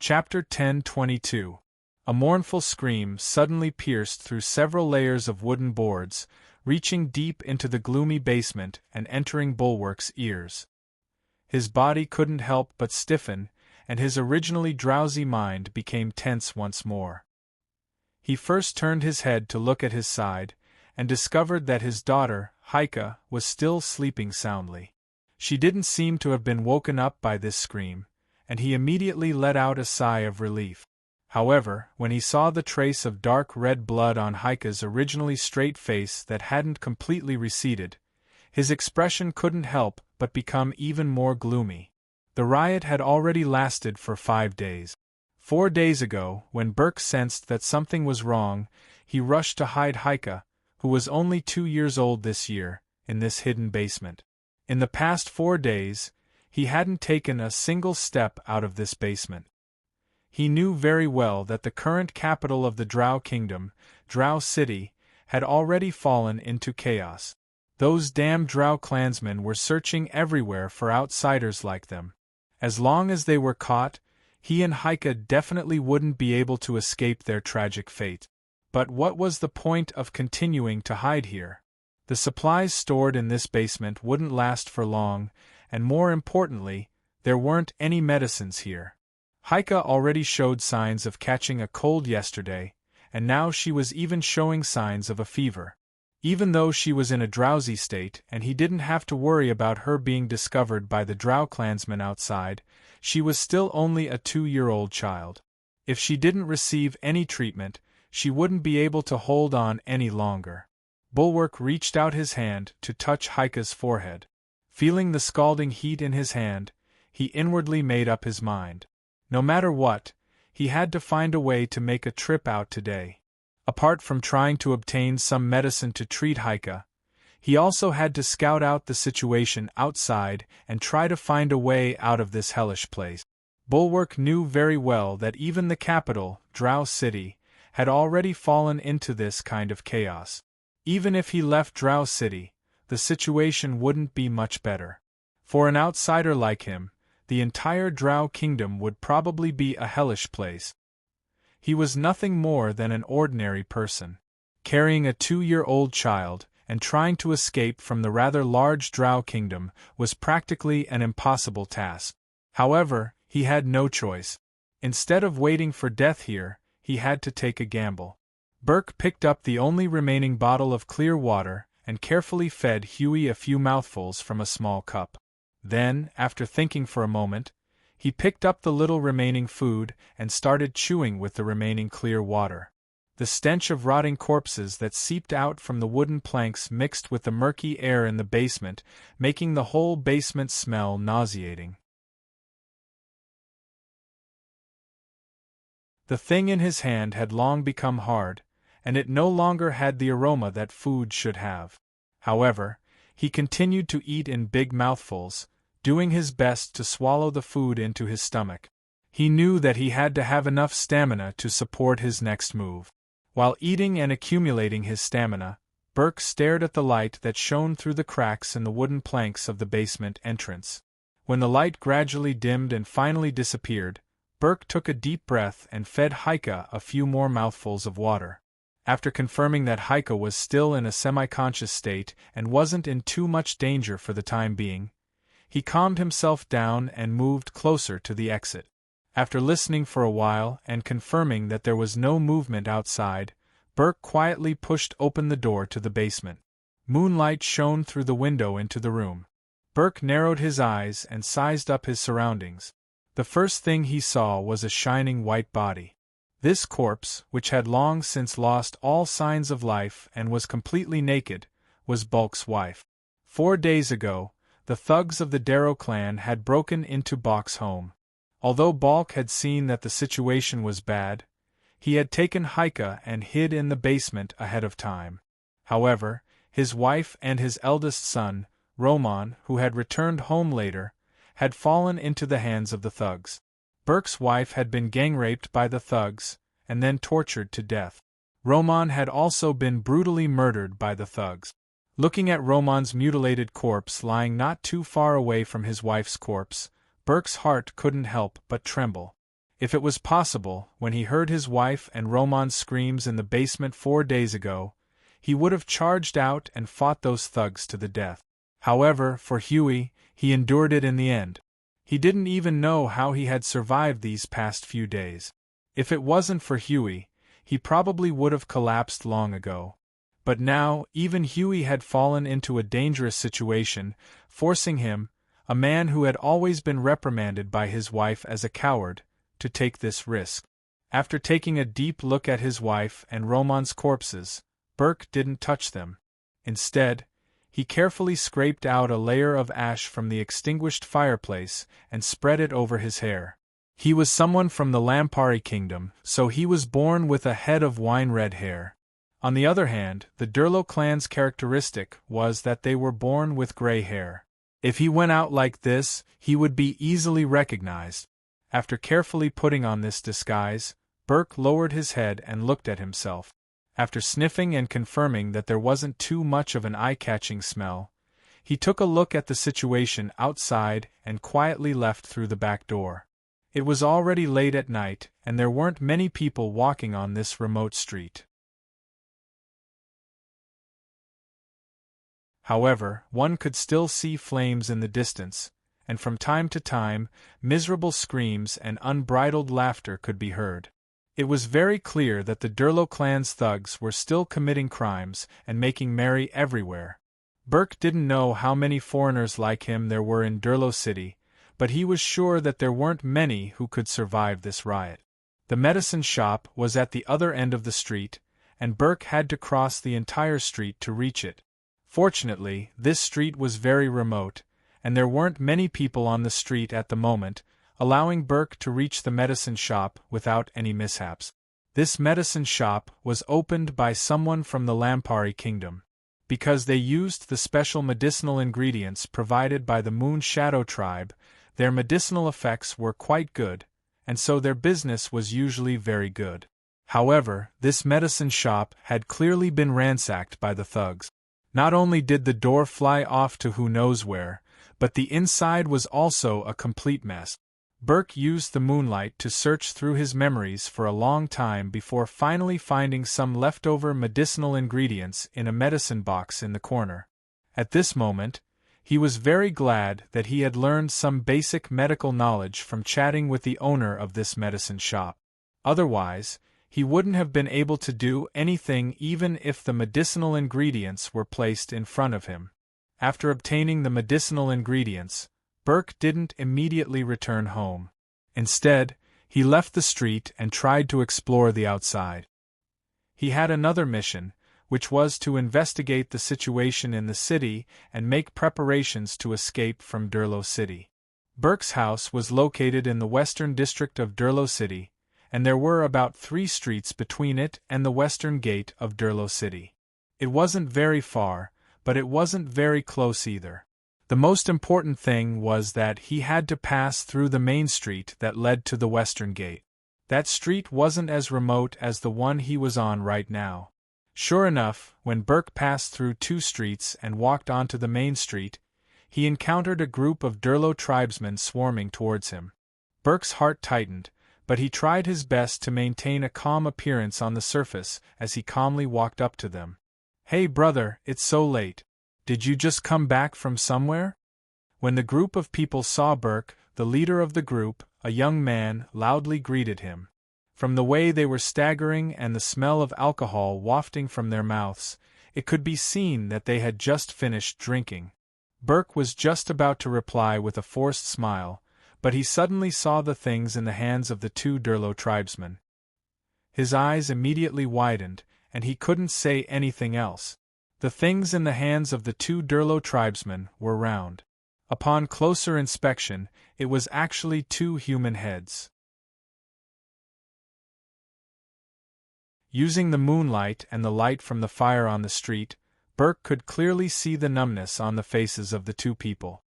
Chapter 10:22. A mournful scream suddenly pierced through several layers of wooden boards, reaching deep into the gloomy basement and entering Bulwark's ears. His body couldn't help but stiffen, and his originally drowsy mind became tense once more. He first turned his head to look at his side, and discovered that his daughter, Heike, was still sleeping soundly. She didn't seem to have been woken up by this scream, and he immediately let out a sigh of relief. However, when he saw the trace of dark red blood on Heike's originally straight face that hadn't completely receded, his expression couldn't help but become even more gloomy. The riot had already lasted for 5 days. 4 days ago, when Burke sensed that something was wrong, he rushed to hide Heike, who was only 2 years old this year, in this hidden basement. In the past 4 days, he hadn't taken a single step out of this basement. He knew very well that the current capital of the Drow Kingdom, Drow City, had already fallen into chaos. Those damn Drow clansmen were searching everywhere for outsiders like them. As long as they were caught, he and Heike definitely wouldn't be able to escape their tragic fate. But what was the point of continuing to hide here? The supplies stored in this basement wouldn't last for long, and more importantly, there weren't any medicines here. Heike already showed signs of catching a cold yesterday, and now she was even showing signs of a fever. Even though she was in a drowsy state and he didn't have to worry about her being discovered by the Drow clansmen outside, she was still only a 2-year-old child. If she didn't receive any treatment, she wouldn't be able to hold on any longer. Bulwark reached out his hand to touch Heike's forehead. Feeling the scalding heat in his hand, he inwardly made up his mind. No matter what, he had to find a way to make a trip out today. Apart from trying to obtain some medicine to treat Heike, he also had to scout out the situation outside and try to find a way out of this hellish place. Bulwark knew very well that even the capital, Drow City, had already fallen into this kind of chaos. Even if he left Drow City, the situation wouldn't be much better. For an outsider like him, the entire Drow Kingdom would probably be a hellish place. He was nothing more than an ordinary person. Carrying a 2-year-old child and trying to escape from the rather large Drow Kingdom was practically an impossible task. However, he had no choice. Instead of waiting for death here, he had to take a gamble. Burke picked up the only remaining bottle of clear water and carefully fed Huey a few mouthfuls from a small cup. Then, after thinking for a moment, he picked up the little remaining food and started chewing with the remaining clear water. The stench of rotting corpses that seeped out from the wooden planks mixed with the murky air in the basement, making the whole basement smell nauseating. The thing in his hand had long become hard, and it no longer had the aroma that food should have. However, he continued to eat in big mouthfuls, doing his best to swallow the food into his stomach. He knew that he had to have enough stamina to support his next move. While eating and accumulating his stamina, Burke stared at the light that shone through the cracks in the wooden planks of the basement entrance. When the light gradually dimmed and finally disappeared, Burke took a deep breath and fed Heike a few more mouthfuls of water. After confirming that Heike was still in a semi-conscious state and wasn't in too much danger for the time being, he calmed himself down and moved closer to the exit. After listening for a while and confirming that there was no movement outside, Burke quietly pushed open the door to the basement. Moonlight shone through the window into the room. Burke narrowed his eyes and sized up his surroundings. The first thing he saw was a shining white body. This corpse, which had long since lost all signs of life and was completely naked, was Bulk's wife. 4 days ago, the thugs of the Darrow clan had broken into Bulk's home. Although Bulk had seen that the situation was bad, he had taken Heike and hid in the basement ahead of time. However, his wife and his eldest son, Roman, who had returned home later, had fallen into the hands of the thugs. Burke's wife had been gang-raped by the thugs, and then tortured to death. Roman had also been brutally murdered by the thugs. Looking at Roman's mutilated corpse lying not too far away from his wife's corpse, Burke's heart couldn't help but tremble. If it was possible, when he heard his wife and Roman's screams in the basement 4 days ago, he would have charged out and fought those thugs to the death. However, for Huey, he endured it in the end. He didn't even know how he had survived these past few days. If it wasn't for Huey, he probably would have collapsed long ago. But now, even Huey had fallen into a dangerous situation, forcing him, a man who had always been reprimanded by his wife as a coward, to take this risk. After taking a deep look at his wife and Roman's corpses, Burke didn't touch them. Instead, he carefully scraped out a layer of ash from the extinguished fireplace and spread it over his hair. He was someone from the Lampari kingdom, so he was born with a head of wine-red hair. On the other hand, the Durlo clan's characteristic was that they were born with gray hair. If he went out like this, he would be easily recognized. After carefully putting on this disguise, Burke lowered his head and looked at himself. After sniffing and confirming that there wasn't too much of an eye-catching smell, he took a look at the situation outside and quietly left through the back door. It was already late at night, and there weren't many people walking on this remote street. However, one could still see flames in the distance, and from time to time, miserable screams and unbridled laughter could be heard. It was very clear that the Durlo clan's thugs were still committing crimes and making merry everywhere. Burke didn't know how many foreigners like him there were in Durlo City, but he was sure that there weren't many who could survive this riot. The medicine shop was at the other end of the street, and Burke had to cross the entire street to reach it. Fortunately, this street was very remote, and there weren't many people on the street at the moment, allowing Burke to reach the medicine shop without any mishaps. This medicine shop was opened by someone from the Lampari kingdom. Because they used the special medicinal ingredients provided by the Moon Shadow tribe, their medicinal effects were quite good, and so their business was usually very good. However, this medicine shop had clearly been ransacked by the thugs. Not only did the door fly off to who knows where, but the inside was also a complete mess. Burke used the moonlight to search through his memories for a long time before finally finding some leftover medicinal ingredients in a medicine box in the corner. At this moment, he was very glad that he had learned some basic medical knowledge from chatting with the owner of this medicine shop. Otherwise, he wouldn't have been able to do anything even if the medicinal ingredients were placed in front of him. After obtaining the medicinal ingredients, Burke didn't immediately return home. Instead, he left the street and tried to explore the outside. He had another mission, which was to investigate the situation in the city and make preparations to escape from Durlo City. Burke's house was located in the western district of Durlo City, and there were about 3 streets between it and the western gate of Durlo City. It wasn't very far, but it wasn't very close either. The most important thing was that he had to pass through the main street that led to the western gate. That street wasn't as remote as the one he was on right now. Sure enough, when Burke passed through 2 streets and walked onto the main street, he encountered a group of Durlo tribesmen swarming towards him. Burke's heart tightened, but he tried his best to maintain a calm appearance on the surface as he calmly walked up to them. "Hey brother, it's so late. Did you just come back from somewhere?" When the group of people saw Burke, the leader of the group, a young man, loudly greeted him. From the way they were staggering and the smell of alcohol wafting from their mouths, it could be seen that they had just finished drinking. Burke was just about to reply with a forced smile, but he suddenly saw the things in the hands of the 2 Durlo tribesmen. His eyes immediately widened, and he couldn't say anything else. The things in the hands of the 2 Durlo tribesmen were round. Upon closer inspection, it was actually 2 human heads. Using the moonlight and the light from the fire on the street, Burke could clearly see the numbness on the faces of the 2 people.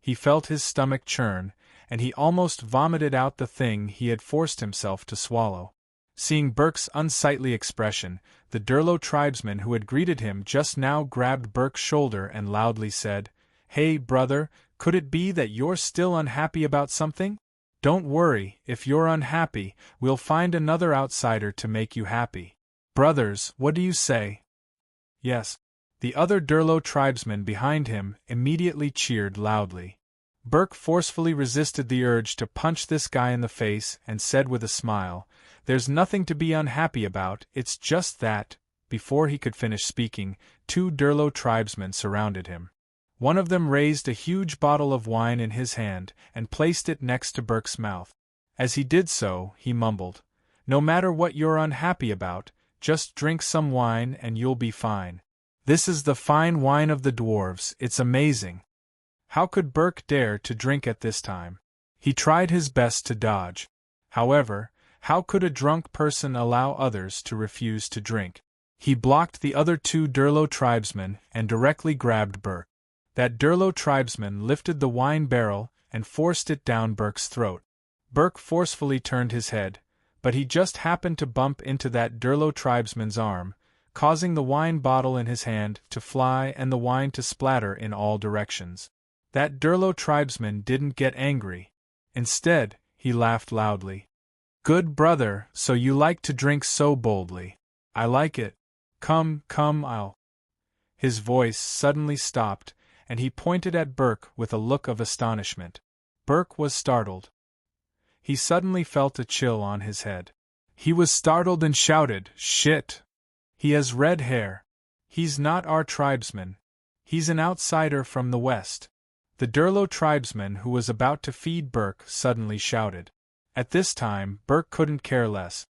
He felt his stomach churn, and he almost vomited out the thing he had forced himself to swallow. Seeing Burke's unsightly expression, the Durlo tribesman who had greeted him just now grabbed Burke's shoulder and loudly said, "Hey, brother, could it be that you're still unhappy about something? Don't worry, if you're unhappy, we'll find another outsider to make you happy. Brothers, what do you say? Yes. The other Durlo tribesmen behind him immediately cheered loudly. Burke forcefully resisted the urge to punch this guy in the face and said with a smile, "There's nothing to be unhappy about, it's just that." Before he could finish speaking, 2 Durlo tribesmen surrounded him. One of them raised a huge bottle of wine in his hand and placed it next to Burke's mouth. As he did so, he mumbled, "No matter what you're unhappy about, just drink some wine and you'll be fine. This is the fine wine of the dwarves, it's amazing." How could Burke dare to drink at this time? He tried his best to dodge. However, how could a drunk person allow others to refuse to drink? He blocked the other 2 Durlo tribesmen and directly grabbed Burke. That Durlo tribesman lifted the wine barrel and forced it down Burke's throat. Burke forcefully turned his head, but he just happened to bump into that Durlo tribesman's arm, causing the wine bottle in his hand to fly and the wine to splatter in all directions. That Durlo tribesman didn't get angry. Instead, he laughed loudly. "Good brother, so you like to drink so boldly. I like it. Come, I'll—" His voice suddenly stopped, and he pointed at Burke with a look of astonishment. Burke was startled. He suddenly felt a chill on his head. He was startled and shouted, "Shit! He has red hair. He's not our tribesman. He's an outsider from the west." The Durlo tribesman who was about to feed Burke suddenly shouted. At this time, Burke couldn't care less.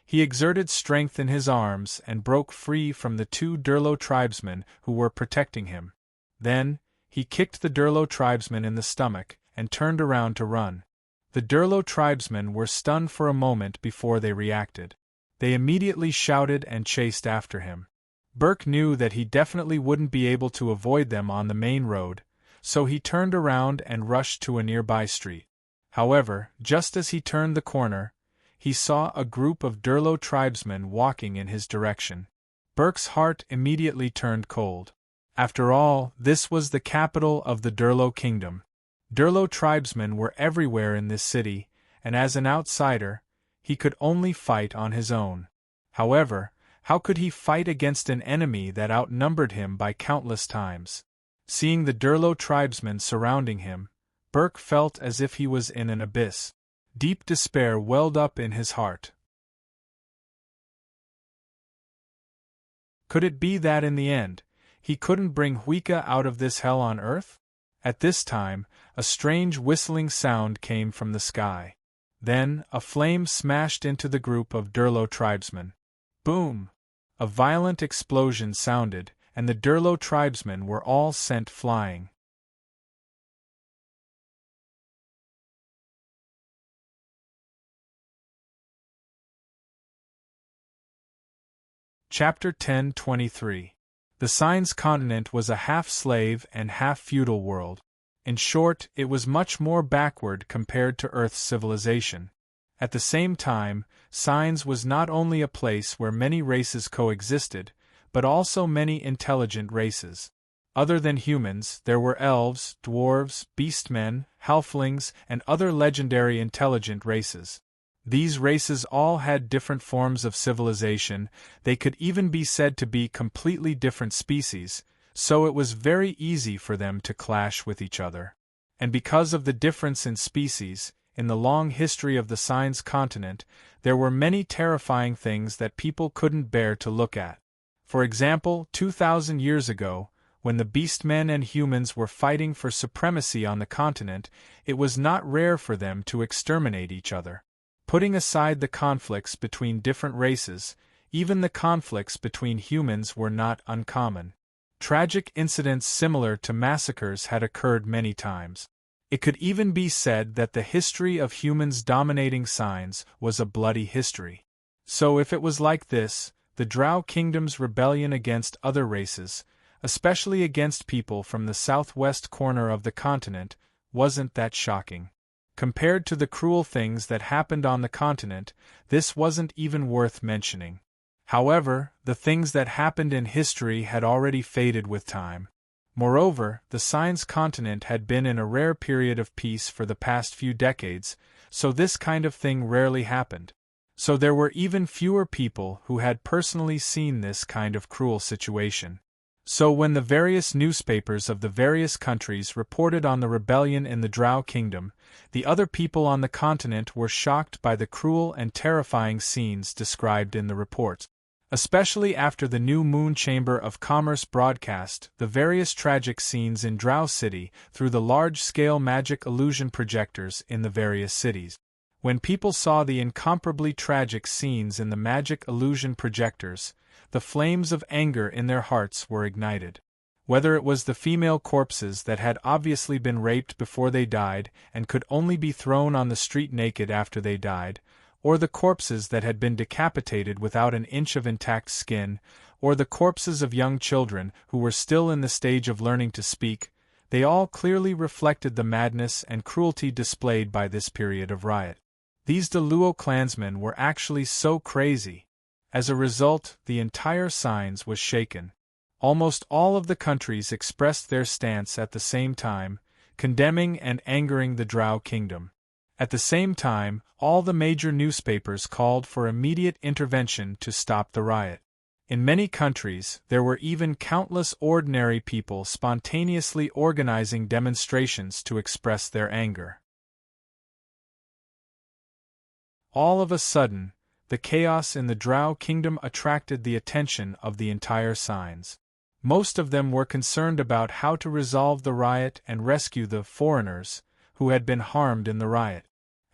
He exerted strength in his arms and broke free from the 2 Durlo tribesmen who were protecting him. Then, he kicked the Durlo tribesman in the stomach and turned around to run. The Durlo tribesmen were stunned for a moment before they reacted. They immediately shouted and chased after him. Burke knew that he definitely wouldn't be able to avoid them on the main road, so he turned around and rushed to a nearby street. However, just as he turned the corner, he saw a group of Durlo tribesmen walking in his direction. Burke's heart immediately turned cold. After all, this was the capital of the Durlo kingdom. Durlo tribesmen were everywhere in this city, and as an outsider, he could only fight on his own. However, how could he fight against an enemy that outnumbered him by countless times? Seeing the Durlo tribesmen surrounding him, Burke felt as if he was in an abyss. Deep despair welled up in his heart. Could it be that in the end, he couldn't bring Huika out of this hell on earth? At this time, a strange whistling sound came from the sky. Then, a flame smashed into the group of Durlo tribesmen. Boom! A violent explosion sounded, and the Durlo tribesmen were all sent flying. Chapter 10:23. The Signs continent was a half-slave and half-feudal world. In short, it was much more backward compared to Earth's civilization. At the same time, Signs was not only a place where many races coexisted, but also many intelligent races. Other than humans, there were elves, dwarves, beastmen, halflings, and other legendary intelligent races. These races all had different forms of civilization, they could even be said to be completely different species, so it was very easy for them to clash with each other. And because of the difference in species, in the long history of the Signs continent, there were many terrifying things that people couldn't bear to look at. For example, 2,000 years ago, when the beastmen and humans were fighting for supremacy on the continent, it was not rare for them to exterminate each other. Putting aside the conflicts between different races, even the conflicts between humans were not uncommon. Tragic incidents similar to massacres had occurred many times. It could even be said that the history of humans dominating Signs was a bloody history. So if it was like this, the Drow Kingdom's rebellion against other races, especially against people from the southwest corner of the continent, wasn't that shocking. Compared to the cruel things that happened on the continent, this wasn't even worth mentioning. However, the things that happened in history had already faded with time. Moreover, the Signs continent had been in a rare period of peace for the past few decades, so this kind of thing rarely happened. So there were even fewer people who had personally seen this kind of cruel situation. So when the various newspapers of the various countries reported on the rebellion in the Drow Kingdom, the other people on the continent were shocked by the cruel and terrifying scenes described in the reports. Especially after the new Moon Chamber of Commerce broadcast the various tragic scenes in Drow City through the large-scale magic illusion projectors in the various cities. When people saw the incomparably tragic scenes in the magic illusion projectors, the flames of anger in their hearts were ignited. Whether it was the female corpses that had obviously been raped before they died and could only be thrown on the street naked after they died, or the corpses that had been decapitated without an inch of intact skin, or the corpses of young children who were still in the stage of learning to speak, they all clearly reflected the madness and cruelty displayed by this period of riot. These Deluo clansmen were actually so crazy. As a result, the entire Signs was shaken. Almost all of the countries expressed their stance at the same time, condemning and angering the Drow Kingdom. At the same time, all the major newspapers called for immediate intervention to stop the riot. In many countries, there were even countless ordinary people spontaneously organizing demonstrations to express their anger. All of a sudden, the chaos in the Drow Kingdom attracted the attention of the entire Signs. Most of them were concerned about how to resolve the riot and rescue the foreigners who had been harmed in the riot.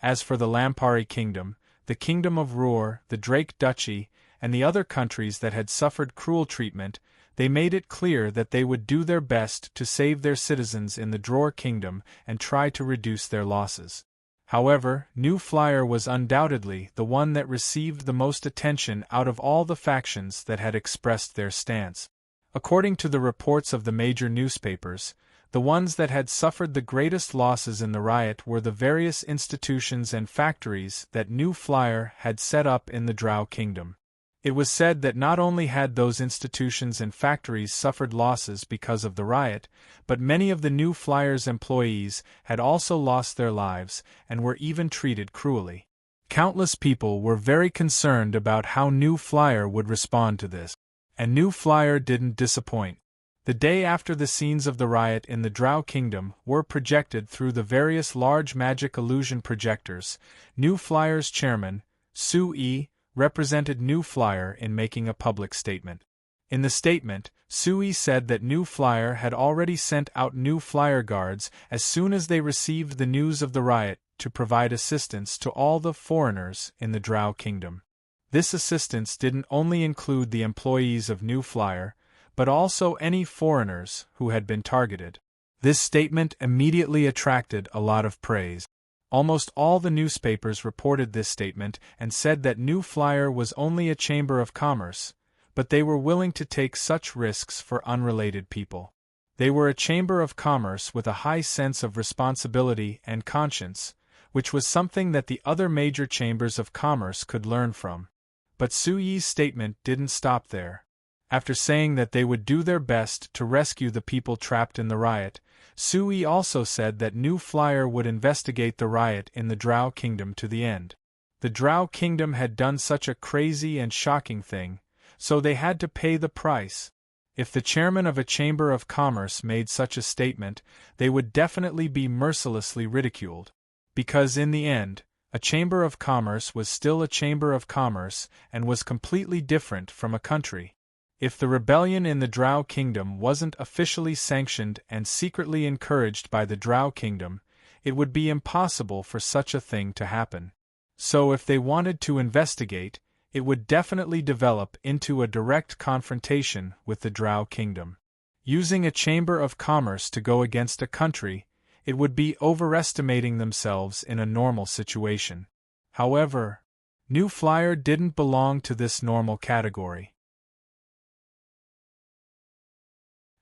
As for the Lampari Kingdom, the Kingdom of Ruhr, the Drake Duchy, and the other countries that had suffered cruel treatment, they made it clear that they would do their best to save their citizens in the Drow Kingdom and try to reduce their losses. However, New Flyer was undoubtedly the one that received the most attention out of all the factions that had expressed their stance. According to the reports of the major newspapers, the ones that had suffered the greatest losses in the riot were the various institutions and factories that New Flyer had set up in the Drow Kingdom. It was said that not only had those institutions and factories suffered losses because of the riot, but many of the New Flyer's employees had also lost their lives and were even treated cruelly. Countless people were very concerned about how New Flyer would respond to this. And New Flyer didn't disappoint. The day after the scenes of the riot in the Drow Kingdom were projected through the various large magic illusion projectors, New Flyer's chairman, Sui, represented New Flyer in making a public statement. In the statement, Sui said that New Flyer had already sent out New Flyer guards as soon as they received the news of the riot to provide assistance to all the foreigners in the Drow Kingdom. This assistance didn't only include the employees of New Flyer, but also any foreigners who had been targeted. This statement immediately attracted a lot of praise. Almost all the newspapers reported this statement and said that New Flyer was only a chamber of commerce, but they were willing to take such risks for unrelated people. They were a chamber of commerce with a high sense of responsibility and conscience, which was something that the other major chambers of commerce could learn from. But Suyi's statement didn't stop there. After saying that they would do their best to rescue the people trapped in the riot, Sui also said that New Flyer would investigate the riot in the Drow Kingdom to the end. The Drow Kingdom had done such a crazy and shocking thing, so they had to pay the price. If the chairman of a chamber of commerce made such a statement, they would definitely be mercilessly ridiculed. Because in the end, a chamber of commerce was still a chamber of commerce and was completely different from a country. If the rebellion in the Drow Kingdom wasn't officially sanctioned and secretly encouraged by the Drow Kingdom, it would be impossible for such a thing to happen. So if they wanted to investigate, it would definitely develop into a direct confrontation with the Drow Kingdom. Using a chamber of commerce to go against a country, it would be overestimating themselves in a normal situation. However, New Flyer didn't belong to this normal category.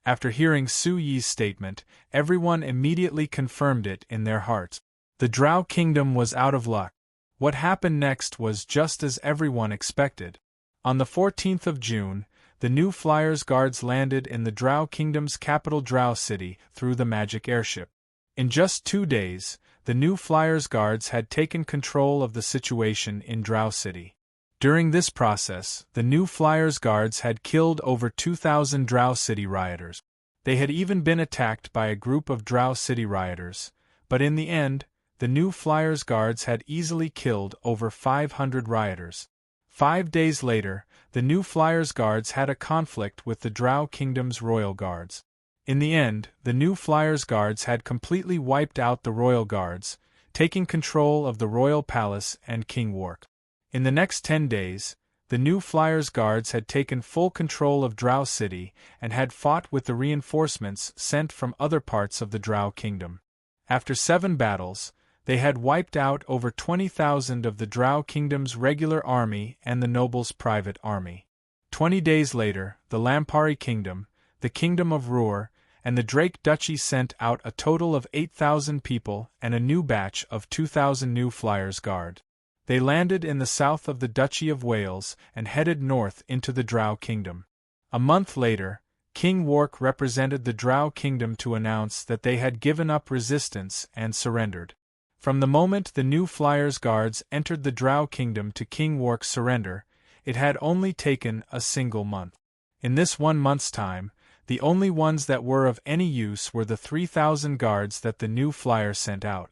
After hearing Su Yi's statement, everyone immediately confirmed it in their hearts. The Drow Kingdom was out of luck. What happened next was just as everyone expected. On the 14th of June, the New Flyers guards landed in the Drow Kingdom's capital Drow City through the magic airship. In just 2 days, the New Flyers guards had taken control of the situation in Drow City. During this process, the New Flyers guards had killed over 2,000 Drow City rioters. They had even been attacked by a group of Drow City rioters, but in the end, the New Flyers guards had easily killed over 500 rioters. 5 days later, the New Flyers guards had a conflict with the Drow Kingdom's royal guards. In the end, the New Flyers guards had completely wiped out the royal guards, taking control of the royal palace and King Wark. In the next 10 days, the New Flyers guards had taken full control of Drow City and had fought with the reinforcements sent from other parts of the Drow Kingdom. After 7 battles, they had wiped out over 20,000 of the Drow Kingdom's regular army and the nobles' private army. 20 days later, the Lampari Kingdom, the Kingdom of Ruhr, and the Drake Duchy sent out a total of 8,000 people and a new batch of 2,000 New Flyers guard. They landed in the south of the Duchy of Wales and headed north into the Drow Kingdom. A month later, King Wark represented the Drow Kingdom to announce that they had given up resistance and surrendered. From the moment the New Flyers guards entered the Drow Kingdom to King Wark's surrender, it had only taken a single month. In this 1 month's time, the only ones that were of any use were the 3,000 guards that the New Flyer sent out.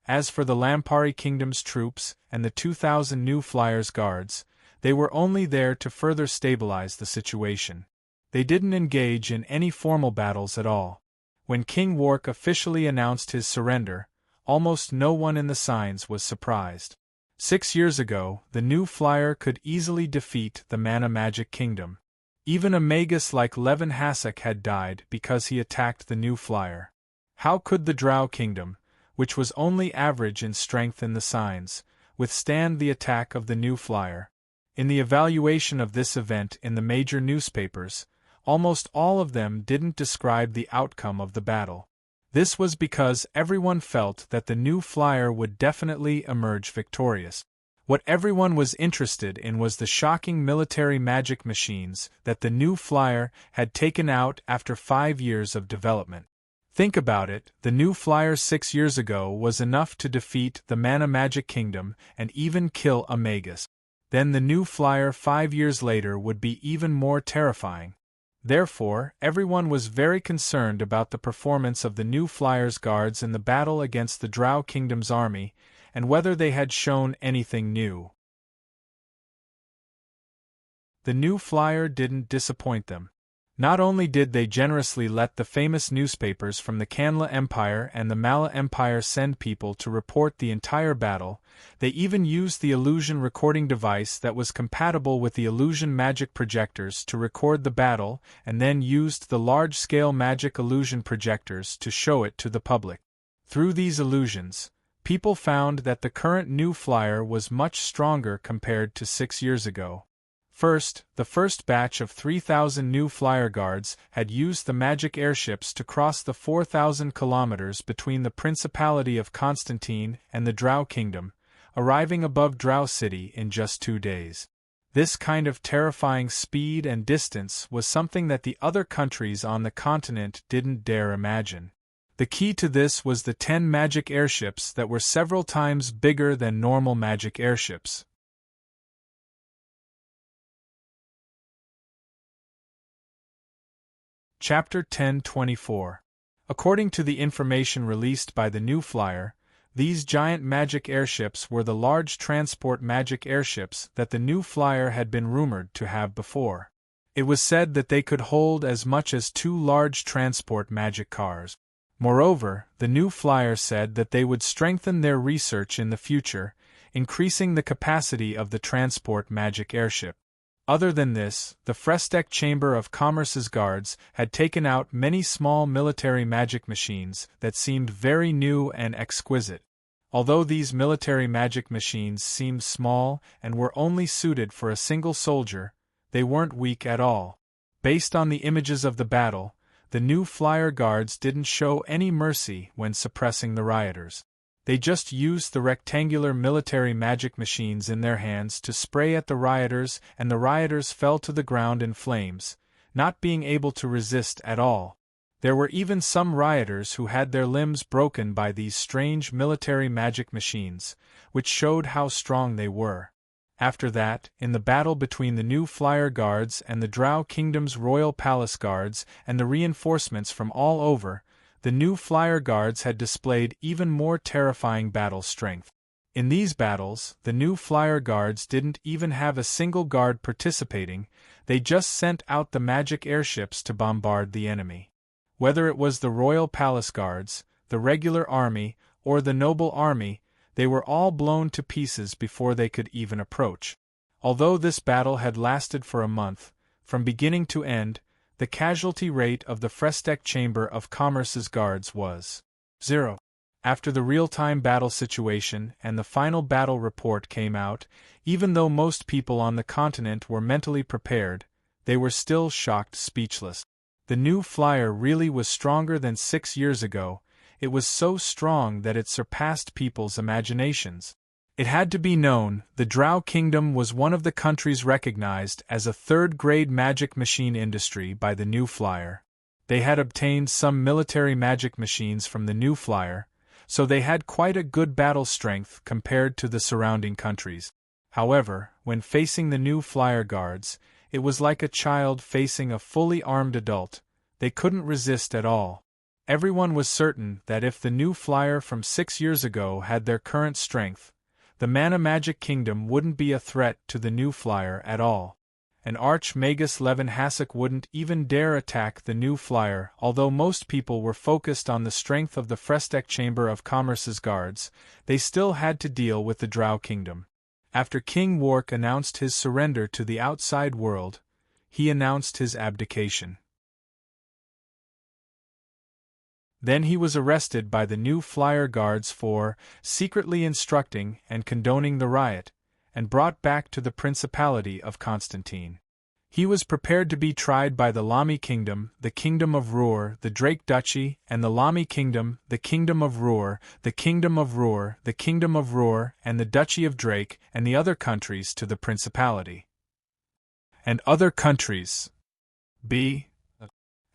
As for the Lampari Kingdom's troops and the 2,000 New Flyers guards, they were only there to further stabilize the situation. They didn't engage in any formal battles at all. When King Wark officially announced his surrender, almost no one in the Signs was surprised. 6 years ago, the New Flyer could easily defeat the Mana Magic Kingdom. Even a magus like Levin Hasek had died because he attacked the New Flyer. How could the Drow Kingdom, which was only average in strength in the Signs, withstand the attack of the New Flyer? In the evaluation of this event in the major newspapers, almost all of them didn't describe the outcome of the battle. This was because everyone felt that the New Flyer would definitely emerge victorious. What everyone was interested in was the shocking military magic machines that the New Flyer had taken out after 5 years of development. Think about it, the New Flyer 6 years ago was enough to defeat the Mana Magic Kingdom and even kill a magus. Then the New Flyer 5 years later would be even more terrifying. Therefore, everyone was very concerned about the performance of the New Flyers guards in the battle against the Drow Kingdom's army, and whether they had shown anything new. The New Flyer didn't disappoint them. Not only did they generously let the famous newspapers from the Kanla Empire and the Mala Empire send people to report the entire battle, they even used the illusion recording device that was compatible with the illusion magic projectors to record the battle and then used the large-scale magic illusion projectors to show it to the public. Through these illusions, people found that the current New Flyer was much stronger compared to 6 years ago. First, the first batch of 3,000 New Flyer guards had used the magic airships to cross the 4,000 kilometers between the Principality of Constantine and the Drow Kingdom, arriving above Drow City in just 2 days. This kind of terrifying speed and distance was something that the other countries on the continent didn't dare imagine. The key to this was the 10 magic airships that were several times bigger than normal magic airships. Chapter 1024. According to the information released by the New Flyer, these giant magic airships were the large transport magic airships that the New Flyer had been rumored to have before. It was said that they could hold as much as 2 large transport magic cars. Moreover, the New Flyer said that they would strengthen their research in the future, increasing the capacity of the transport magic airship. Other than this, the Frestek Chamber of Commerce's guards had taken out many small military magic machines that seemed very new and exquisite. Although these military magic machines seemed small and were only suited for a single soldier, they weren't weak at all. Based on the images of the battle, the New Flyer guards didn't show any mercy when suppressing the rioters. They just used the rectangular military magic machines in their hands to spray at the rioters, and the rioters fell to the ground in flames, not being able to resist at all. There were even some rioters who had their limbs broken by these strange military magic machines, which showed how strong they were. After that, in the battle between the new Flyer Guards and the Drow Kingdom's Royal Palace Guards and the reinforcements from all over, the new Flyer Guards had displayed even more terrifying battle strength. In these battles, the new Flyer Guards didn't even have a single guard participating, they just sent out the magic airships to bombard the enemy. Whether it was the Royal Palace Guards, the regular army, or the noble army, they were all blown to pieces before they could even approach. Although this battle had lasted for a month, from beginning to end, the casualty rate of the Frestec Chamber of Commerce's guards was 0. After the real-time battle situation and the final battle report came out, even though most people on the continent were mentally prepared, they were still shocked speechless. The new flyer really was stronger than 6 years ago. It was so strong that it surpassed people's imaginations. It had to be known, the Drow Kingdom was one of the countries recognized as a third-grade magic machine industry by the new flyer. They had obtained some military magic machines from the new flyer, so they had quite a good battle strength compared to the surrounding countries. However, when facing the new flyer guards, it was like a child facing a fully armed adult. They couldn't resist at all. Everyone was certain that if the new flyer from 6 years ago had their current strength, the Mana Magic Kingdom wouldn't be a threat to the new flyer at all. And Archmagus Levin Hasek wouldn't even dare attack the new flyer. Although most people were focused on the strength of the Frestec Chamber of Commerce's guards, they still had to deal with the Drow Kingdom. After King Wark announced his surrender to the outside world, he announced his abdication. Then he was arrested by the new flyer guards for secretly instructing and condoning the riot, and brought back to the Principality of Constantine. He was prepared to be tried by the Lami Kingdom, the Kingdom of Ruhr, the Drake Duchy, and the Lami Kingdom, the Kingdom of Ruhr, the Kingdom of Ruhr, the Kingdom of Ruhr, and the Duchy of Drake, and the other countries to the Principality. And other countries. B.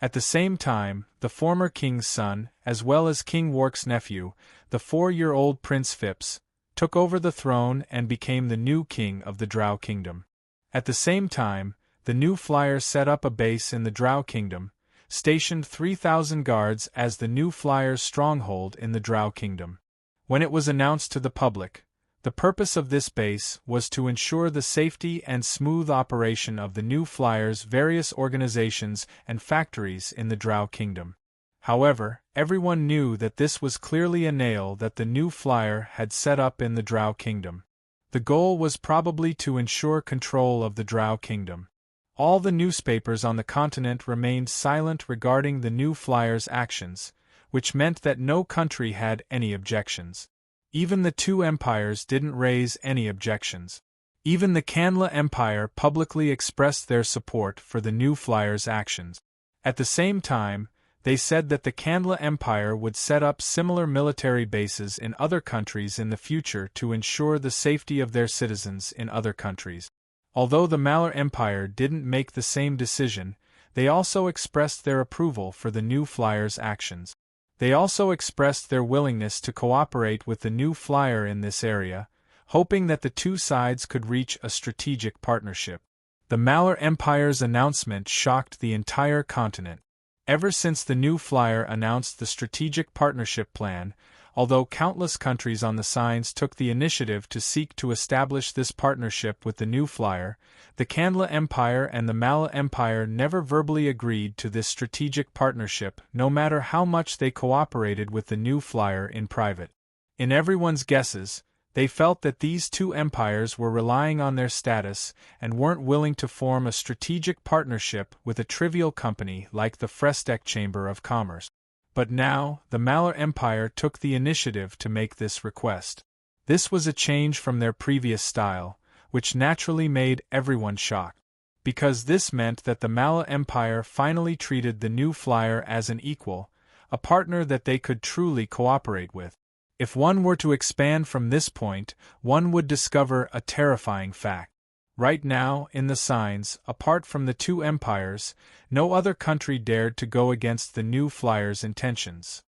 At the same time, the former king's son, as well as King Wark's nephew, the 4-year-old Prince Phipps, took over the throne and became the new king of the Drow Kingdom. At the same time, the new flyer set up a base in the Drow Kingdom, stationed 3,000 guards as the new flyer's stronghold in the Drow Kingdom. When it was announced to the public, the purpose of this base was to ensure the safety and smooth operation of the new flyer's various organizations and factories in the Drow Kingdom. However, everyone knew that this was clearly a nail that the new flyer had set up in the Drow Kingdom. The goal was probably to ensure control of the Drow Kingdom. All the newspapers on the continent remained silent regarding the new flyer's actions, which meant that no country had any objections. Even the two empires didn't raise any objections. Even the Kanla Empire publicly expressed their support for the new flyer's actions. At the same time, they said that the Kanla Empire would set up similar military bases in other countries in the future to ensure the safety of their citizens in other countries. Although the Malar Empire didn't make the same decision, they also expressed their approval for the new flyer's actions. They also expressed their willingness to cooperate with the new flyer in this area, hoping that the two sides could reach a strategic partnership. The Malar Empire's announcement shocked the entire continent. Ever since the new flyer announced the strategic partnership plan, although countless countries on the signs took the initiative to seek to establish this partnership with the new flyer, the Kanla Empire and the Mala Empire never verbally agreed to this strategic partnership, no matter how much they cooperated with the new flyer in private. In everyone's guesses, they felt that these two empires were relying on their status and weren't willing to form a strategic partnership with a trivial company like the Frestec Chamber of Commerce. But now, the Malar Empire took the initiative to make this request. This was a change from their previous style, which naturally made everyone shocked. Because this meant that the Mala Empire finally treated the new flyer as an equal, a partner that they could truly cooperate with. If one were to expand from this point, one would discover a terrifying fact. Right now, in the signs, apart from the two empires, no other country dared to go against the new flyers' intentions.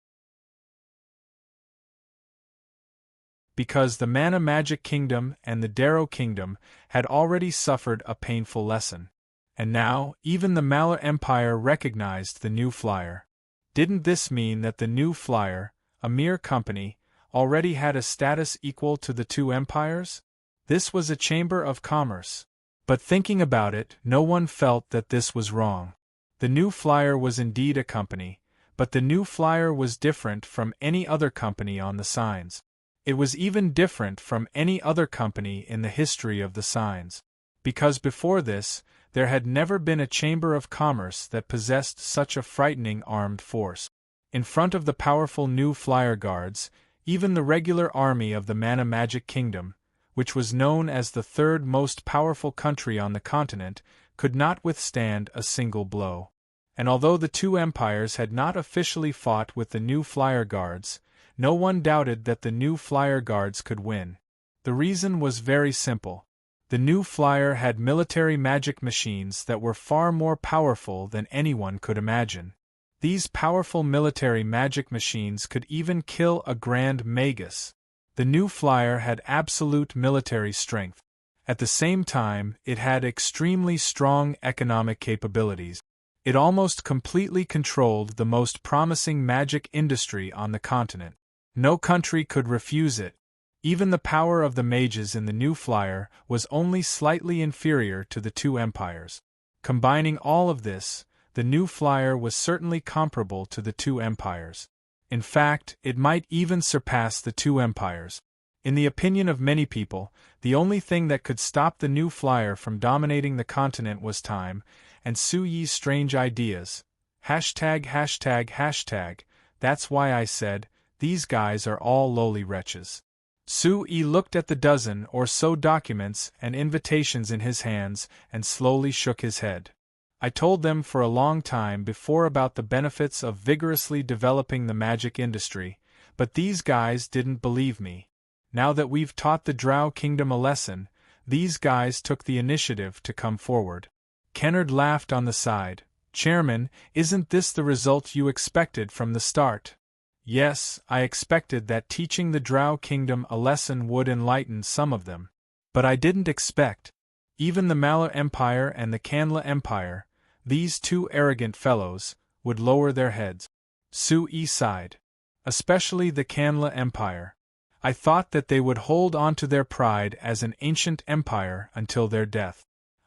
Because the Mana Magic Kingdom and the Darrow Kingdom had already suffered a painful lesson. And now, even the Malar Empire recognized the new flyer. Didn't this mean that the new flyer, a mere company, already had a status equal to the two empires? This was a chamber of commerce. But thinking about it, no one felt that this was wrong. The new flyer was indeed a company, but the new flyer was different from any other company on the signs. It was even different from any other company in the history of the signs. Because before this, there had never been a chamber of commerce that possessed such a frightening armed force. In front of the powerful new flyer guards, even the regular army of the Mana Magic Kingdom, which was known as the third most powerful country on the continent, could not withstand a single blow. And although the two empires had not officially fought with the new flyer guards, no one doubted that the new flyer guards could win. The reason was very simple. The new flyer had military magic machines that were far more powerful than anyone could imagine. These powerful military magic machines could even kill a Grand Magus. The new flyer had absolute military strength. At the same time, it had extremely strong economic capabilities. It almost completely controlled the most promising magic industry on the continent. No country could refuse it. Even the power of the mages in the new flyer was only slightly inferior to the two empires. Combining all of this, the new flyer was certainly comparable to the two empires. In fact, it might even surpass the two empires. In the opinion of many people, the only thing that could stop the new flyer from dominating the continent was time, and Su Yi's strange ideas. Hashtag. That's why I said, these guys are all lowly wretches. Su Yi looked at the dozen or so documents and invitations in his hands and slowly shook his head. I told them for a long time before about the benefits of vigorously developing the magic industry, but these guys didn't believe me. Now that we've taught the Drow Kingdom a lesson, these guys took the initiative to come forward. Kennard laughed on the side. Chairman, isn't this the result you expected from the start? Yes, I expected that teaching the Drow Kingdom a lesson would enlighten some of them. But I didn't expect. Even the Malar Empire and the Kanla Empire, these two arrogant fellows, would lower their heads. Su Yi sighed. Especially the Kanla Empire. I thought that they would hold on to their pride as an ancient empire until their death.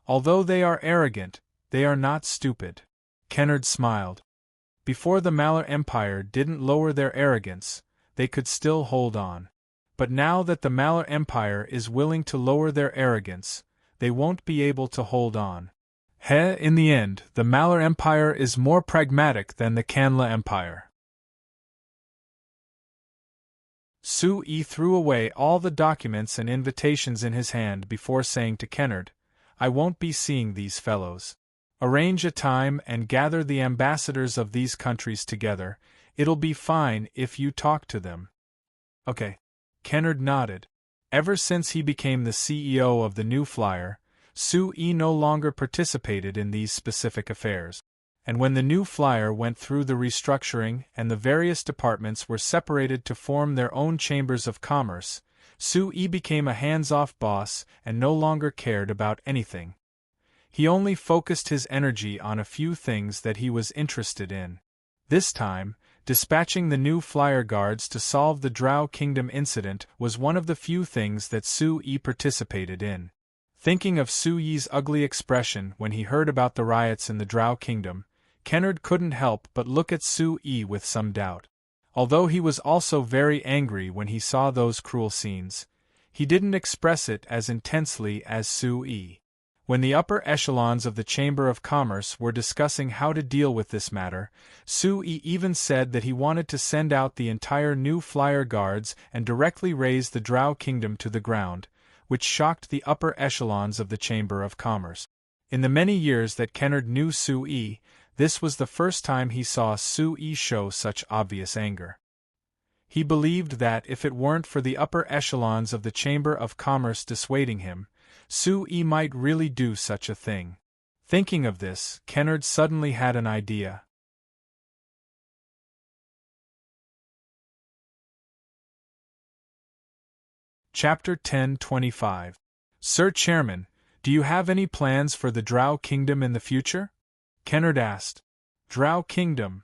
Although they are arrogant, they are not stupid. Kennard smiled. Before the Malar Empire didn't lower their arrogance, they could still hold on. But now that the Malar Empire is willing to lower their arrogance, they won't be able to hold on. In the end, the Malar Empire is more pragmatic than the Kanla Empire. Su Yi threw away all the documents and invitations in his hand before saying to Kennard, I won't be seeing these fellows. Arrange a time and gather the ambassadors of these countries together. It'll be fine if you talk to them. Okay. Kennard nodded. Ever since he became the CEO of the New Flyer, Su Yi no longer participated in these specific affairs. And when the New Flyer went through the restructuring and the various departments were separated to form their own chambers of commerce, Su Yi became a hands-off boss and no longer cared about anything. He only focused his energy on a few things that he was interested in. This time, dispatching the new flyer guards to solve the Drow Kingdom incident was one of the few things that Su Yi participated in. Thinking of Su Yi's ugly expression when he heard about the riots in the Drow Kingdom, Kennard couldn't help but look at Su Yi with some doubt. Although he was also very angry when he saw those cruel scenes, he didn't express it as intensely as Su Yi. When the upper echelons of the Chamber of Commerce were discussing how to deal with this matter, Su Yi even said that he wanted to send out the entire new flyer guards and directly raze the Drow Kingdom to the ground, which shocked the upper echelons of the Chamber of Commerce. In the many years that Kennard knew Su Yi, this was the first time he saw Su Yi show such obvious anger. He believed that if it weren't for the upper echelons of the Chamber of Commerce dissuading him, Sue might really do such a thing. Thinking of this, Kennard suddenly had an idea. Chapter 10:25. Sir Chairman, do you have any plans for the Drow Kingdom in the future? Kennard asked. Drow Kingdom?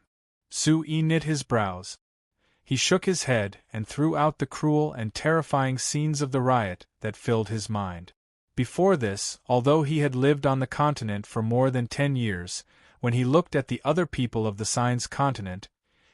Sue knit his brows. He shook his head and threw out the cruel and terrifying scenes of the riot that filled his mind. Before this, although he had lived on the continent for more than 10 years, when he looked at the other people of the Signs continent,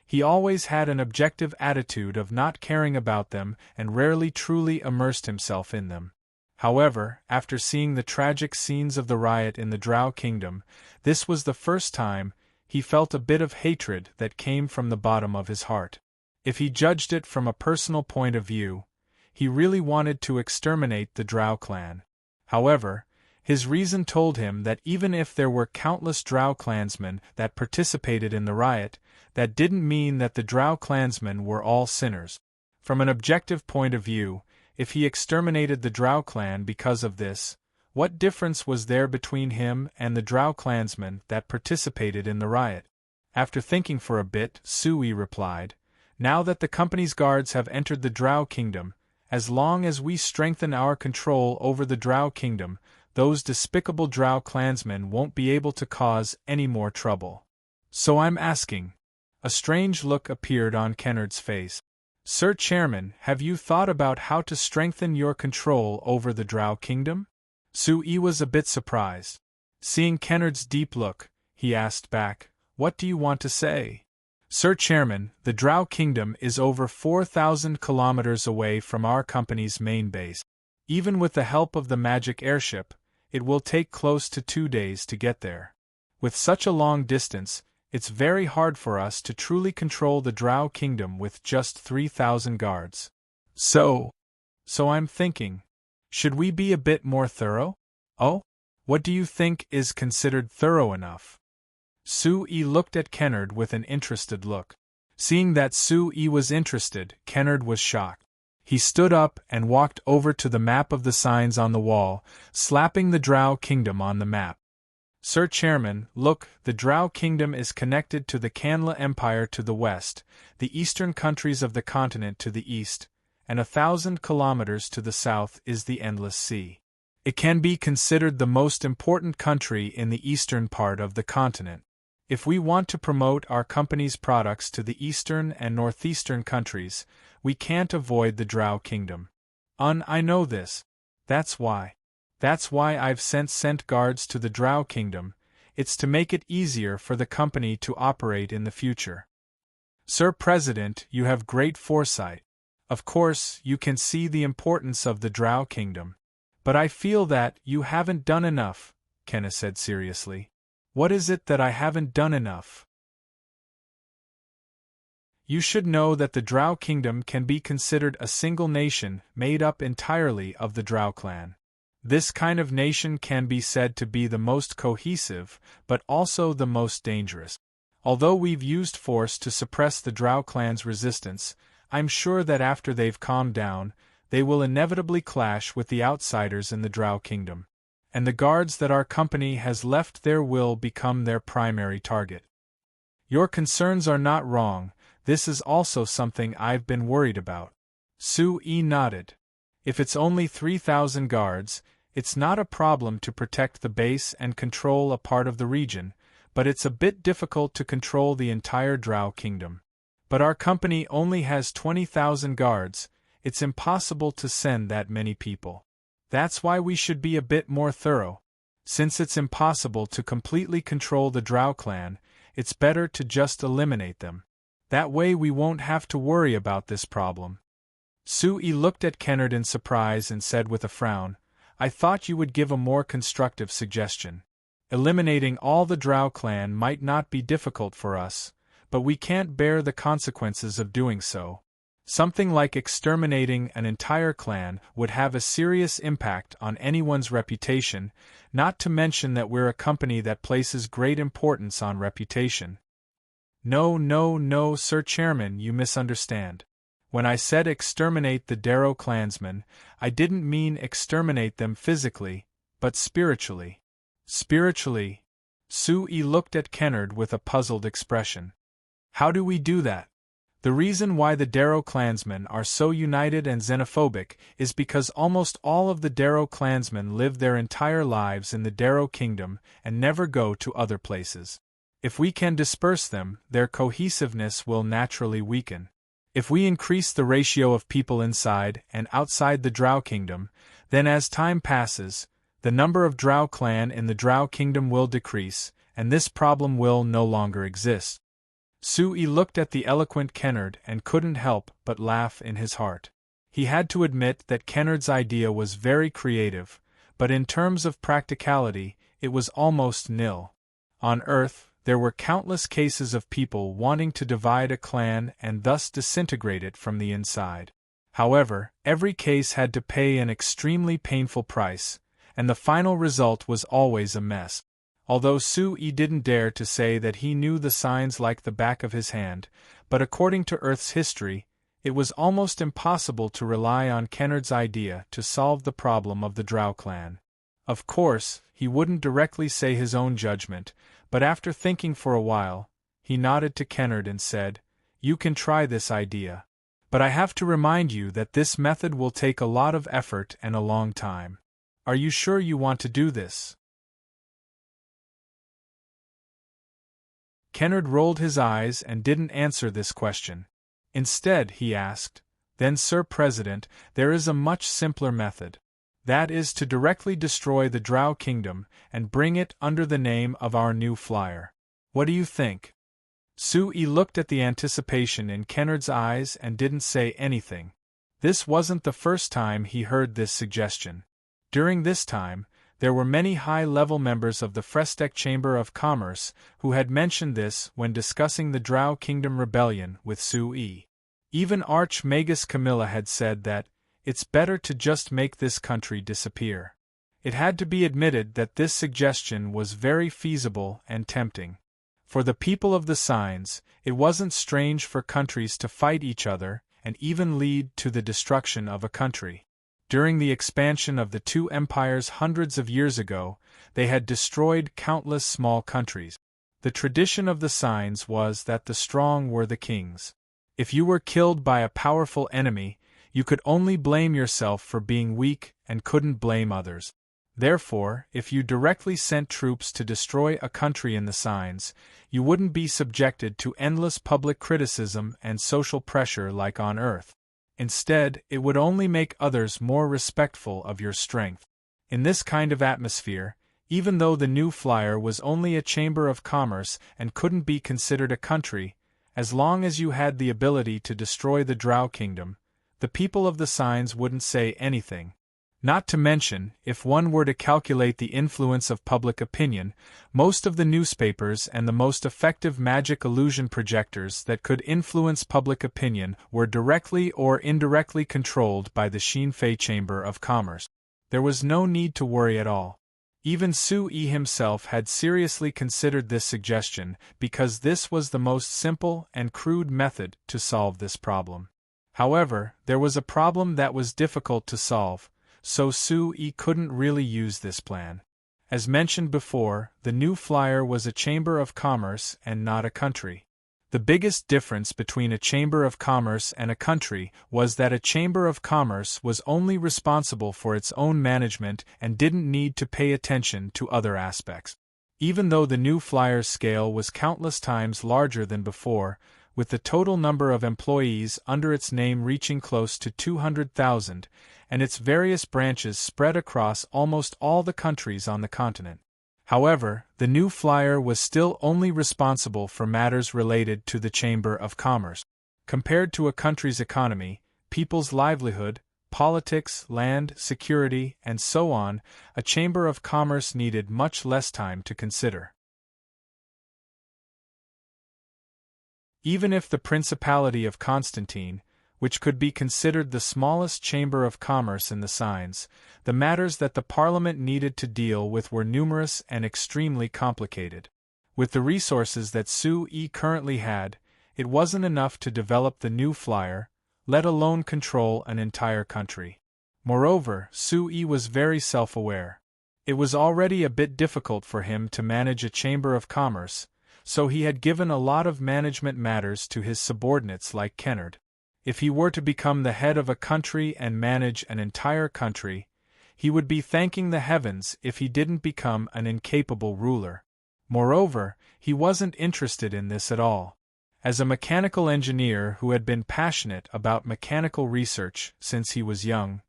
he always had an objective attitude of not caring about them and rarely truly immersed himself in them. However, after seeing the tragic scenes of the riot in the Drow Kingdom, this was the first time he felt a bit of hatred that came from the bottom of his heart. If he judged it from a personal point of view, he really wanted to exterminate the Drow clan. However, his reason told him that even if there were countless Drow clansmen that participated in the riot, that didn't mean that the Drow clansmen were all sinners. From an objective point of view, if he exterminated the Drow clan because of this, what difference was there between him and the Drow clansmen that participated in the riot? After thinking for a bit, Sui replied, Now that the company's guards have entered the Drow Kingdom, as long as we strengthen our control over the Drow Kingdom, those despicable Drow clansmen won't be able to cause any more trouble. So I'm asking. A strange look appeared on Kennard's face. Sir Chairman, have you thought about how to strengthen your control over the Drow Kingdom? Sui was a bit surprised. Seeing Kennard's deep look, he asked back, What do you want to say? Sir Chairman, the Drow Kingdom is over 4,000 kilometers away from our company's main base. Even with the help of the magic airship, it will take close to 2 days to get there. With such a long distance, it's very hard for us to truly control the Drow Kingdom with just 3,000 guards. So I'm thinking, should we be a bit more thorough? Oh? What do you think is considered thorough enough? Sue looked at Kennard with an interested look. Seeing that Sue was interested, Kennard was shocked. He stood up and walked over to the map of the signs on the wall, slapping the Drow Kingdom on the map. Sir Chairman, look, the Drow Kingdom is connected to the Canla Empire to the west, the eastern countries of the continent to the east, and 1,000 kilometers to the south is the Endless Sea. It can be considered the most important country in the eastern part of the continent. If we want to promote our company's products to the eastern and northeastern countries, we can't avoid the Drow Kingdom. I know this. That's why I've sent guards to the Drow Kingdom. It's to make it easier for the company to operate in the future. Sir President, you have great foresight. Of course, you can see the importance of the Drow Kingdom. But I feel that you haven't done enough, Kenna said seriously. What is it that I haven't done enough? You should know that the Drow Kingdom can be considered a single nation made up entirely of the Drow clan. This kind of nation can be said to be the most cohesive, but also the most dangerous. Although we've used force to suppress the Drow clan's resistance, I'm sure that after they've calmed down, they will inevitably clash with the outsiders in the Drow Kingdom. And the guards that our company has left there will become their primary target. Your concerns are not wrong, this is also something I've been worried about. Sue nodded. If it's only 3,000 guards, it's not a problem to protect the base and control a part of the region, but it's a bit difficult to control the entire Drow Kingdom. But our company only has 20,000 guards, it's impossible to send that many people. That's why we should be a bit more thorough. Since it's impossible to completely control the Drow clan, it's better to just eliminate them. That way we won't have to worry about this problem. Sue looked at Kennard in surprise and said with a frown, I thought you would give a more constructive suggestion. Eliminating all the Drow clan might not be difficult for us, but we can't bear the consequences of doing so. Something like exterminating an entire clan would have a serious impact on anyone's reputation, not to mention that we're a company that places great importance on reputation. No, Sir Chairman, you misunderstand. When I said exterminate the Darrow clansmen, I didn't mean exterminate them physically, but spiritually. Spiritually? Sue-E looked at Kennard with a puzzled expression. How do we do that? The reason why the Darrow clansmen are so united and xenophobic is because almost all of the Darrow clansmen live their entire lives in the Darrow Kingdom and never go to other places. If we can disperse them, their cohesiveness will naturally weaken. If we increase the ratio of people inside and outside the Drow Kingdom, then as time passes, the number of Drow clan in the Drow Kingdom will decrease, and this problem will no longer exist. Sue-E looked at the eloquent Kennard and couldn't help but laugh in his heart. He had to admit that Kennard's idea was very creative, but in terms of practicality, it was almost nil. On Earth, there were countless cases of people wanting to divide a clan and thus disintegrate it from the inside. However, every case had to pay an extremely painful price, and the final result was always a mess. Although Sue-E didn't dare to say that he knew the signs like the back of his hand, but according to Earth's history, it was almost impossible to rely on Kennard's idea to solve the problem of the Drow clan. Of course, he wouldn't directly say his own judgment, but after thinking for a while, he nodded to Kennard and said, "You can try this idea. But I have to remind you that this method will take a lot of effort and a long time. Are you sure you want to do this?" Kennard rolled his eyes and didn't answer this question. Instead, he asked, "Then, Sir President, there is a much simpler method. That is to directly destroy the Drow Kingdom and bring it under the name of our new flyer. What do you think?" Sue-E looked at the anticipation in Kennard's eyes and didn't say anything. This wasn't the first time he heard this suggestion. During this time, there were many high-level members of the Frestech Chamber of Commerce who had mentioned this when discussing the Drow Kingdom rebellion with Sue-E. Even Archmagus Camilla had said that, "It's better to just make this country disappear." It had to be admitted that this suggestion was very feasible and tempting. For the people of the Signs, it wasn't strange for countries to fight each other and even lead to the destruction of a country. During the expansion of the two empires hundreds of years ago, they had destroyed countless small countries. The tradition of the Signs was that the strong were the kings. If you were killed by a powerful enemy, you could only blame yourself for being weak and couldn't blame others. Therefore, if you directly sent troops to destroy a country in the Signs, you wouldn't be subjected to endless public criticism and social pressure like on Earth. Instead, it would only make others more respectful of your strength. In this kind of atmosphere, even though the new flyer was only a chamber of commerce and couldn't be considered a country, as long as you had the ability to destroy the Drow Kingdom, the people of the Signs wouldn't say anything. Not to mention, if one were to calculate the influence of public opinion, most of the newspapers and the most effective magic illusion projectors that could influence public opinion were directly or indirectly controlled by the Shinfei Chamber of Commerce. There was no need to worry at all. Even Sue-E himself had seriously considered this suggestion because this was the most simple and crude method to solve this problem. However, there was a problem that was difficult to solve, so Sue-E couldn't really use this plan. As mentioned before, the new flyer was a chamber of commerce and not a country. The biggest difference between a chamber of commerce and a country was that a chamber of commerce was only responsible for its own management and didn't need to pay attention to other aspects. Even though the new flyer's scale was countless times larger than before, with the total number of employees under its name reaching close to 200,000, and its various branches spread across almost all the countries on the continent. However, the new flyer was still only responsible for matters related to the Chamber of Commerce. Compared to a country's economy, people's livelihood, politics, land, security, and so on, a Chamber of Commerce needed much less time to consider. Even if the Principality of Constantine, which could be considered the smallest chamber of commerce in the Signs, the matters that the Parliament needed to deal with were numerous and extremely complicated. With the resources that Sue-E currently had, it wasn't enough to develop the new flyer, let alone control an entire country. Moreover, Sui was very self-aware. It was already a bit difficult for him to manage a chamber of commerce, so he had given a lot of management matters to his subordinates like Kennard. If he were to become the head of a country and manage an entire country, he would be thanking the heavens if he didn't become an incapable ruler. Moreover, he wasn't interested in this at all. As a mechanical engineer who had been passionate about mechanical research since he was young,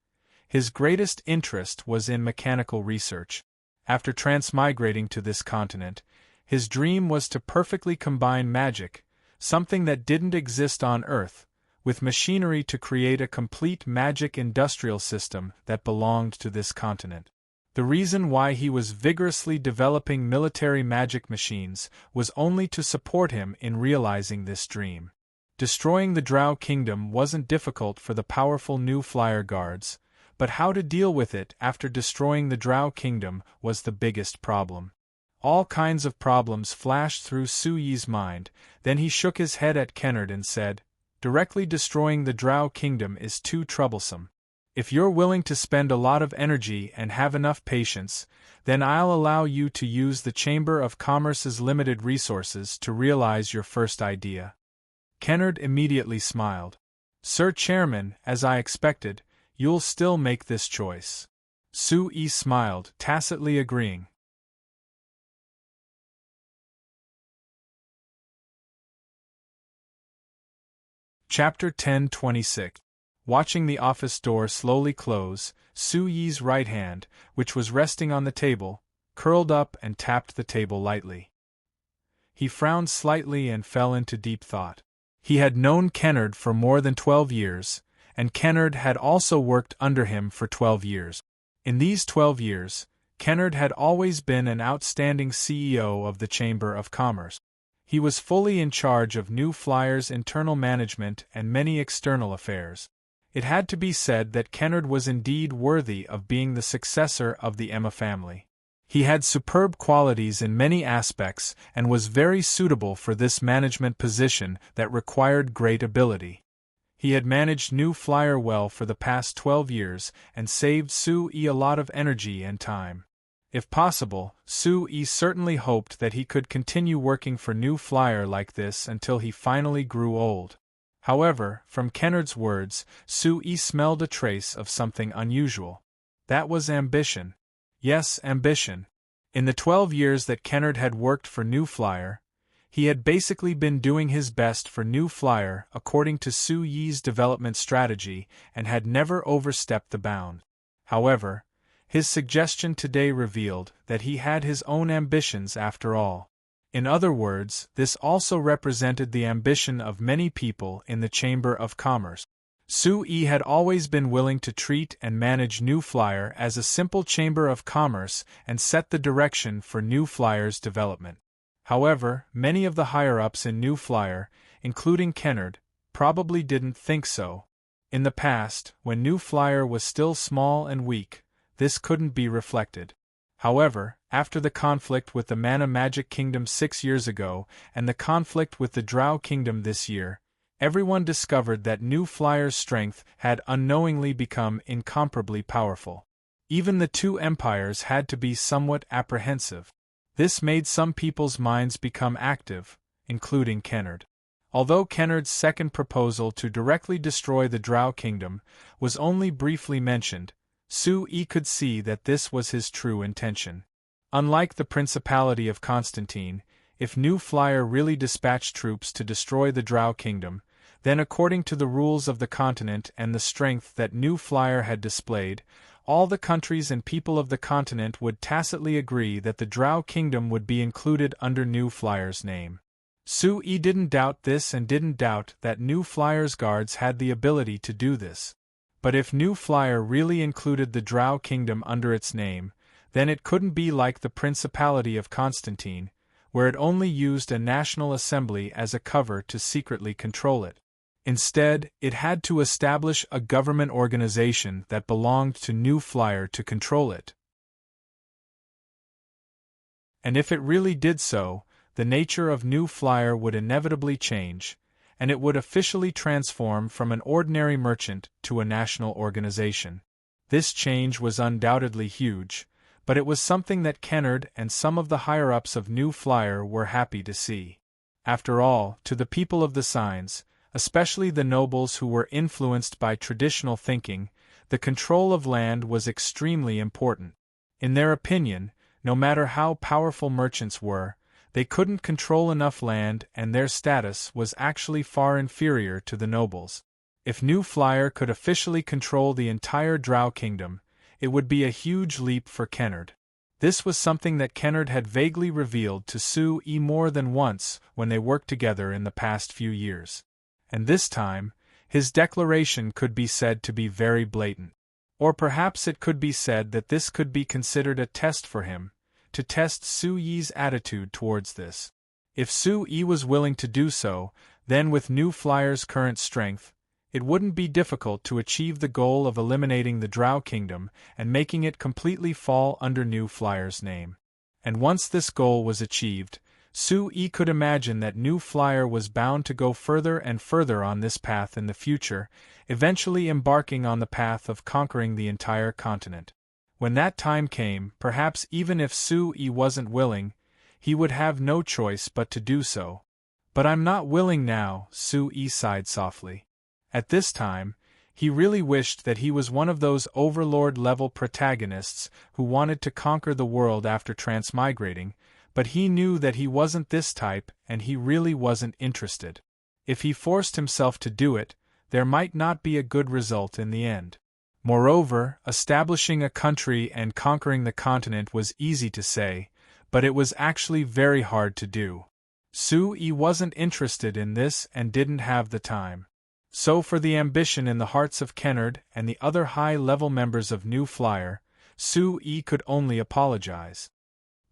his greatest interest was in mechanical research. After transmigrating to this continent, his dream was to perfectly combine magic, something that didn't exist on Earth, with machinery to create a complete magic industrial system that belonged to this continent. The reason why he was vigorously developing military magic machines was only to support him in realizing this dream. Destroying the Drow Kingdom wasn't difficult for the powerful new flyer guards, but how to deal with it after destroying the Drow Kingdom was the biggest problem. All kinds of problems flashed through Suyi's mind, then he shook his head at Kennard and said, "Directly destroying the Drow Kingdom is too troublesome. If you're willing to spend a lot of energy and have enough patience, then I'll allow you to use the Chamber of Commerce's limited resources to realize your first idea." Kennard immediately smiled. "Sir Chairman, as I expected, you'll still make this choice." Sui smiled, tacitly agreeing. Chapter 10:26. Watching the office door slowly close, Su-Yi's right hand, which was resting on the table, curled up and tapped the table lightly. He frowned slightly and fell into deep thought. He had known Kennard for more than 12 years, and Kennard had also worked under him for 12 years. In these 12 years, Kennard had always been an outstanding CEO of the Chamber of Commerce. He was fully in charge of New Flyer's internal management and many external affairs. It had to be said that Kennard was indeed worthy of being the successor of the Emma family. He had superb qualities in many aspects and was very suitable for this management position that required great ability. He had managed New Flyer well for the past 12 years and saved Su-Yi a lot of energy and time. If possible, Su-Yi certainly hoped that he could continue working for New Flyer like this until he finally grew old. However, from Kennard's words, Su-Yi smelled a trace of something unusual. That was ambition. Yes, ambition. In the 12 years that Kennard had worked for New Flyer, he had basically been doing his best for New Flyer according to Su-Yi's development strategy and had never overstepped the bound. However, his suggestion today revealed that he had his own ambitions after all. In other words, this also represented the ambition of many people in the Chamber of Commerce. Su-Yi had always been willing to treat and manage New Flyer as a simple Chamber of Commerce and set the direction for New Flyer's development. However, many of the higher-ups in New Flyer, including Kennard, probably didn't think so. In the past, when New Flyer was still small and weak, this couldn't be reflected. However, after the conflict with the Mana Magic Kingdom 6 years ago and the conflict with the Drow Kingdom this year, everyone discovered that New Flyer's strength had unknowingly become incomparably powerful. Even the two empires had to be somewhat apprehensive. This made some people's minds become active, including Kennard. Although Kennard's second proposal to directly destroy the Drow Kingdom was only briefly mentioned, Su-Yi could see that this was his true intention. Unlike the Principality of Constantine, if New Flyer really dispatched troops to destroy the Drow Kingdom, then according to the rules of the continent and the strength that New Flyer had displayed, all the countries and people of the continent would tacitly agree that the Drow Kingdom would be included under New Flyer's name. Su-Yi didn't doubt this and didn't doubt that New Flyer's guards had the ability to do this. But if New Flyer really included the Drow Kingdom under its name, then it couldn't be like the Principality of Constantine, where it only used a national assembly as a cover to secretly control it. Instead, it had to establish a government organization that belonged to New Flyer to control it. And if it really did so, the nature of New Flyer would inevitably change, and it would officially transform from an ordinary merchant to a national organization. This change was undoubtedly huge, but it was something that Kennard and some of the higher-ups of New Flyer were happy to see. After all, to the people of the signs, especially the nobles who were influenced by traditional thinking, the control of land was extremely important. In their opinion, no matter how powerful merchants were, they couldn't control enough land, and their status was actually far inferior to the nobles. If New Flyer could officially control the entire Drow kingdom, it would be a huge leap for Kennard. This was something that Kennard had vaguely revealed to Sue-E more than once when they worked together in the past few years. And this time, his declaration could be said to be very blatant. Or perhaps it could be said that this could be considered a test for him, to test Sue-Yi's attitude towards this. If Sue-E was willing to do so, then with New Flyer's current strength, it wouldn't be difficult to achieve the goal of eliminating the Drow kingdom and making it completely fall under New Flyer's name. And once this goal was achieved, Sue-E could imagine that New Flyer was bound to go further and further on this path in the future, eventually embarking on the path of conquering the entire continent. When that time came, perhaps even if Sue-E wasn't willing, he would have no choice but to do so. But I'm not willing now, Sue-E sighed softly. At this time, he really wished that he was one of those overlord-level protagonists who wanted to conquer the world after transmigrating, but he knew that he wasn't this type and he really wasn't interested. If he forced himself to do it, there might not be a good result in the end. Moreover, establishing a country and conquering the continent was easy to say, but it was actually very hard to do. Sue-E wasn't interested in this and didn't have the time. So for the ambition in the hearts of Kennard and the other high-level members of New Flyer, Sue-E could only apologize.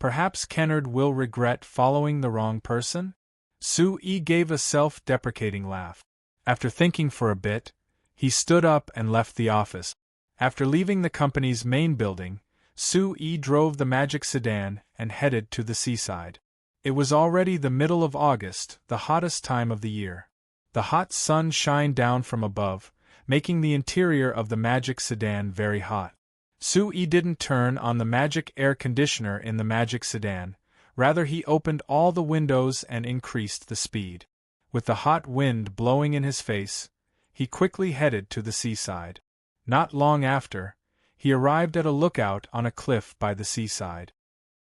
Perhaps Kennard will regret following the wrong person? Sue-E gave a self-deprecating laugh. After thinking for a bit, he stood up and left the office. After leaving the company's main building, Sue-E drove the magic sedan and headed to the seaside. It was already the middle of August, the hottest time of the year. The hot sun shined down from above, making the interior of the magic sedan very hot. Sue-E didn't turn on the magic air conditioner in the magic sedan, rather he opened all the windows and increased the speed. With the hot wind blowing in his face, he quickly headed to the seaside. Not long after, he arrived at a lookout on a cliff by the seaside.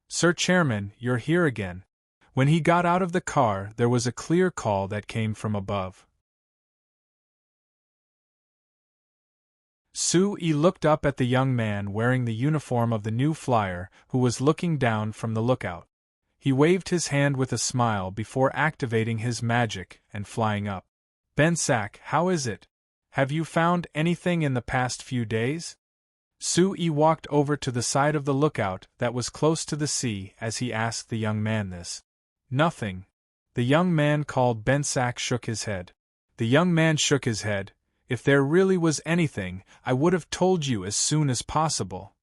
"Sir Chairman, you're here again." When he got out of the car, there was a clear call that came from above. Sue-E looked up at the young man wearing the uniform of the New Flyer, who was looking down from the lookout. He waved his hand with a smile before activating his magic and flying up. "Bensak, how is it? Have you found anything in the past few days?" Sue-E walked over to the side of the lookout that was close to the sea as he asked the young man this. "Nothing." The young man called Bensak shook his head. The young man shook his head. "If there really was anything, I would have told you as soon as possible."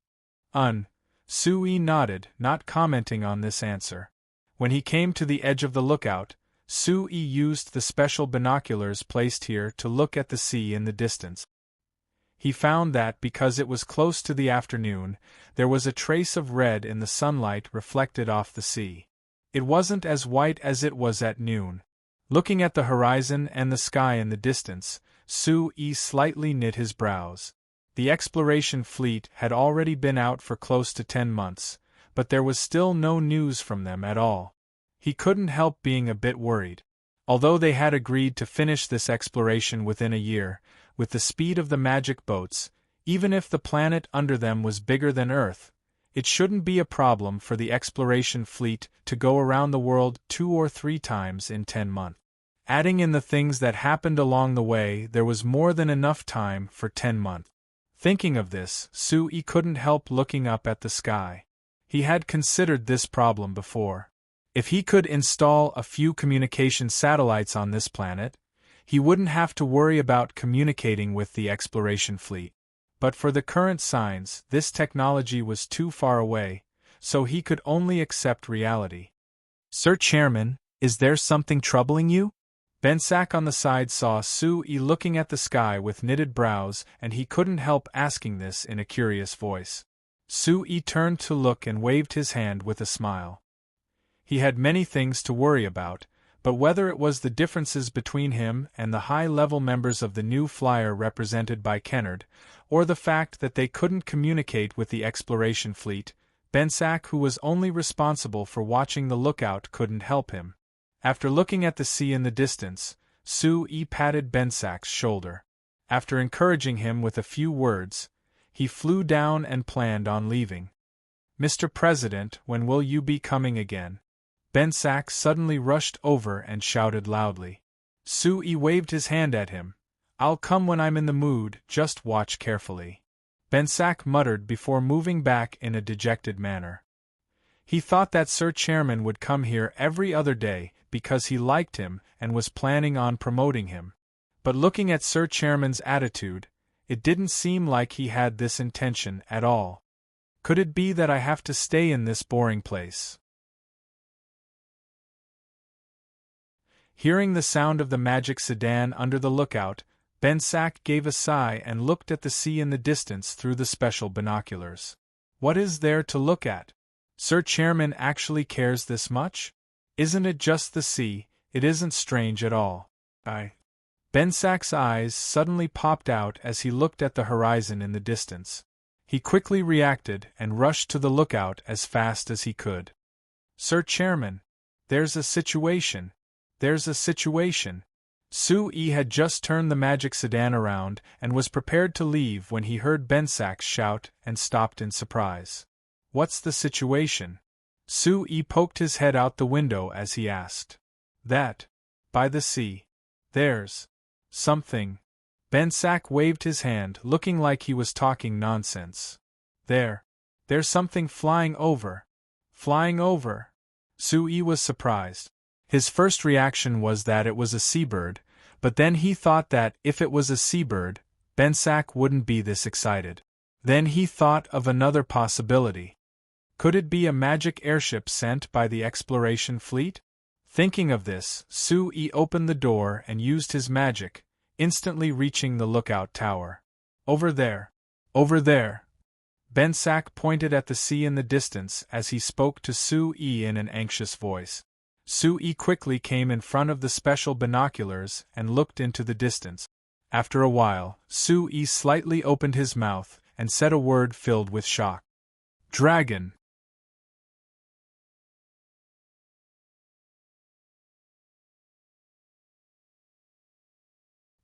Sue-E nodded, not commenting on this answer. When he came to the edge of the lookout, Sue-E used the special binoculars placed here to look at the sea in the distance. He found that, because it was close to the afternoon, there was a trace of red in the sunlight reflected off the sea. It wasn't as white as it was at noon. Looking at the horizon and the sky in the distance, Sue-E slightly knit his brows. The exploration fleet had already been out for close to 10 months, but there was still no news from them at all. He couldn't help being a bit worried. Although they had agreed to finish this exploration within a year, with the speed of the magic boats, even if the planet under them was bigger than Earth, it shouldn't be a problem for the exploration fleet to go around the world 2 or 3 times in 10 months. Adding in the things that happened along the way, there was more than enough time for 10 months. Thinking of this, Sue-E couldn't help looking up at the sky. He had considered this problem before. If he could install a few communication satellites on this planet, he wouldn't have to worry about communicating with the exploration fleet. But for the current signs, this technology was too far away, so he could only accept reality. "Sir Chairman, is there something troubling you?" Bensack on the side saw Sue-E looking at the sky with knitted brows, and he couldn't help asking this in a curious voice. Sue-E turned to look and waved his hand with a smile. He had many things to worry about, but whether it was the differences between him and the high-level members of the new flyer represented by Kennard, or the fact that they couldn't communicate with the exploration fleet, Bensack, who was only responsible for watching the lookout, couldn't help him. After looking at the sea in the distance, Sue-E patted Bensack's shoulder. After encouraging him with a few words, he flew down and planned on leaving. "Mr. President, when will you be coming again?" Bensack suddenly rushed over and shouted loudly. Sue-E waved his hand at him. "I'll come when I'm in the mood, just watch carefully," Bensack muttered before moving back in a dejected manner. He thought that Sir Chairman would come here every other day because he liked him and was planning on promoting him. But looking at Sir Chairman's attitude, it didn't seem like he had this intention at all. Could it be that I have to stay in this boring place? Hearing the sound of the magic sedan under the lookout, Bensack gave a sigh and looked at the sea in the distance through the special binoculars. What is there to look at? Sir Chairman actually cares this much? Isn't it just the sea? It isn't strange at all. Bensack's eyes suddenly popped out as he looked at the horizon in the distance. He quickly reacted and rushed to the lookout as fast as he could. "Sir Chairman, there's a situation. There's a situation." Sue-E had just turned the magic sedan around and was prepared to leave when he heard Bensack shout and stopped in surprise. "What's the situation?" Sue-E poked his head out the window as he asked. "That. By the sea. There's something." Bensack waved his hand, looking like he was talking nonsense. There's something flying over." "Flying over?" Sue-E was surprised. His first reaction was that it was a seabird, but then he thought that, if it was a seabird, Bensack wouldn't be this excited. Then he thought of another possibility. Could it be a magic airship sent by the exploration fleet? Thinking of this, Sue-E opened the door and used his magic, instantly reaching the lookout tower. "Over there. Over there." Bensack pointed at the sea in the distance as he spoke to Sue-E in an anxious voice. Sue-E quickly came in front of the special binoculars and looked into the distance. After a while, Sue-E slightly opened his mouth and said a word filled with shock. "Dragon."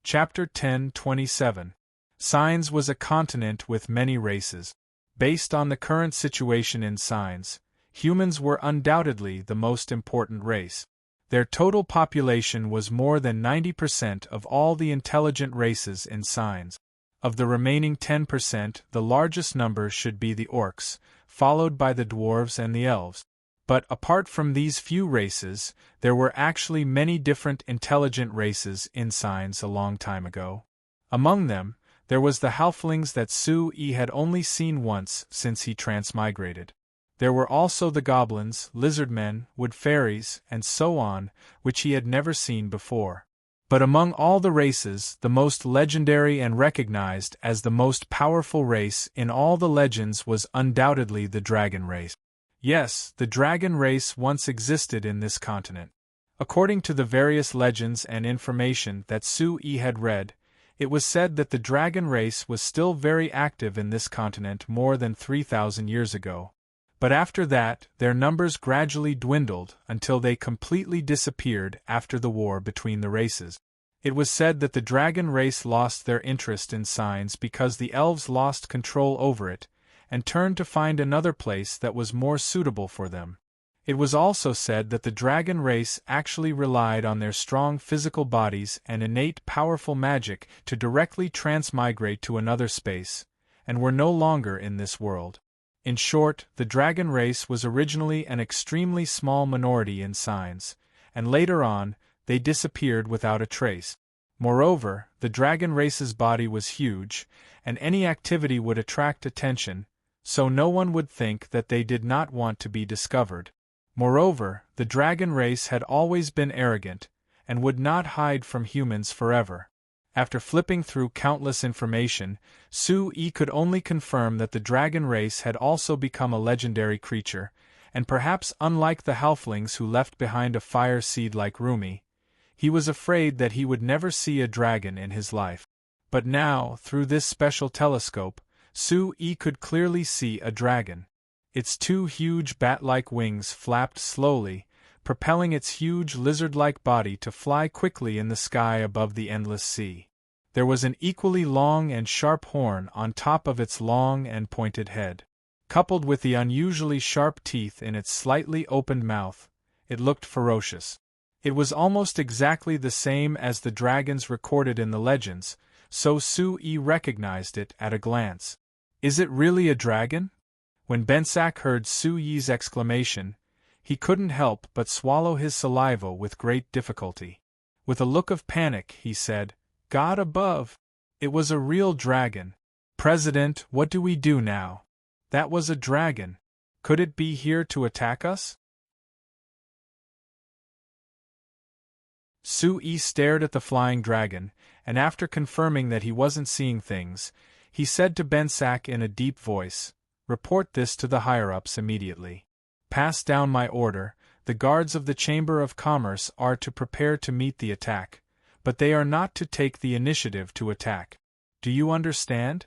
Chapter 10:27. Signs was a continent with many races. Based on the current situation in Signs, humans were undoubtedly the most important race. Their total population was more than 90% of all the intelligent races in Signs. Of the remaining 10%, the largest number should be the orcs, followed by the dwarves and the elves. But apart from these few races, there were actually many different intelligent races in Signs a long time ago. Among them, there was the halflings that Sue-E had only seen once since he transmigrated. There were also the goblins, lizardmen, wood fairies, and so on, which he had never seen before. But among all the races, the most legendary and recognized as the most powerful race in all the legends was undoubtedly the dragon race. Yes, the dragon race once existed in this continent. According to the various legends and information that Sue-E had read, it was said that the dragon race was still very active in this continent more than 3,000 years ago. But after that, their numbers gradually dwindled until they completely disappeared after the war between the races. It was said that the dragon race lost their interest in Signs because the elves lost control over it, and turned to find another place that was more suitable for them. It was also said that the dragon race actually relied on their strong physical bodies and innate powerful magic to directly transmigrate to another space, and were no longer in this world. In short, the dragon race was originally an extremely small minority in Signs, and later on, they disappeared without a trace. Moreover, the dragon race's body was huge, and any activity would attract attention, so no one would think that they did not want to be discovered. Moreover, the dragon race had always been arrogant, and would not hide from humans forever. After flipping through countless information, Su-Yi could only confirm that the dragon race had also become a legendary creature, and perhaps unlike the halflings who left behind a fire seed like Rumi, he was afraid that he would never see a dragon in his life. But now, through this special telescope, Su-Yi could clearly see a dragon. Its two huge bat-like wings flapped slowly, propelling its huge lizard-like body to fly quickly in the sky above the endless sea. There was an equally long and sharp horn on top of its long and pointed head. Coupled with the unusually sharp teeth in its slightly opened mouth, it looked ferocious. It was almost exactly the same as the dragons recorded in the legends, so Su-Yi recognized it at a glance. Is it really a dragon? When Bensak heard Su-Yi's exclamation, he couldn't help but swallow his saliva with great difficulty. With a look of panic, he said, "God above! It was a real dragon. President, what do we do now? That was a dragon. Could it be here to attack us?" Su-Yi stared at the flying dragon, and after confirming that he wasn't seeing things, he said to Bensak in a deep voice, "Report this to the higher-ups immediately. Pass down my order. The guards of the Chamber of Commerce are to prepare to meet the attack, but they are not to take the initiative to attack. Do you understand?"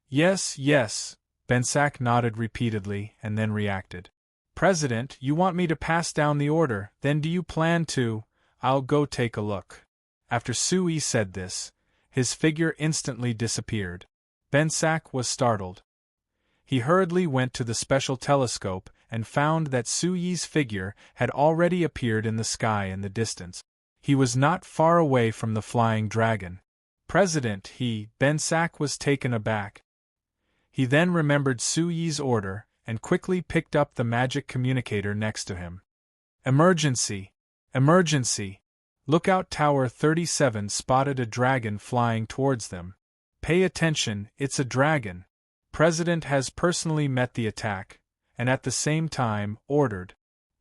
"Yes, yes," Bensak nodded repeatedly and then reacted. "President, you want me to pass down the order, then do you plan to? I'll go take a look." After Su-Yi said this, his figure instantly disappeared. Bensak was startled. He hurriedly went to the special telescope and found that Su-Yi's figure had already appeared in the sky in the distance. He was not far away from the flying dragon. "President," Bensak was taken aback. He then remembered Su-Yi's order and quickly picked up the magic communicator next to him. "Emergency! Emergency! Lookout Tower 37 spotted a dragon flying towards them. Pay attention, it's a dragon. President has personally met the attack, and at the same time, ordered.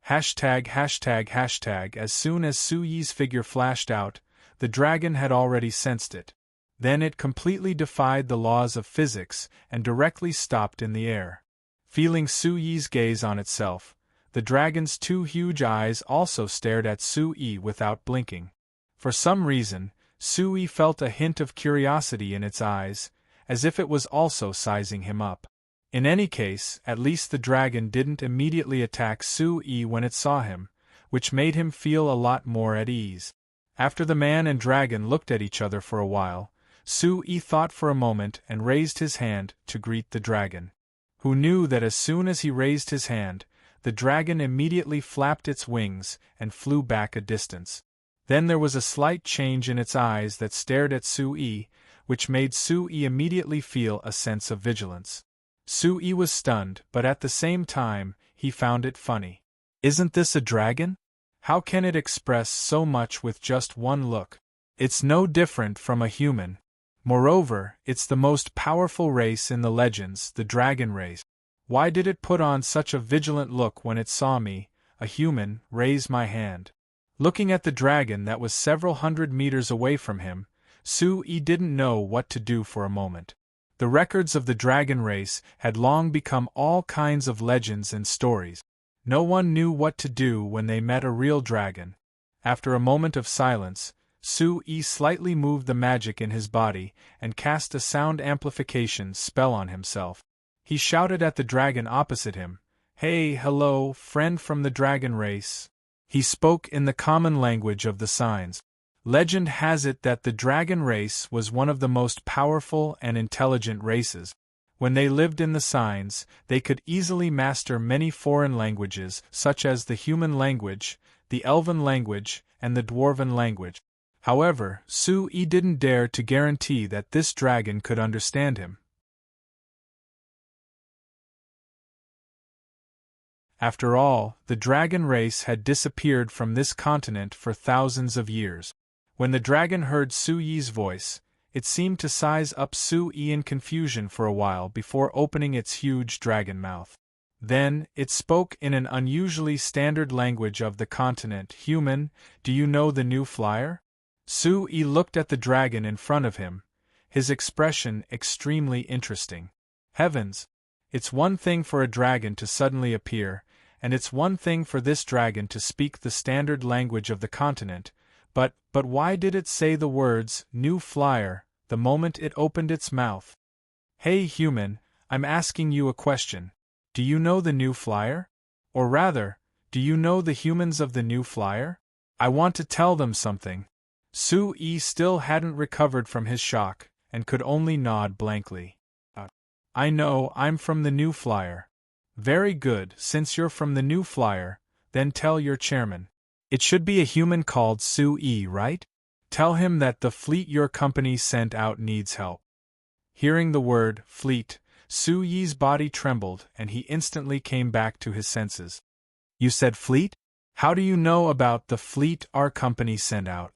Hashtag. As soon as Su-Yi's figure flashed out, the dragon had already sensed it. Then it completely defied the laws of physics and directly stopped in the air. Feeling Su-Yi's gaze on itself, the dragon's two huge eyes also stared at Su-Yi without blinking. For some reason, Su-Yi felt a hint of curiosity in its eyes, as if it was also sizing him up. In any case, at least the dragon didn't immediately attack Su-Yi when it saw him, which made him feel a lot more at ease. After the man and dragon looked at each other for a while, Su-Yi thought for a moment and raised his hand to greet the dragon, who knew that as soon as he raised his hand, the dragon immediately flapped its wings and flew back a distance. Then there was a slight change in its eyes that stared at Su-Yi, which made Su-Yi immediately feel a sense of vigilance. Su-Yi was stunned, but at the same time, he found it funny. Isn't this a dragon? How can it express so much with just one look? It's no different from a human. Moreover, it's the most powerful race in the legends, the dragon race. Why did it put on such a vigilant look when it saw me, a human, raise my hand? Looking at the dragon that was several hundred meters away from him, Su-Yi didn't know what to do for a moment. The records of the dragon race had long become all kinds of legends and stories. No one knew what to do when they met a real dragon. After a moment of silence, Su-Yi slightly moved the magic in his body and cast a sound amplification spell on himself. He shouted at the dragon opposite him, "Hey, hello, friend from the dragon race." He spoke in the common language of the signs. Legend has it that the dragon race was one of the most powerful and intelligent races. When they lived in the signs, they could easily master many foreign languages such as the human language, the elven language, and the dwarven language. However, Su-Yi didn't dare to guarantee that this dragon could understand him. After all, the dragon race had disappeared from this continent for thousands of years. When the dragon heard Su-Yi's voice, it seemed to size up Su-Yi in confusion for a while before opening its huge dragon mouth. Then, it spoke in an unusually standard language of the continent. Human, do you know the new flyer? Su-yi looked at the dragon in front of him, his expression extremely interesting. Heavens! It's one thing for a dragon to suddenly appear, and it's one thing for this dragon to speak the standard language of the continent, but why did it say the words, new flyer, the moment it opened its mouth? Hey human, I'm asking you a question. Do you know the new flyer? Or rather, do you know the humans of the new flyer? I want to tell them something. Su-yi still hadn't recovered from his shock, and could only nod blankly. I know, I'm from the new flyer. Very good, since you're from the new flyer, then tell your chairman. It should be a human called Su-yi, right? Tell him that the fleet your company sent out needs help. Hearing the word, fleet, Su-yi's body trembled and he instantly came back to his senses. You said fleet? How do you know about the fleet our company sent out?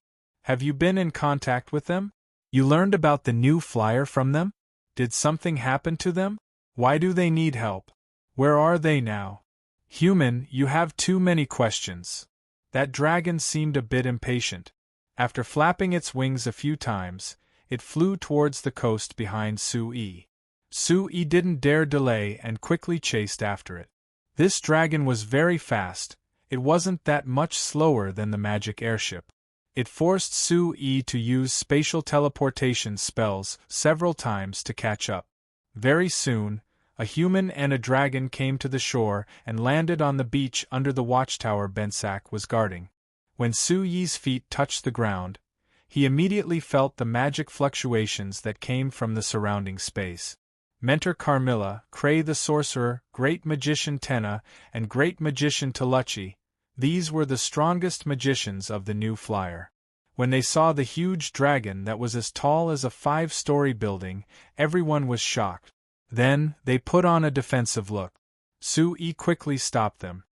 Have you been in contact with them? You learned about the new flyer from them? Did something happen to them? Why do they need help? Where are they now? Human, you have too many questions. That dragon seemed a bit impatient. After flapping its wings a few times, it flew towards the coast behind Su-yi. Su-yi didn't dare delay and quickly chased after it. This dragon was very fast. It wasn't that much slower than the magic airship. It forced Su-yi to use spatial teleportation spells several times to catch up. Very soon, a human and a dragon came to the shore and landed on the beach under the watchtower Bensak was guarding. When Su-yi's feet touched the ground, he immediately felt the magic fluctuations that came from the surrounding space. Mentor Carmilla, Cray the Sorcerer, Great Magician Tenna, and Great Magician Toluchi, these were the strongest magicians of the new flyer. When they saw the huge dragon that was as tall as a 5-story building, everyone was shocked. Then, they put on a defensive look. Su-yi quickly stopped them.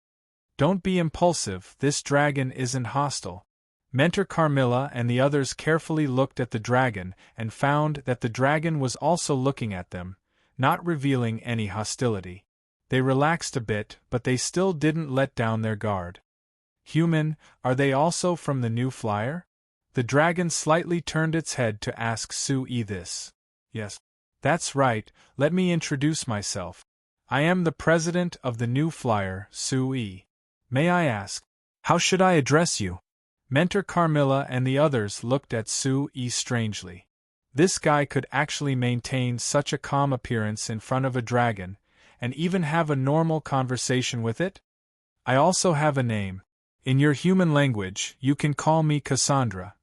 Don't be impulsive, this dragon isn't hostile. Mentor Carmilla and the others carefully looked at the dragon and found that the dragon was also looking at them, not revealing any hostility. They relaxed a bit, but they still didn't let down their guard. Human, are they also from the new flyer? The dragon slightly turned its head to ask Su-yi this. Yes. That's right, let me introduce myself. I am the president of the new flyer, Su-yi. May I ask, how should I address you? Mentor Carmilla and the others looked at Su-yi strangely. This guy could actually maintain such a calm appearance in front of a dragon, and even have a normal conversation with it? I also have a name. In your human language, you can call me Cassandra.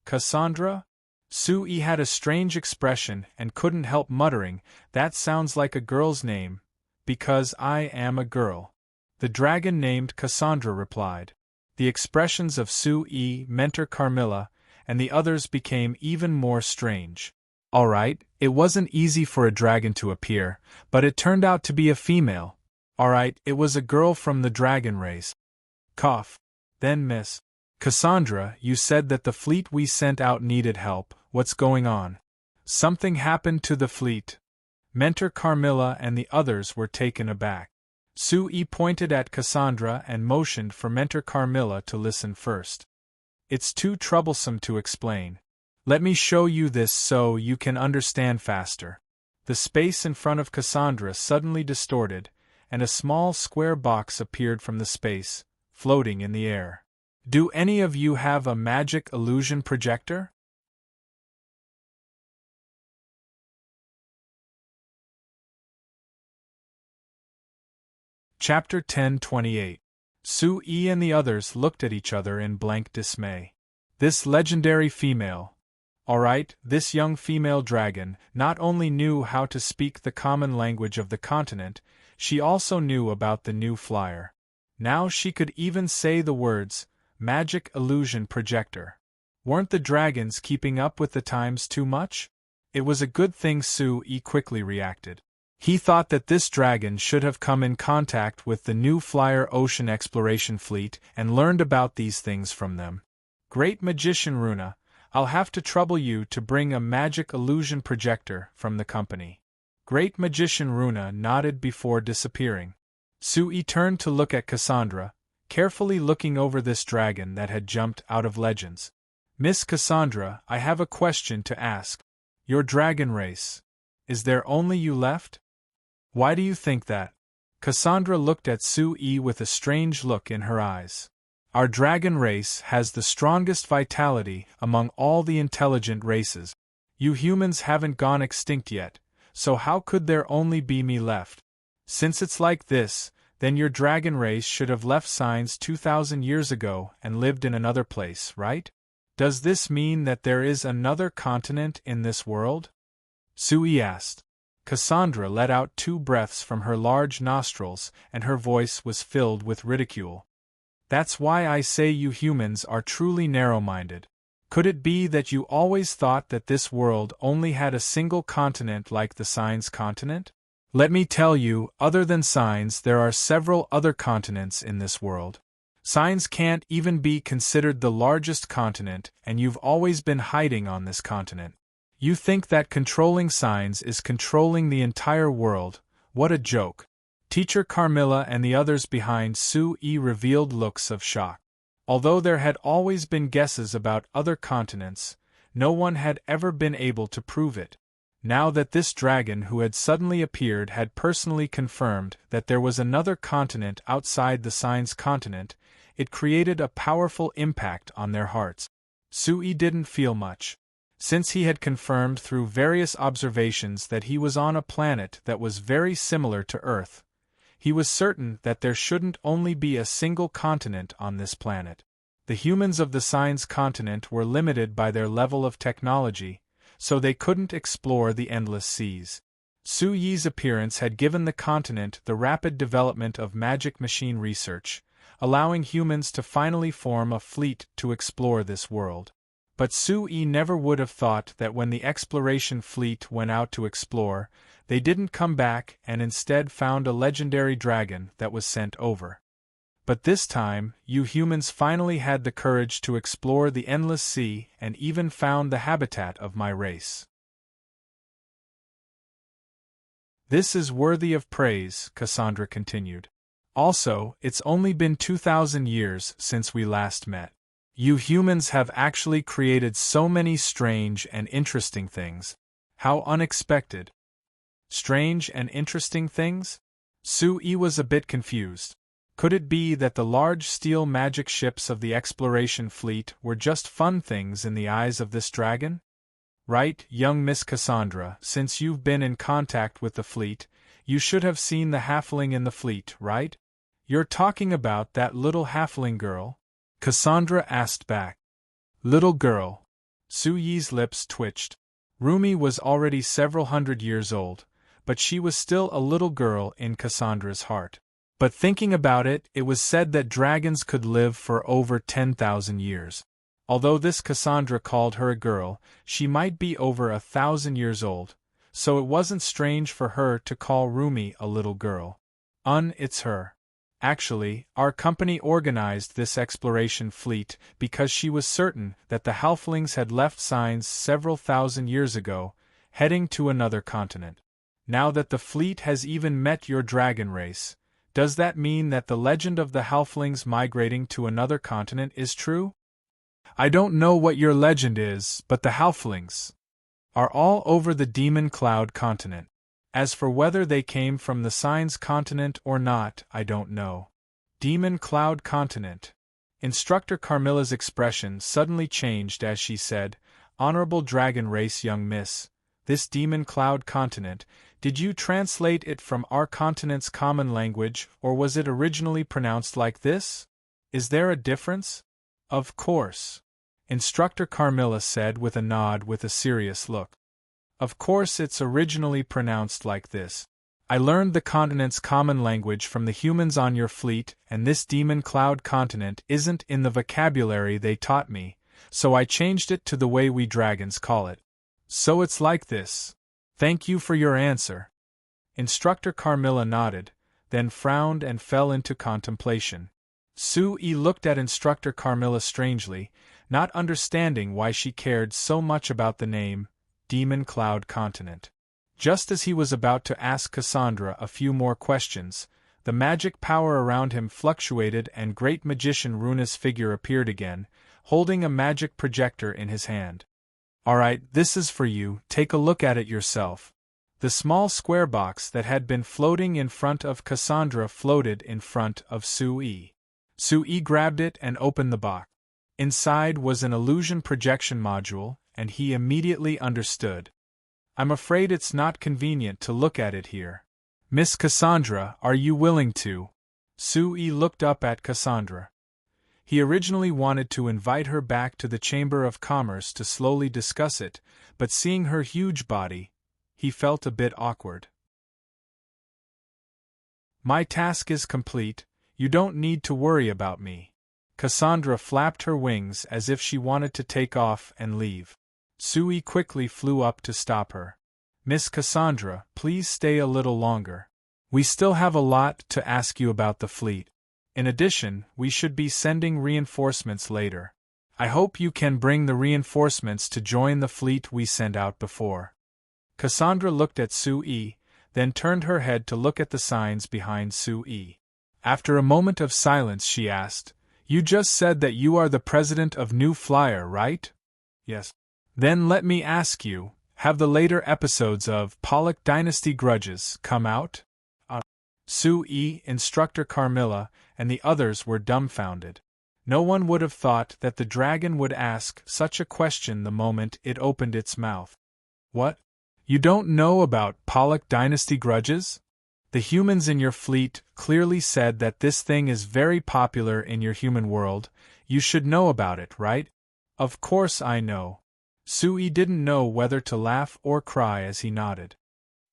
Cassandra? Su-yi had a strange expression and couldn't help muttering, that sounds like a girl's name, because I am a girl. The dragon named Cassandra replied. The expressions of Su-yi, Mentor Carmilla, and the others became even more strange. Alright, it wasn't easy for a dragon to appear, but it turned out to be a female. Alright, it was a girl from the dragon race. Cough. Then Miss Cassandra, you said that the fleet we sent out needed help. What's going on? Something happened to the fleet. Mentor Carmilla and the others were taken aback. Su-yi pointed at Cassandra and motioned for Mentor Carmilla to listen first. It's too troublesome to explain. Let me show you this so you can understand faster. The space in front of Cassandra suddenly distorted, and a small square box appeared from the space, floating in the air. Do any of you have a magic illusion projector? Chapter 10:28. Su-yi and the others looked at each other in blank dismay. This legendary female. Alright, this young female dragon not only knew how to speak the common language of the continent, she also knew about the new flyer. Now she could even say the words, magic illusion projector. Weren't the dragons keeping up with the times too much? It was a good thing Su-yi quickly reacted. He thought that this dragon should have come in contact with the new flyer ocean exploration fleet and learned about these things from them. Great Magician Runa, I'll have to trouble you to bring a magic illusion projector from the company. Great Magician Runa nodded before disappearing. Sui turned to look at Cassandra, carefully looking over this dragon that had jumped out of Legends. Miss Cassandra, I have a question to ask. Your dragon race. Is there only you left? Why do you think that? Cassandra looked at Sui with a strange look in her eyes. Our dragon race has the strongest vitality among all the intelligent races. You humans haven't gone extinct yet, so how could there only be me left? Since it's like this, then your dragon race should have left signs 2,000 years ago and lived in another place, right? Does this mean that there is another continent in this world? Sui asked. Cassandra let out 2 breaths from her large nostrils, and her voice was filled with ridicule. That's why I say you humans are truly narrow-minded. Could it be that you always thought that this world only had a single continent like the Signs continent? Let me tell you, other than Signs, there are several other continents in this world. Signs can't even be considered the largest continent, and you've always been hiding on this continent. You think that controlling Signs is controlling the entire world. What a joke. Teacher Carmilla and the others behind Sui revealed looks of shock. Although there had always been guesses about other continents, no one had ever been able to prove it. Now that this dragon who had suddenly appeared had personally confirmed that there was another continent outside the Signs continent, it created a powerful impact on their hearts. Sui didn't feel much. Since he had confirmed through various observations that he was on a planet that was very similar to Earth, he was certain that there shouldn't only be a single continent on this planet. The humans of the Signs continent were limited by their level of technology, so they couldn't explore the endless seas. Sui's appearance had given the continent the rapid development of magic machine research, allowing humans to finally form a fleet to explore this world. But Sui never would have thought that when the exploration fleet went out to explore, they didn't come back and instead found a legendary dragon that was sent over. But this time, you humans finally had the courage to explore the endless sea and even found the habitat of my race. This is worthy of praise, Cassandra continued. Also, it's only been 2,000 years since we last met. You humans have actually created so many strange and interesting things. How unexpected. Strange and interesting things? Sui was a bit confused. Could it be that the large steel magic ships of the exploration fleet were just fun things in the eyes of this dragon? Right, young Miss Cassandra, since you've been in contact with the fleet, you should have seen the halfling in the fleet, right? You're talking about that little halfling girl? Cassandra asked back. Little girl. Sui's lips twitched. Rumi was already several hundred years old, but she was still a little girl in Cassandra's heart. But thinking about it, it was said that dragons could live for over 10,000 years. Although this Cassandra called her a girl, she might be over 1,000 years old, so it wasn't strange for her to call Rumi a little girl. It's her. Actually, our company organized this exploration fleet because she was certain that the halflings had left Signs several thousand years ago, heading to another continent. Now that the fleet has even met your dragon race, does that mean that the legend of the halflings migrating to another continent is true? I don't know what your legend is, but the halflings are all over the Demon Cloud continent. As for whether they came from the Signs continent or not, I don't know. Demon Cloud continent. Instructor Carmilla's expression suddenly changed as she said, Honorable Dragon Race young miss, this Demon Cloud continent, did you translate it from our continent's common language, or was it originally pronounced like this? Is there a difference? Of course. Instructor Carmilla said with a nod with a serious look. Of course it's originally pronounced like this. I learned the continent's common language from the humans on your fleet, and this Demon Cloud continent isn't in the vocabulary they taught me, so I changed it to the way we dragons call it. So it's like this. Thank you for your answer. Instructor Carmilla nodded, then frowned and fell into contemplation. Sui looked at Instructor Carmilla strangely, not understanding why she cared so much about the name, Demon Cloud Continent. Just as he was about to ask Cassandra a few more questions, the magic power around him fluctuated and Great Magician Runa's figure appeared again, holding a magic projector in his hand. "Alright, this is for you, take a look at it yourself." The small square box that had been floating in front of Cassandra floated in front of Sui. Sui grabbed it and opened the box. Inside was an illusion projection module, and he immediately understood. "I'm afraid it's not convenient to look at it here. Miss Cassandra, are you willing to?" Sui looked up at Cassandra. He originally wanted to invite her back to the Chamber of Commerce to slowly discuss it, but seeing her huge body, he felt a bit awkward. "My task is complete, you don't need to worry about me." Cassandra flapped her wings as if she wanted to take off and leave. Sui quickly flew up to stop her. "Miss Cassandra, please stay a little longer. We still have a lot to ask you about the fleet. In addition, we should be sending reinforcements later. I hope you can bring the reinforcements to join the fleet we sent out before." Cassandra looked at Sui, then turned her head to look at the signs behind Sui. After a moment of silence she asked, "You just said that you are the president of New Flyer, right?" "Yes." "Then let me ask you, have the later episodes of Pollock Dynasty Grudges come out?" Sui, Instructor Carmilla, and the others were dumbfounded. No one would have thought that the dragon would ask such a question the moment it opened its mouth. "What? You don't know about Pollock Dynasty Grudges? The humans in your fleet clearly said that this thing is very popular in your human world. You should know about it, right?" "Of course I know." Sui didn't know whether to laugh or cry as he nodded.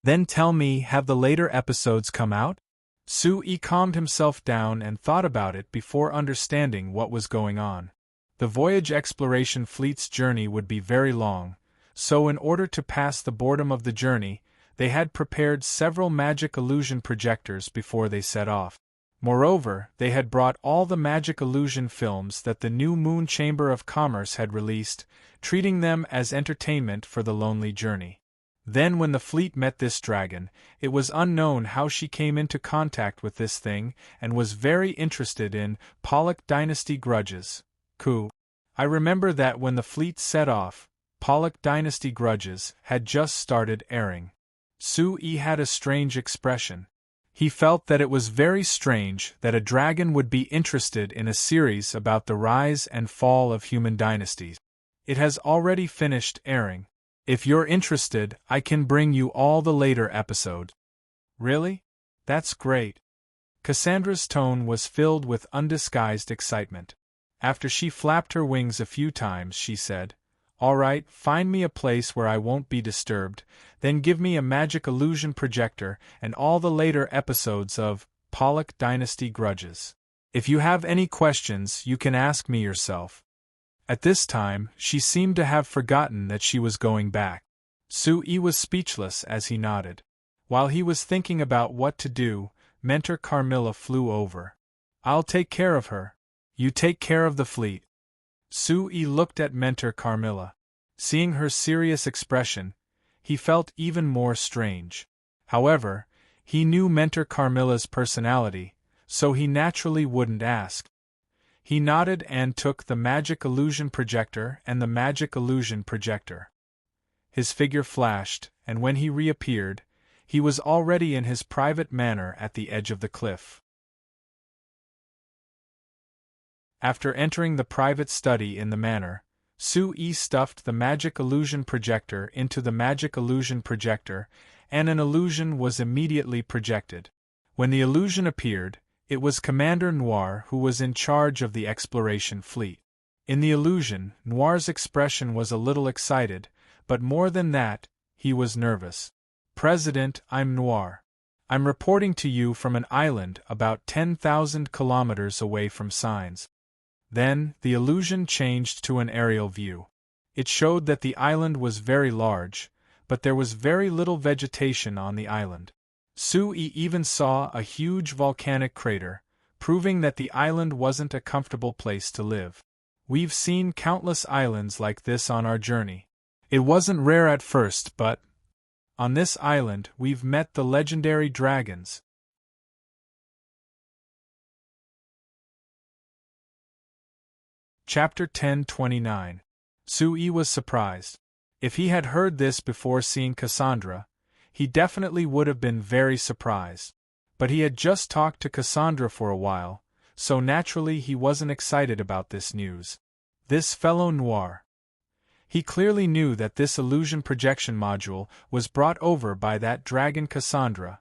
"Then tell me, have the later episodes come out?" Sui calmed himself down and thought about it before understanding what was going on. The Voyage Exploration Fleet's journey would be very long, so in order to pass the boredom of the journey, they had prepared several magic illusion projectors before they set off. Moreover, they had brought all the magic illusion films that the New Moon Chamber of Commerce had released, treating them as entertainment for the lonely journey. Then when the fleet met this dragon, it was unknown how she came into contact with this thing and was very interested in Pollock Dynasty Grudges. I remember that when the fleet set off, Pollock Dynasty Grudges had just started airing. Sui had a strange expression. He felt that it was very strange that a dragon would be interested in a series about the rise and fall of human dynasties. "It has already finished airing. If you're interested, I can bring you all the later episodes." "Really? That's great." Cassandra's tone was filled with undisguised excitement. After she flapped her wings a few times, she said, "All right, find me a place where I won't be disturbed, then give me a magic illusion projector and all the later episodes of Pollock Dynasty Grudges. If you have any questions, you can ask me yourself." At this time, she seemed to have forgotten that she was going back. Sui was speechless as he nodded. While he was thinking about what to do, Mentor Carmilla flew over. "I'll take care of her. You take care of the fleet." Sui looked at Mentor Carmilla. Seeing her serious expression, he felt even more strange. However, he knew Mentor Carmilla's personality, so he naturally wouldn't ask. He nodded and took the magic illusion projector and the magic illusion projector. His figure flashed, and when he reappeared, he was already in his private manor at the edge of the cliff. After entering the private study in the manor, Sui stuffed the magic illusion projector into the magic illusion projector, and an illusion was immediately projected. When the illusion appeared, it was Commander Noir who was in charge of the exploration fleet. In the illusion, Noir's expression was a little excited, but more than that, he was nervous. "President, I'm Noir. I'm reporting to you from an island about 10,000 kilometers away from Signs." Then, the illusion changed to an aerial view. It showed that the island was very large, but there was very little vegetation on the island. Sui even saw a huge volcanic crater, proving that the island wasn't a comfortable place to live. We've seen countless islands like this on our journey. It wasn't rare at first, but on this island we've met the legendary dragons. Chapter 10:29. Sui was surprised. If he had heard this before seeing Cassandra, he definitely would have been very surprised. But he had just talked to Cassandra for a while, so naturally he wasn't excited about this news. This fellow Noir. He clearly knew that this illusion projection module was brought over by that dragon Cassandra.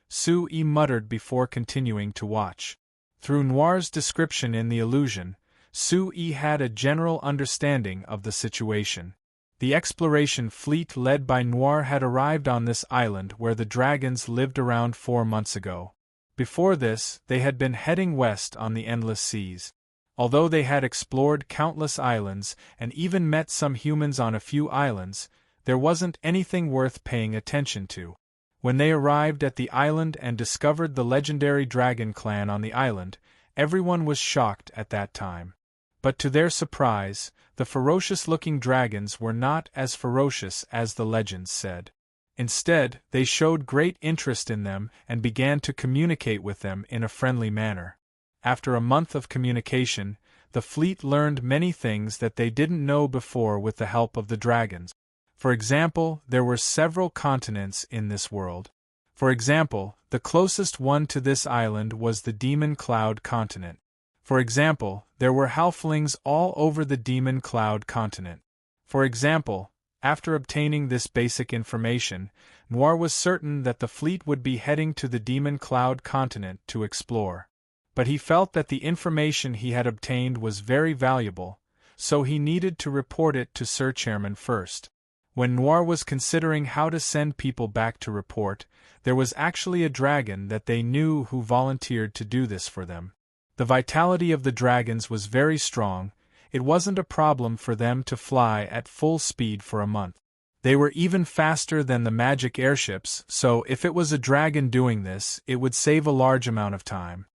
Sui muttered before continuing to watch. Through Noir's description in the illusion, Sui had a general understanding of the situation. The exploration fleet led by Noir had arrived on this island where the dragons lived around 4 months ago. Before this, they had been heading west on the endless seas. Although they had explored countless islands and even met some humans on a few islands, there wasn't anything worth paying attention to. When they arrived at the island and discovered the legendary dragon clan on the island, everyone was shocked at that time. But to their surprise, the ferocious-looking dragons were not as ferocious as the legends said. Instead, they showed great interest in them and began to communicate with them in a friendly manner. After a month of communication, the fleet learned many things that they didn't know before with the help of the dragons. For example, there were several continents in this world. For example, the closest one to this island was the Demon Cloud continent. For example, there were halflings all over the Demon Cloud continent. For example, after obtaining this basic information, Noir was certain that the fleet would be heading to the Demon Cloud continent to explore. But he felt that the information he had obtained was very valuable, so he needed to report it to Sir Chairman first. When Noir was considering how to send people back to report, there was actually a dragon that they knew who volunteered to do this for them. The vitality of the dragons was very strong. It wasn't a problem for them to fly at full speed for a month. They were even faster than the magic airships, so if it was a dragon doing this, it would save a large amount of time.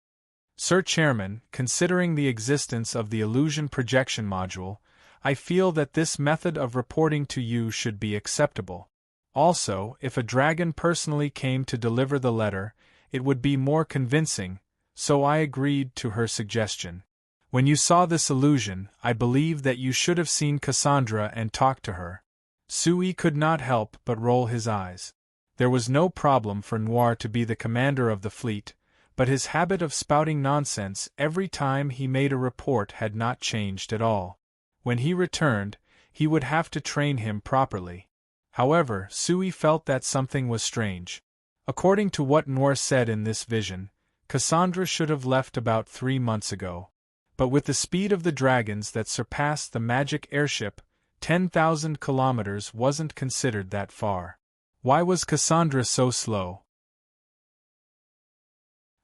Sir Chairman, considering the existence of the illusion projection module, I feel that this method of reporting to you should be acceptable. Also, if a dragon personally came to deliver the letter, it would be more convincing, so I agreed to her suggestion. When you saw this illusion, I believe that you should have seen Cassandra and talked to her. Sui could not help but roll his eyes. There was no problem for Noir to be the commander of the fleet, but his habit of spouting nonsense every time he made a report had not changed at all. When he returned, he would have to train him properly. However, Sui felt that something was strange. According to what Noir said in this vision, Cassandra should have left about 3 months ago. But with the speed of the dragons that surpassed the magic airship, 10,000 kilometers wasn't considered that far. Why was Cassandra so slow?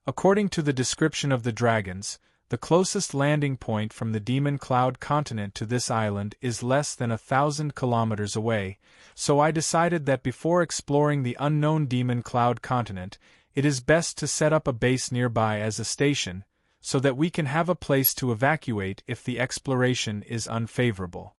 According to the description of the dragons, the closest landing point from the Demon Cloud continent to this island is less than 1,000 kilometers away, so I decided that before exploring the unknown Demon Cloud continent, it is best to set up a base nearby as a station, so that we can have a place to evacuate if the exploration is unfavorable.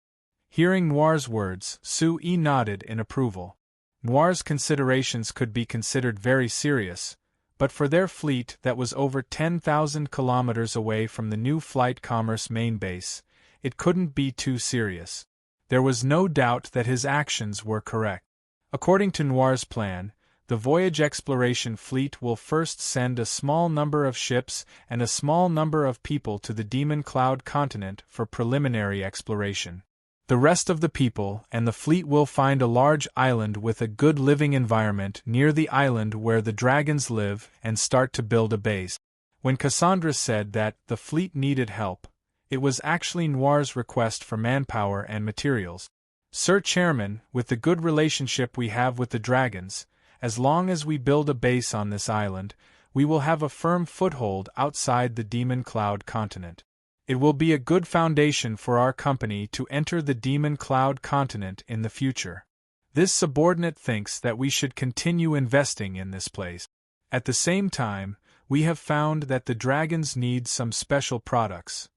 Hearing Noir's words, Sui nodded in approval. Noir's considerations could be considered very serious, but for their fleet that was over 10,000 kilometers away from the new Flight Commerce main base, it couldn't be too serious. There was no doubt that his actions were correct. According to Noir's plan, the voyage exploration fleet will first send a small number of ships and a small number of people to the Demon Cloud continent for preliminary exploration. The rest of the people and the fleet will find a large island with a good living environment near the island where the dragons live and start to build a base. When Cassandra said that the fleet needed help, it was actually Noir's request for manpower and materials. Sir Chairman, with the good relationship we have with the dragons, as long as we build a base on this island, we will have a firm foothold outside the Demon Cloud continent. It will be a good foundation for our company to enter the Demon Cloud continent in the future. This subordinate thinks that we should continue investing in this place. At the same time, we have found that the dragons need some special products.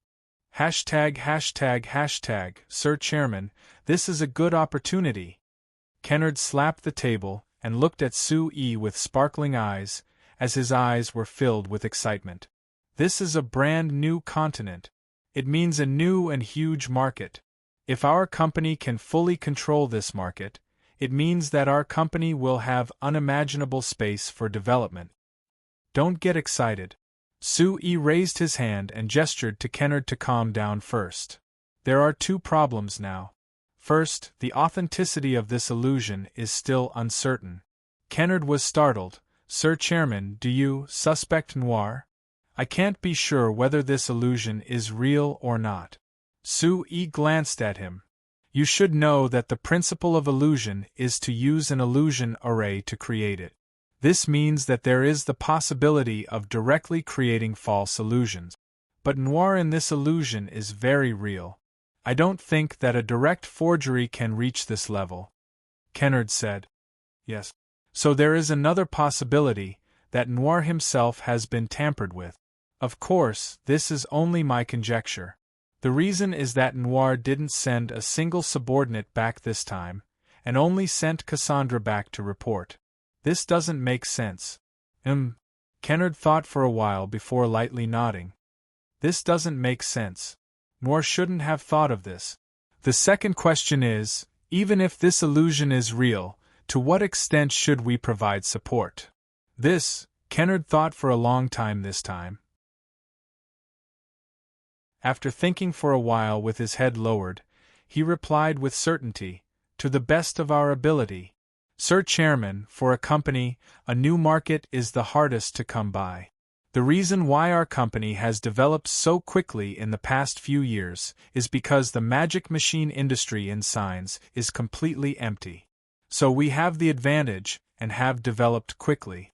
Hashtag, Sir Chairman, this is a good opportunity. Kennard slapped the table and looked at Sue with sparkling eyes, as his eyes were filled with excitement. This is a brand new continent. It means a new and huge market. If our company can fully control this market, it means that our company will have unimaginable space for development. Don't get excited. Sue raised his hand and gestured to Kennard to calm down first. There are two problems now. First, the authenticity of this illusion is still uncertain. Kennard was startled. Sir Chairman, do you suspect Noir? I can't be sure whether this illusion is real or not. Sue glanced at him. You should know that the principle of illusion is to use an illusion array to create it. This means that there is the possibility of directly creating false illusions. But Noir in this illusion is very real. I don't think that a direct forgery can reach this level. Kennard said. Yes. So there is another possibility, that Noir himself has been tampered with. Of course, this is only my conjecture. The reason is that Noir didn't send a single subordinate back this time, and only sent Cassandra back to report. This doesn't make sense. Kennard thought for a while before lightly nodding. This doesn't make sense. Noir shouldn't have thought of this. The second question is, even if this illusion is real, to what extent should we provide support? Kennard thought for a long time this time. After thinking for a while with his head lowered, he replied with certainty, to the best of our ability. Sir Chairman, for a company, a new market is the hardest to come by. The reason why our company has developed so quickly in the past few years is because the magic machine industry in signs is completely empty. So we have the advantage, and have developed quickly.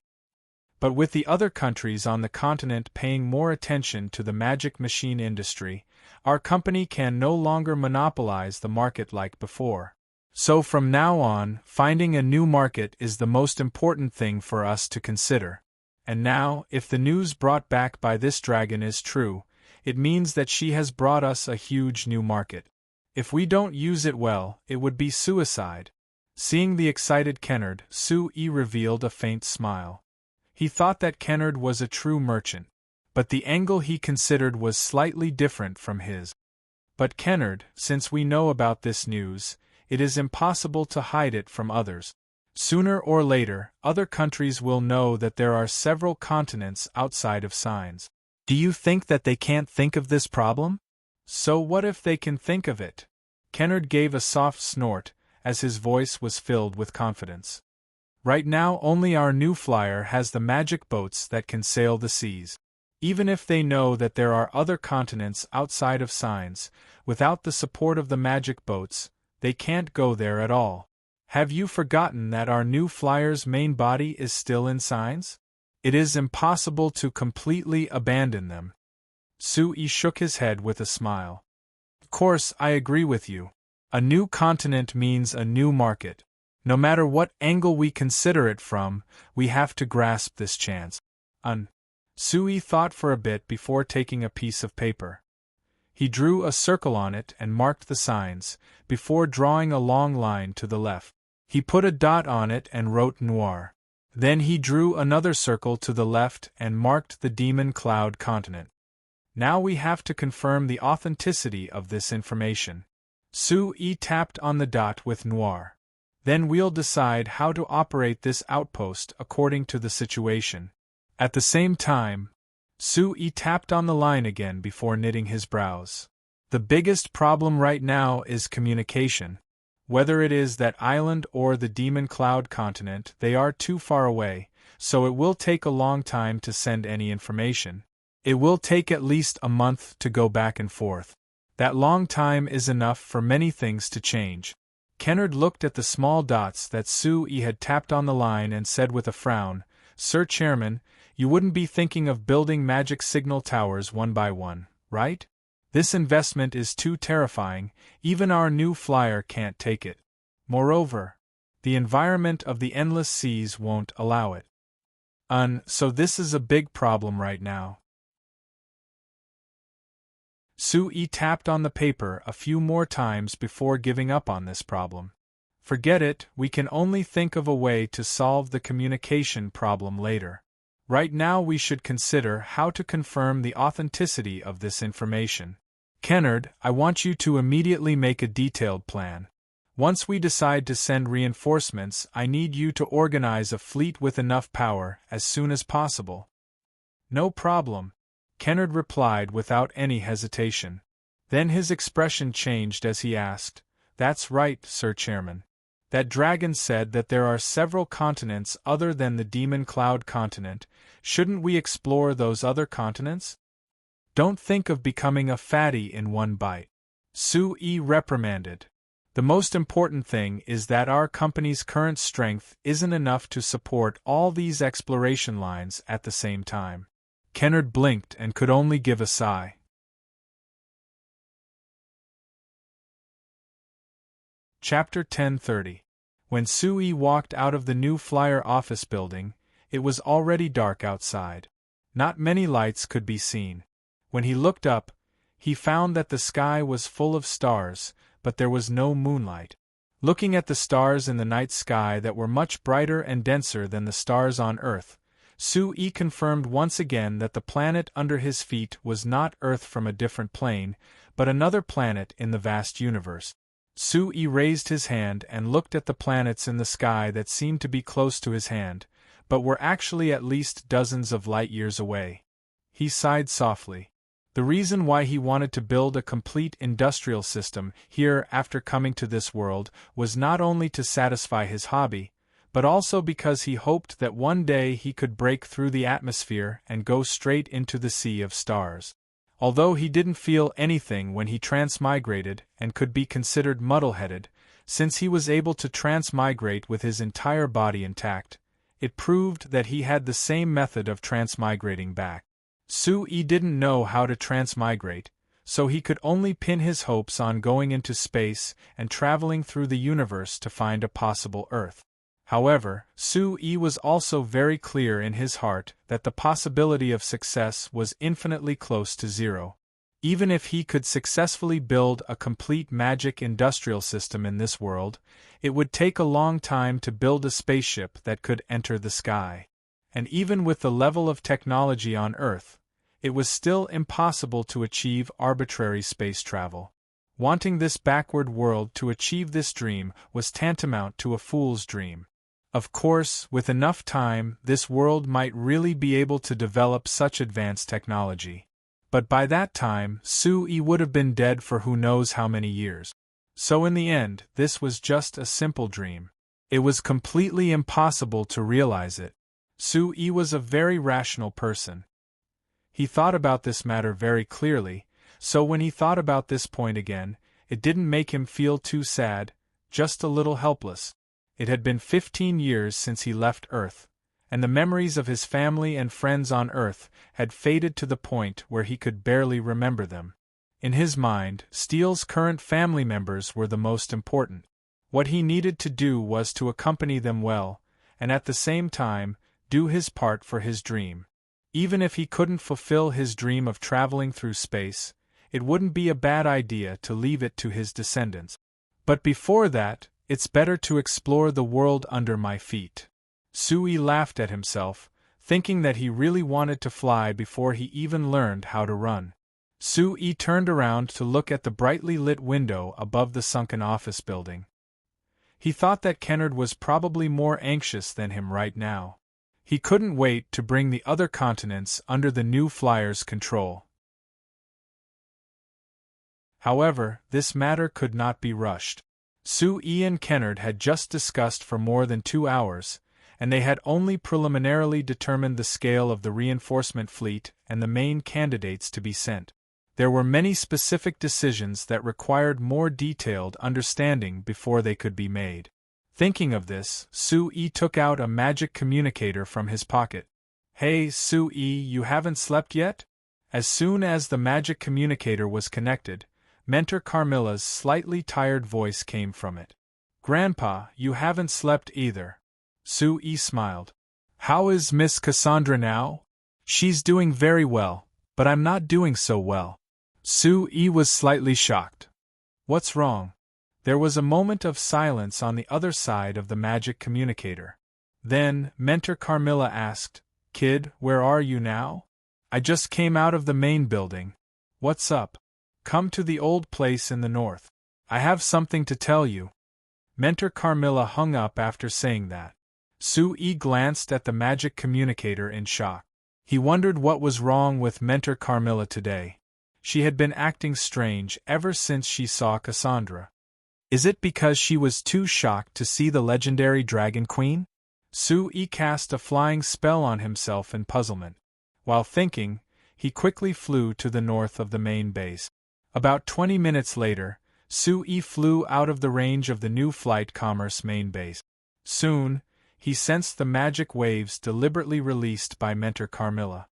But with the other countries on the continent paying more attention to the magic machine industry, our company can no longer monopolize the market like before. So from now on, finding a new market is the most important thing for us to consider. And now, if the news brought back by this dragon is true, it means that she has brought us a huge new market. If we don't use it well, it would be suicide. Seeing the excited Kennard, Sue revealed a faint smile. He thought that Kennard was a true merchant, but the angle he considered was slightly different from his. But Kennard, since we know about this news, it is impossible to hide it from others. Sooner or later, other countries will know that there are several continents outside of signs. Do you think that they can't think of this problem? So what if they can think of it? Kennard gave a soft snort, as his voice was filled with confidence. Right now only our new flyer has the magic boats that can sail the seas. Even if they know that there are other continents outside of signs, without the support of the magic boats, they can't go there at all. Have you forgotten that our new flyer's main body is still in signs? It is impossible to completely abandon them. Sue shook his head with a smile. Of course, I agree with you. A new continent means a new market. No matter what angle we consider it from, we have to grasp this chance. Sue thought for a bit before taking a piece of paper. He drew a circle on it and marked the signs, before drawing a long line to the left. He put a dot on it and wrote Noir. Then he drew another circle to the left and marked the Demon Cloud continent. Now we have to confirm the authenticity of this information. Sue tapped on the dot with Noir. Then we'll decide how to operate this outpost according to the situation. At the same time, Sue tapped on the line again before knitting his brows. The biggest problem right now is communication. Whether it is that island or the Demon Cloud continent, they are too far away, so it will take a long time to send any information. It will take at least a month to go back and forth. That long time is enough for many things to change. Kennard looked at the small dots that Sue had tapped on the line and said with a frown, Sir Chairman, you wouldn't be thinking of building magic signal towers one by one, right? This investment is too terrifying, even our new flyer can't take it. Moreover, the environment of the endless seas won't allow it. So this is a big problem right now. Sue tapped on the paper a few more times before giving up on this problem. Forget it, we can only think of a way to solve the communication problem later. Right now we should consider how to confirm the authenticity of this information. Kennard, I want you to immediately make a detailed plan. Once we decide to send reinforcements, I need you to organize a fleet with enough power as soon as possible. No problem, Kennard replied without any hesitation. Then his expression changed as he asked, "That's right, Sir Chairman. That dragon said that there are several continents other than the Demon Cloud continent. Shouldn't we explore those other continents? Don't think of becoming a fatty in one bite," Sue reprimanded. "The most important thing is that our company's current strength isn't enough to support all these exploration lines at the same time." Kennard blinked and could only give a sigh. Chapter 10:30. When Sue walked out of the New Flyer office building, it was already dark outside. Not many lights could be seen. When he looked up, he found that the sky was full of stars, but there was no moonlight. Looking at the stars in the night sky that were much brighter and denser than the stars on Earth, Sue confirmed once again that the planet under his feet was not Earth from a different plane, but another planet in the vast universe. Sue raised his hand and looked at the planets in the sky that seemed to be close to his hand, but were actually at least dozens of light-years away. He sighed softly. The reason why he wanted to build a complete industrial system here after coming to this world was not only to satisfy his hobby, but also because he hoped that one day he could break through the atmosphere and go straight into the sea of stars. Although he didn't feel anything when he transmigrated and could be considered muddle-headed, since he was able to transmigrate with his entire body intact, it proved that he had the same method of transmigrating back. Sue didn't know how to transmigrate, so he could only pin his hopes on going into space and traveling through the universe to find a possible Earth. However, Sue was also very clear in his heart that the possibility of success was infinitely close to zero. Even if he could successfully build a complete magic industrial system in this world, it would take a long time to build a spaceship that could enter the sky. And even with the level of technology on Earth, it was still impossible to achieve arbitrary space travel. Wanting this backward world to achieve this dream was tantamount to a fool's dream. Of course, with enough time, this world might really be able to develop such advanced technology. But by that time, Sue would have been dead for who knows how many years. So in the end, this was just a simple dream. It was completely impossible to realize it. Sue was a very rational person. He thought about this matter very clearly, so when he thought about this point again, it didn't make him feel too sad, just a little helpless. It had been 15 years since he left Earth, and the memories of his family and friends on Earth had faded to the point where he could barely remember them. In his mind, Steele's current family members were the most important. What he needed to do was to accompany them well, and at the same time, do his part for his dream. Even if he couldn't fulfill his dream of traveling through space, it wouldn't be a bad idea to leave it to his descendants. But before that, it's better to explore the world under my feet. Sue laughed at himself, thinking that he really wanted to fly before he even learned how to run. Sue turned around to look at the brightly lit window above the sunken office building. He thought that Kennard was probably more anxious than him right now. He couldn't wait to bring the other continents under the New Flyer's control. However, this matter could not be rushed. Sue and Kennard had just discussed for more than 2 hours, and they had only preliminarily determined the scale of the reinforcement fleet and the main candidates to be sent. There were many specific decisions that required more detailed understanding before they could be made. Thinking of this, Sue took out a magic communicator from his pocket. "Hey, Sue, you haven't slept yet?" As soon as the magic communicator was connected, Mentor Carmilla's slightly tired voice came from it. "Grandpa, you haven't slept either." Sue smiled. "How is Miss Cassandra now?" "She's doing very well, but I'm not doing so well." Su-yi was slightly shocked. What's wrong? There was a moment of silence on the other side of the magic communicator. Then, Mentor Carmilla asked, Kid, where are you now? I just came out of the main building. What's up? Come to the old place in the north. I have something to tell you. Mentor Carmilla hung up after saying that. Su-yi glanced at the magic communicator in shock. He wondered what was wrong with Mentor Carmilla today. She had been acting strange ever since she saw Cassandra. Is it because she was too shocked to see the legendary Dragon Queen? Su-yi cast a flying spell on himself in puzzlement. While thinking, he quickly flew to the north of the main base. About 20 minutes later, Su-yi flew out of the range of the new Flight Commerce main base. Soon, he sensed the magic waves deliberately released by Mentor Carmilla.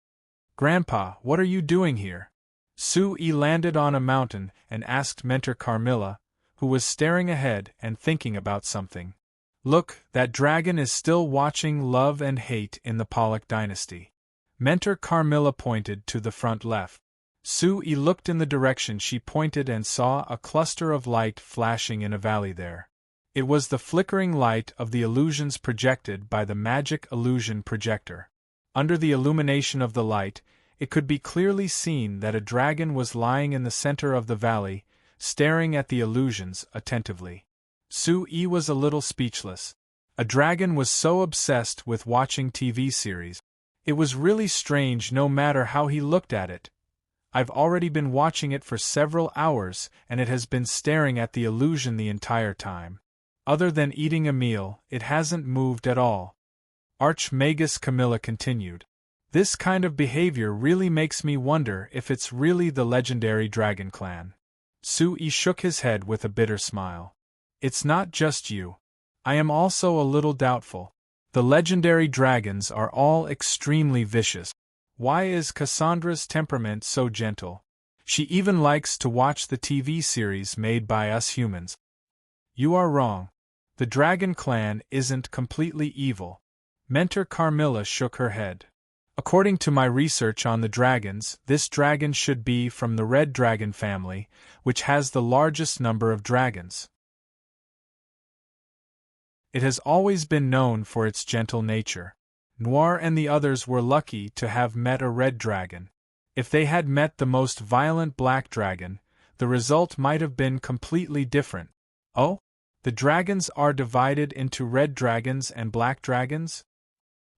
Grandpa, what are you doing here? Su-yi landed on a mountain and asked Mentor Carmilla, who was staring ahead and thinking about something. Look, that dragon is still watching Love and Hate in the Pollock dynasty. Mentor Carmilla pointed to the front left. Su-yi looked in the direction she pointed and saw a cluster of light flashing in a valley there. It was the flickering light of the illusions projected by the magic illusion projector. Under the illumination of the light, it could be clearly seen that a dragon was lying in the center of the valley, staring at the illusions attentively. Su-yi was a little speechless. A dragon was so obsessed with watching TV series. It was really strange no matter how he looked at it. I've already been watching it for several hours and it has been staring at the illusion the entire time. Other than eating a meal, it hasn't moved at all. Archmagus Camilla continued. This kind of behavior really makes me wonder if it's really the legendary dragon clan. Su-yi shook his head with a bitter smile. It's not just you. I am also a little doubtful. The legendary dragons are all extremely vicious. Why is Cassandra's temperament so gentle? She even likes to watch the TV series made by us humans. You are wrong. The dragon clan isn't completely evil. Mentor Carmilla shook her head. According to my research on the dragons, this dragon should be from the red dragon family, which has the largest number of dragons. It has always been known for its gentle nature. Noir and the others were lucky to have met a red dragon. If they had met the most violent black dragon, the result might have been completely different. Oh? The dragons are divided into red dragons and black dragons?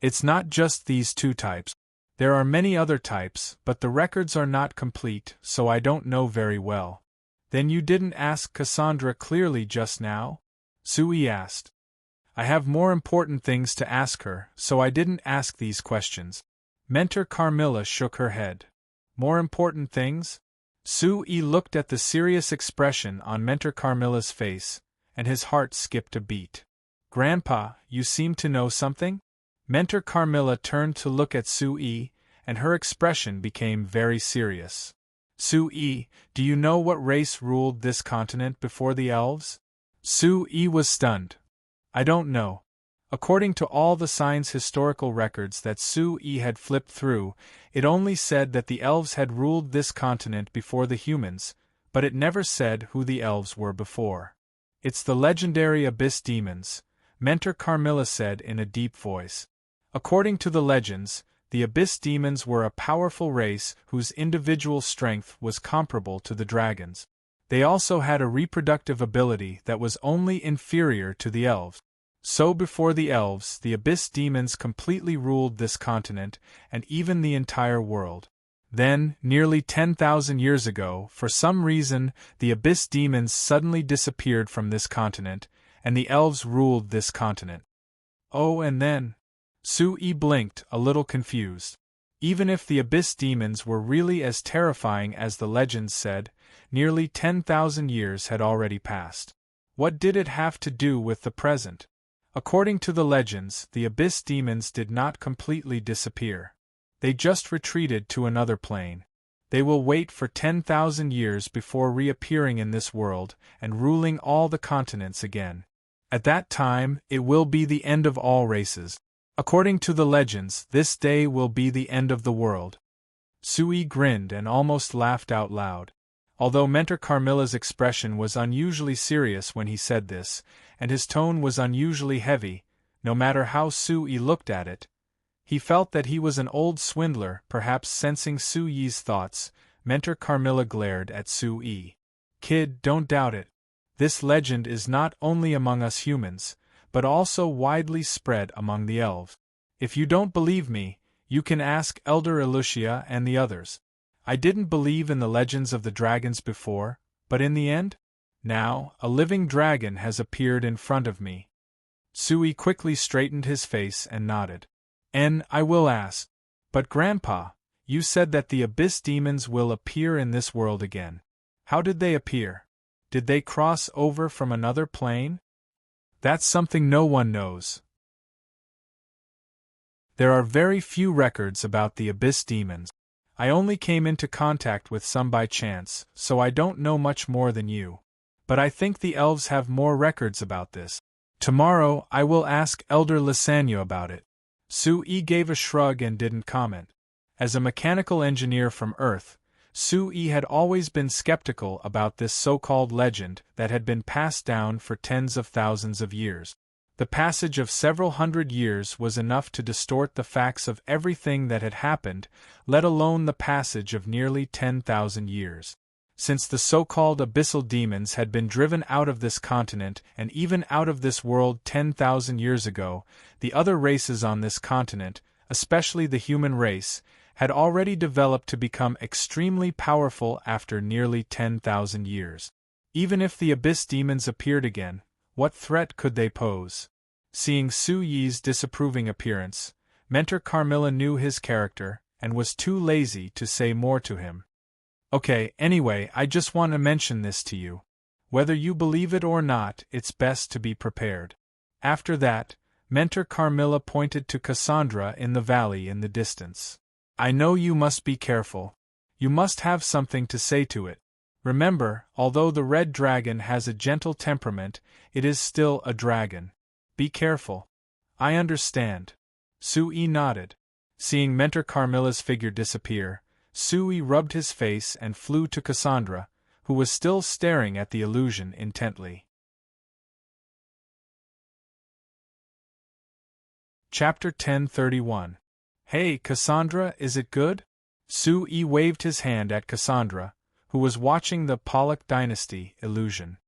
It's not just these two types. There are many other types, but the records are not complete, so I don't know very well. Then you didn't ask Cassandra clearly just now? Su-yi asked. I have more important things to ask her, so I didn't ask these questions. Mentor Carmilla shook her head. More important things? Su-yi looked at the serious expression on Mentor Carmilla's face, and his heart skipped a beat. Grandpa, you seem to know something? Mentor Carmilla turned to look at Su-yi, and her expression became very serious. Su-yi, do you know what race ruled this continent before the elves? Su-yi was stunned. I don't know. According to all the signs historical records that Su-yi had flipped through, it only said that the elves had ruled this continent before the humans, but it never said who the elves were before. It's the legendary Abyss Demons, Mentor Carmilla said in a deep voice. According to the legends, the Abyss Demons were a powerful race whose individual strength was comparable to the dragons. They also had a reproductive ability that was only inferior to the elves. So before the elves, the Abyss Demons completely ruled this continent and even the entire world. Then, nearly 10,000 years ago, for some reason, the Abyss Demons suddenly disappeared from this continent, and the elves ruled this continent. Oh, and then? Su-yi blinked, a little confused. Even if the Abyss Demons were really as terrifying as the legends said, nearly 10,000 years had already passed. What did it have to do with the present? According to the legends, the Abyss Demons did not completely disappear. They just retreated to another plane. They will wait for 10,000 years before reappearing in this world and ruling all the continents again. At that time, it will be the end of all races. According to the legends, this day will be the end of the world. Su-yi grinned and almost laughed out loud. Although Mentor Carmilla's expression was unusually serious when he said this, and his tone was unusually heavy, no matter how Su-yi looked at it, he felt that he was an old swindler. Perhaps sensing Su-yi's thoughts, Mentor Carmilla glared at Su-yi. Kid, don't doubt it. This legend is not only among us humans, but also widely spread among the elves. If you don't believe me, you can ask Elder Elucia and the others. I didn't believe in the legends of the dragons before, but in the end? Now, a living dragon has appeared in front of me. Su-yi quickly straightened his face and nodded. I will ask. But Grandpa, you said that the abyss demons will appear in this world again. How did they appear? Did they cross over from another plane? That's something no one knows. There are very few records about the abyss demons. I only came into contact with some by chance, so I don't know much more than you. But I think the elves have more records about this. Tomorrow I will ask Elder Lisanyo about it. Su-yi gave a shrug and didn't comment. As a mechanical engineer from Earth, Su-yi had always been skeptical about this so-called legend that had been passed down for tens of thousands of years. The passage of several hundred years was enough to distort the facts of everything that had happened, let alone the passage of nearly 10,000 years. Since the so-called abyssal demons had been driven out of this continent and even out of this world 10,000 years ago, the other races on this continent, especially the human race, had already developed to become extremely powerful after nearly 10,000 years. Even if the abyss demons appeared again, what threat could they pose? Seeing Su-yi's disapproving appearance, Mentor Carmilla knew his character and was too lazy to say more to him. Okay, anyway, I just want to mention this to you. Whether you believe it or not, it's best to be prepared. After that, Mentor Carmilla pointed to Cassandra in the valley in the distance. I know you must be careful. You must have something to say to it. Remember, although the red dragon has a gentle temperament, it is still a dragon. Be careful. I understand. Su-yi nodded. Seeing Mentor Carmilla's figure disappear, Su-yi rubbed his face and flew to Cassandra, who was still staring at the illusion intently. Chapter 1031. Hey, Cassandra, is it good? Su-yi waved his hand at Cassandra, who was watching the Pollock Dynasty illusion.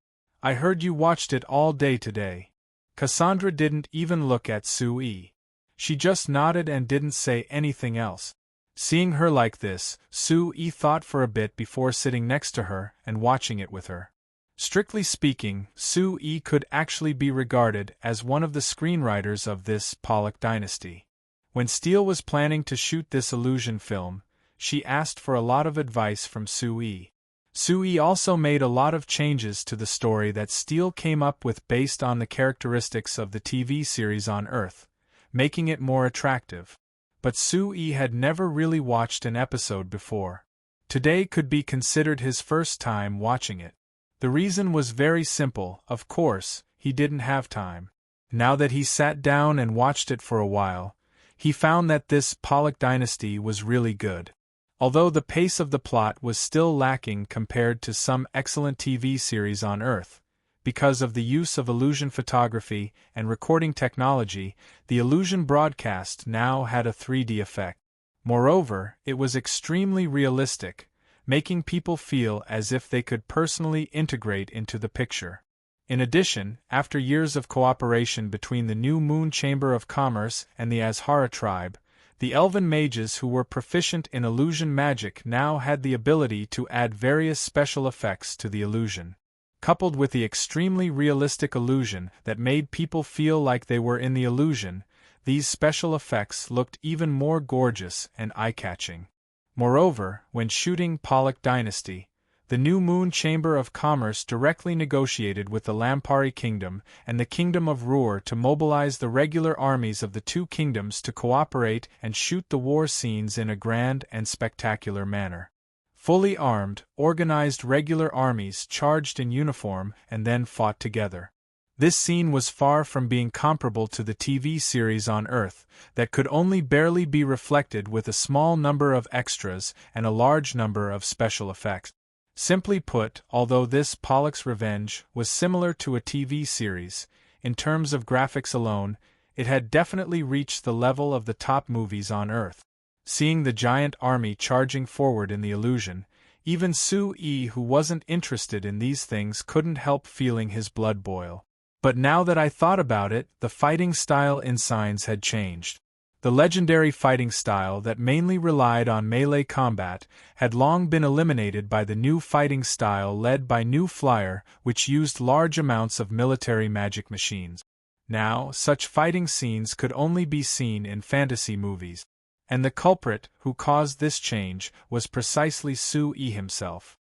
I heard you watched it all day today. Cassandra didn't even look at Su-yi. She just nodded and didn't say anything else. Seeing her like this, Su-yi thought for a bit before sitting next to her and watching it with her. Strictly speaking, Su-yi could actually be regarded as one of the screenwriters of this Pollock Dynasty. When Steele was planning to shoot this illusion film, she asked for a lot of advice from Su-yi. Su-yi also made a lot of changes to the story that Steele came up with based on the characteristics of the TV series on Earth, making it more attractive. But Su-yi had never really watched an episode before. Today could be considered his first time watching it. The reason was very simple, of course, he didn't have time. Now that he sat down and watched it for a while, he found that this Pollock Dynasty was really good. Although the pace of the plot was still lacking compared to some excellent TV series on Earth, because of the use of illusion photography and recording technology, the illusion broadcast now had a 3D effect. Moreover, it was extremely realistic, making people feel as if they could personally integrate into the picture. In addition, after years of cooperation between the New Moon Chamber of Commerce and the Azhara tribe, the elven mages who were proficient in illusion magic now had the ability to add various special effects to the illusion. Coupled with the extremely realistic illusion that made people feel like they were in the illusion, these special effects looked even more gorgeous and eye-catching. Moreover, when shooting Pollock Dynasty, the New Moon Chamber of Commerce directly negotiated with the Lampari Kingdom and the Kingdom of Ruhr to mobilize the regular armies of the two kingdoms to cooperate and shoot the war scenes in a grand and spectacular manner. Fully armed, organized regular armies charged in uniform and then fought together. This scene was far from being comparable to the TV series on Earth, that could only barely be reflected with a small number of extras and a large number of special effects. Simply put, although this Pollock's Revenge was similar to a TV series, in terms of graphics alone, it had definitely reached the level of the top movies on Earth. Seeing the giant army charging forward in the illusion, even Sue-Yi, who wasn't interested in these things, couldn't help feeling his blood boil. But now that I thought about it, the fighting style in Signs had changed. The legendary fighting style that mainly relied on melee combat had long been eliminated by the new fighting style led by New Flyer, which used large amounts of military magic machines. Now, such fighting scenes could only be seen in fantasy movies. And the culprit who caused this change was precisely Sue-Yi himself.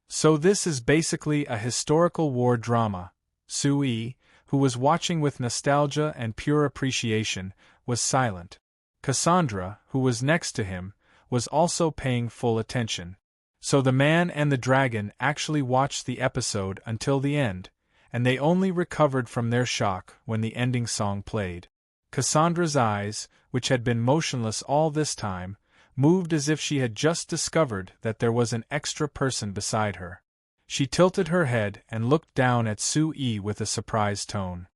So this is basically a historical war drama. Sue-Yi, who was watching with nostalgia and pure appreciation, was silent. Cassandra, who was next to him, was also paying full attention. So the man and the dragon actually watched the episode until the end, and they only recovered from their shock when the ending song played. Cassandra's eyes, which had been motionless all this time, moved as if she had just discovered that there was an extra person beside her. She tilted her head and looked down at Sue-Yi with a surprised tone.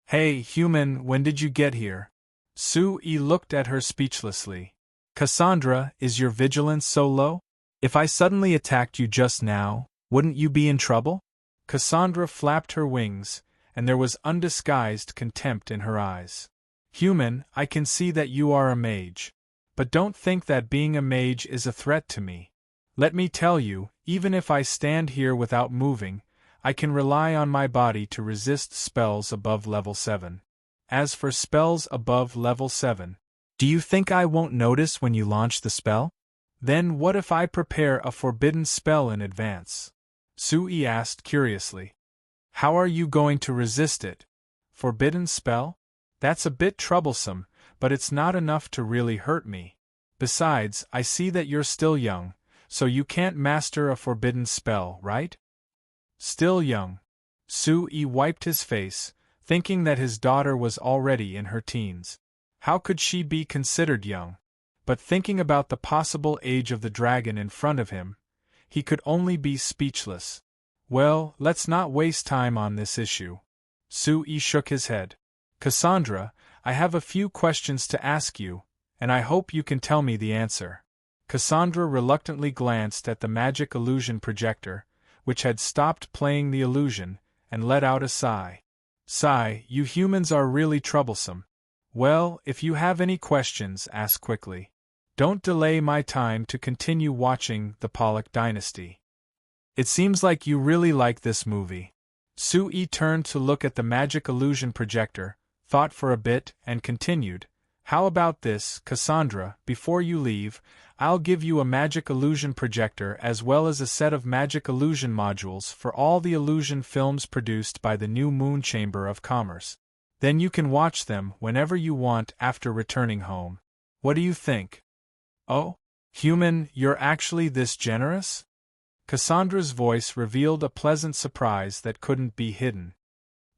"Hey, human, when did you get here?" Sue-Yi looked at her speechlessly. "Cassandra, is your vigilance so low? If I suddenly attacked you just now, wouldn't you be in trouble?" Cassandra flapped her wings, and there was undisguised contempt in her eyes. "Human, I can see that you are a mage. But don't think that being a mage is a threat to me. Let me tell you, even if I stand here without moving, I can rely on my body to resist spells above level 7. As for spells above level 7, do you think I won't notice when you launch the spell? Then what if I prepare a forbidden spell in advance?" Sue-Yi asked curiously. "How are you going to resist it? Forbidden spell? That's a bit troublesome, but it's not enough to really hurt me. Besides, I see that you're still young, so you can't master a forbidden spell, right?" Still young. Sue-Yi wiped his face, thinking that his daughter was already in her teens. How could she be considered young? But thinking about the possible age of the dragon in front of him, he could only be speechless. "Well, let's not waste time on this issue." Sue-Yi shook his head. "Cassandra, I have a few questions to ask you, and I hope you can tell me the answer." Cassandra reluctantly glanced at the magic illusion projector, which had stopped playing the illusion, and let out a sigh. "Sigh, you humans are really troublesome. Well, if you have any questions, ask quickly. Don't delay my time to continue watching The Pollock Dynasty. It seems like you really like this movie." Sue-Yi turned to look at the magic illusion projector, thought for a bit, and continued, "How about this, Cassandra, before you leave, I'll give you a magic illusion projector as well as a set of magic illusion modules for all the illusion films produced by the new Moon Chamber of Commerce. Then you can watch them whenever you want after returning home. What do you think?" "Oh? Human, you're actually this generous?" Cassandra's voice revealed a pleasant surprise that couldn't be hidden.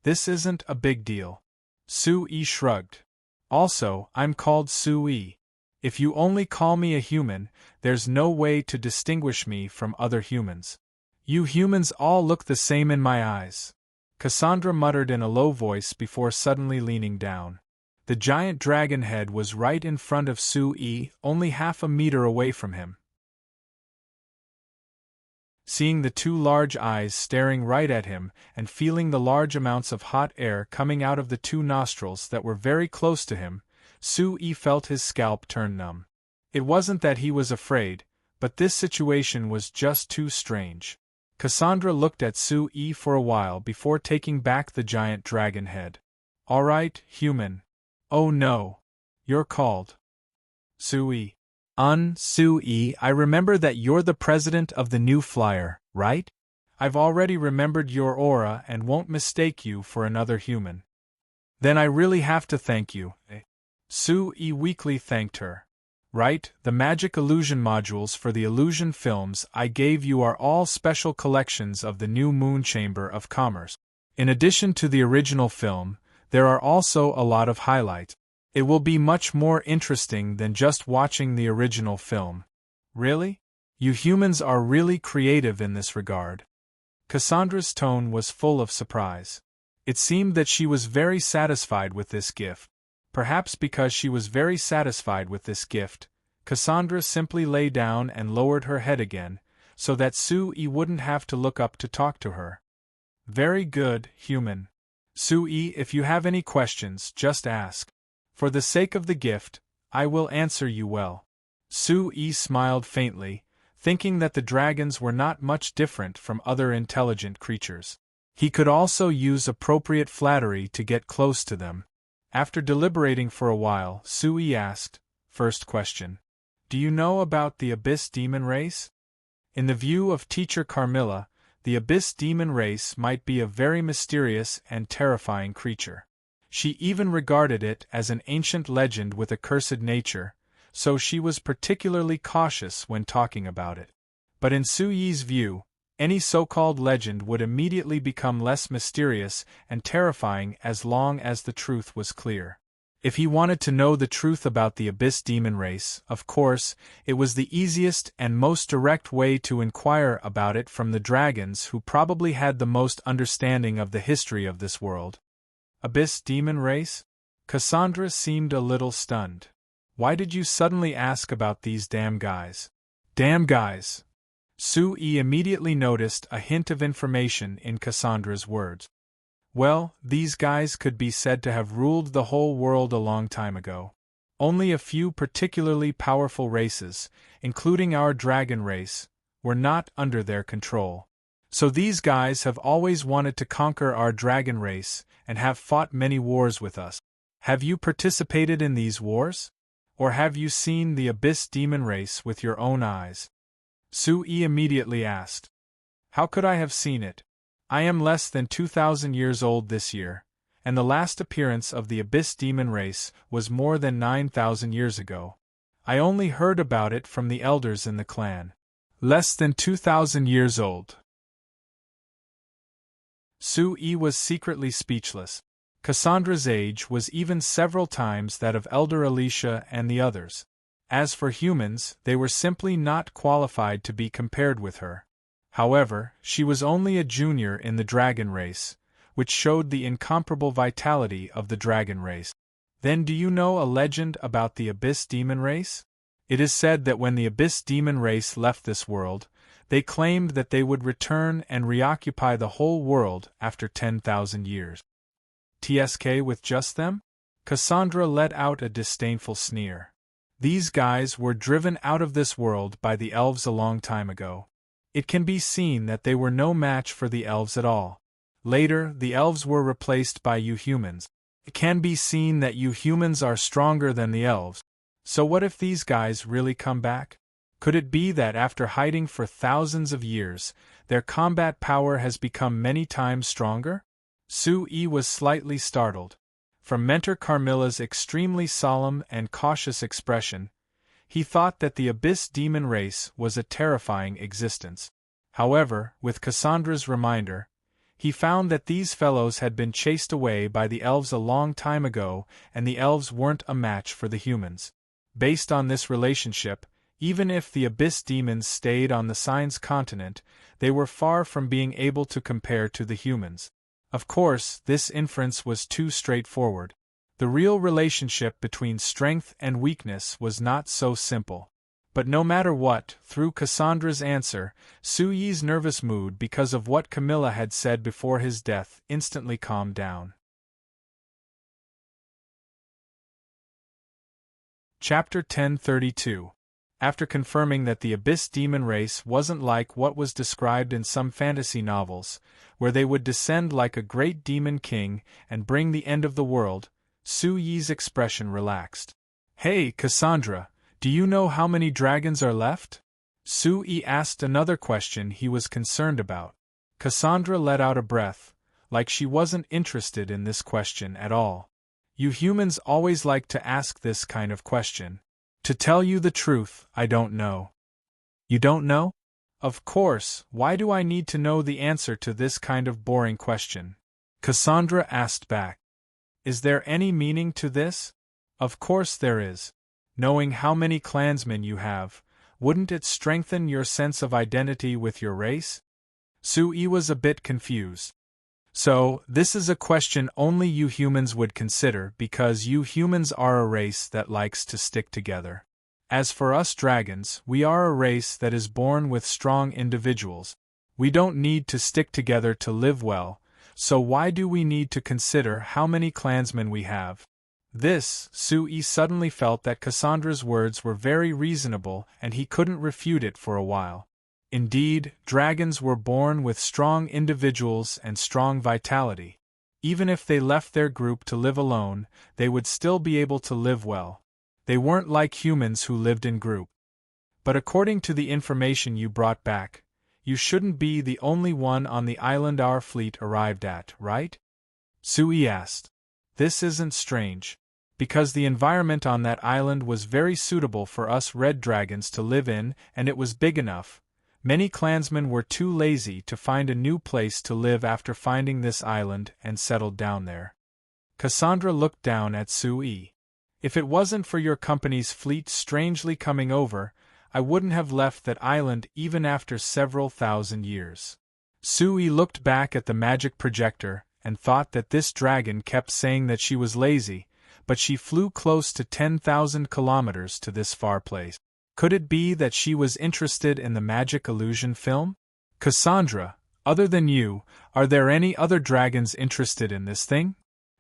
"This isn't a big deal." Sue-Yi shrugged. "Also, I'm called Sue-Yi. If you only call me a human, there's no way to distinguish me from other humans. You humans all look the same in my eyes." Cassandra muttered in a low voice before suddenly leaning down. The giant dragon head was right in front of Sue-Yi, only half a meter away from him. Seeing the two large eyes staring right at him and feeling the large amounts of hot air coming out of the two nostrils that were very close to him, Sue-Yi felt his scalp turn numb. It wasn't that he was afraid, but this situation was just too strange. Cassandra looked at Sue-Yi for a while before taking back the giant dragon head. "All right, human." "Oh no. You're called Sue-Yi." Sue-Yi, I remember that you're the president of the New Flyer, right? I've already remembered your aura and won't mistake you for another human." "Then I really have to thank you." Sue-Yi weakly thanked her. "Right, the magic illusion modules for the illusion films I gave you are all special collections of the new Moon Chamber of Commerce. In addition to the original film, there are also a lot of highlights. It will be much more interesting than just watching the original film." "Really?" You humans are really creative in this regard. Cassandra's tone was full of surprise. It seemed that she was very satisfied with this gift. Perhaps because she was very satisfied with this gift, Cassandra simply lay down and lowered her head again, so that Sue-E wouldn't have to look up to talk to her. Very good, human. Sue-E, if you have any questions, just ask. For the sake of the gift, I will answer you well. Sue-E smiled faintly, thinking that the dragons were not much different from other intelligent creatures. He could also use appropriate flattery to get close to them. After deliberating for a while, Sue-E asked, First question. Do you know about the Abyss Demon race? In the view of Teacher Carmilla, the Abyss Demon race might be a very mysterious and terrifying creature. She even regarded it as an ancient legend with a cursed nature, so she was particularly cautious when talking about it. But in Sue-Yi's view, any so-called legend would immediately become less mysterious and terrifying as long as the truth was clear. If he wanted to know the truth about the Abyss Demon race, of course, it was the easiest and most direct way to inquire about it from the dragons who probably had the most understanding of the history of this world. Abyss Demon race? Cassandra seemed a little stunned. Why did you suddenly ask about these damn guys? Damn guys! Sue-E immediately noticed a hint of information in Cassandra's words. Well, these guys could be said to have ruled the whole world a long time ago. Only a few particularly powerful races, including our dragon race, were not under their control. So these guys have always wanted to conquer our dragon race and have fought many wars with us. Have you participated in these wars? Or have you seen the Abyss Demon race with your own eyes? Sue-E immediately asked. How could I have seen it? I am less than 2,000 years old this year, and the last appearance of the Abyss Demon race was more than 9,000 years ago. I only heard about it from the elders in the clan. Less than 2,000 years old. Sue-E was secretly speechless. Cassandra's age was even several times that of Elder Alicia and the others. As for humans, they were simply not qualified to be compared with her. However, she was only a junior in the dragon race, which showed the incomparable vitality of the dragon race. Then do you know a legend about the Abyss Demon race? It is said that when the Abyss Demon race left this world, they claimed that they would return and reoccupy the whole world after 10,000 years. TSK with just them? Cassandra let out a disdainful sneer. These guys were driven out of this world by the elves a long time ago. It can be seen that they were no match for the elves at all. Later, the elves were replaced by you humans. It can be seen that you humans are stronger than the elves. So what if these guys really come back? Could it be that after hiding for thousands of years, their combat power has become many times stronger? Sue-E was slightly startled. From Mentor Carmilla's extremely solemn and cautious expression, he thought that the Abyss Demon race was a terrifying existence. However, with Cassandra's reminder, he found that these fellows had been chased away by the elves a long time ago, and the elves weren't a match for the humans. Based on this relationship, even if the Abyss Demons stayed on the Signs continent, they were far from being able to compare to the humans. Of course, this inference was too straightforward. The real relationship between strength and weakness was not so simple. But no matter what, through Cassandra's answer, Sue-Yi's nervous mood because of what Camilla had said before his death instantly calmed down. Chapter 1032. After confirming that the Abyss Demon race wasn't like what was described in some fantasy novels, where they would descend like a great demon king and bring the end of the world, Sue-Yi's expression relaxed. Hey, Cassandra, do you know how many dragons are left? Sue-Yi asked another question he was concerned about. Cassandra let out a breath, like she wasn't interested in this question at all. You humans always like to ask this kind of question. To tell you the truth, I don't know. You don't know? Of course, why do I need to know the answer to this kind of boring question? Cassandra asked back. Is there any meaning to this? Of course there is. Knowing how many clansmen you have, wouldn't it strengthen your sense of identity with your race? Sui was a bit confused. So, this is a question only you humans would consider because you humans are a race that likes to stick together. As for us dragons, we are a race that is born with strong individuals. We don't need to stick together to live well, so why do we need to consider how many clansmen we have? Sui suddenly felt that Cassandra's words were very reasonable and he couldn't refute it for a while. Indeed, dragons were born with strong individuals and strong vitality. Even if they left their group to live alone, they would still be able to live well. They weren't like humans who lived in group. But according to the information you brought back, you shouldn't be the only one on the island our fleet arrived at, right? Sui asked. This isn't strange, because the environment on that island was very suitable for us red dragons to live in and it was big enough. Many clansmen were too lazy to find a new place to live after finding this island and settled down there. Cassandra looked down at Sui. If it wasn't for your company's fleet strangely coming over, I wouldn't have left that island even after several thousand years. Sui looked back at the magic projector and thought that this dragon kept saying that she was lazy, but she flew close to 10,000 kilometers to this far place. Could it be that she was interested in the magic illusion film? Cassandra, other than you, are there any other dragons interested in this thing?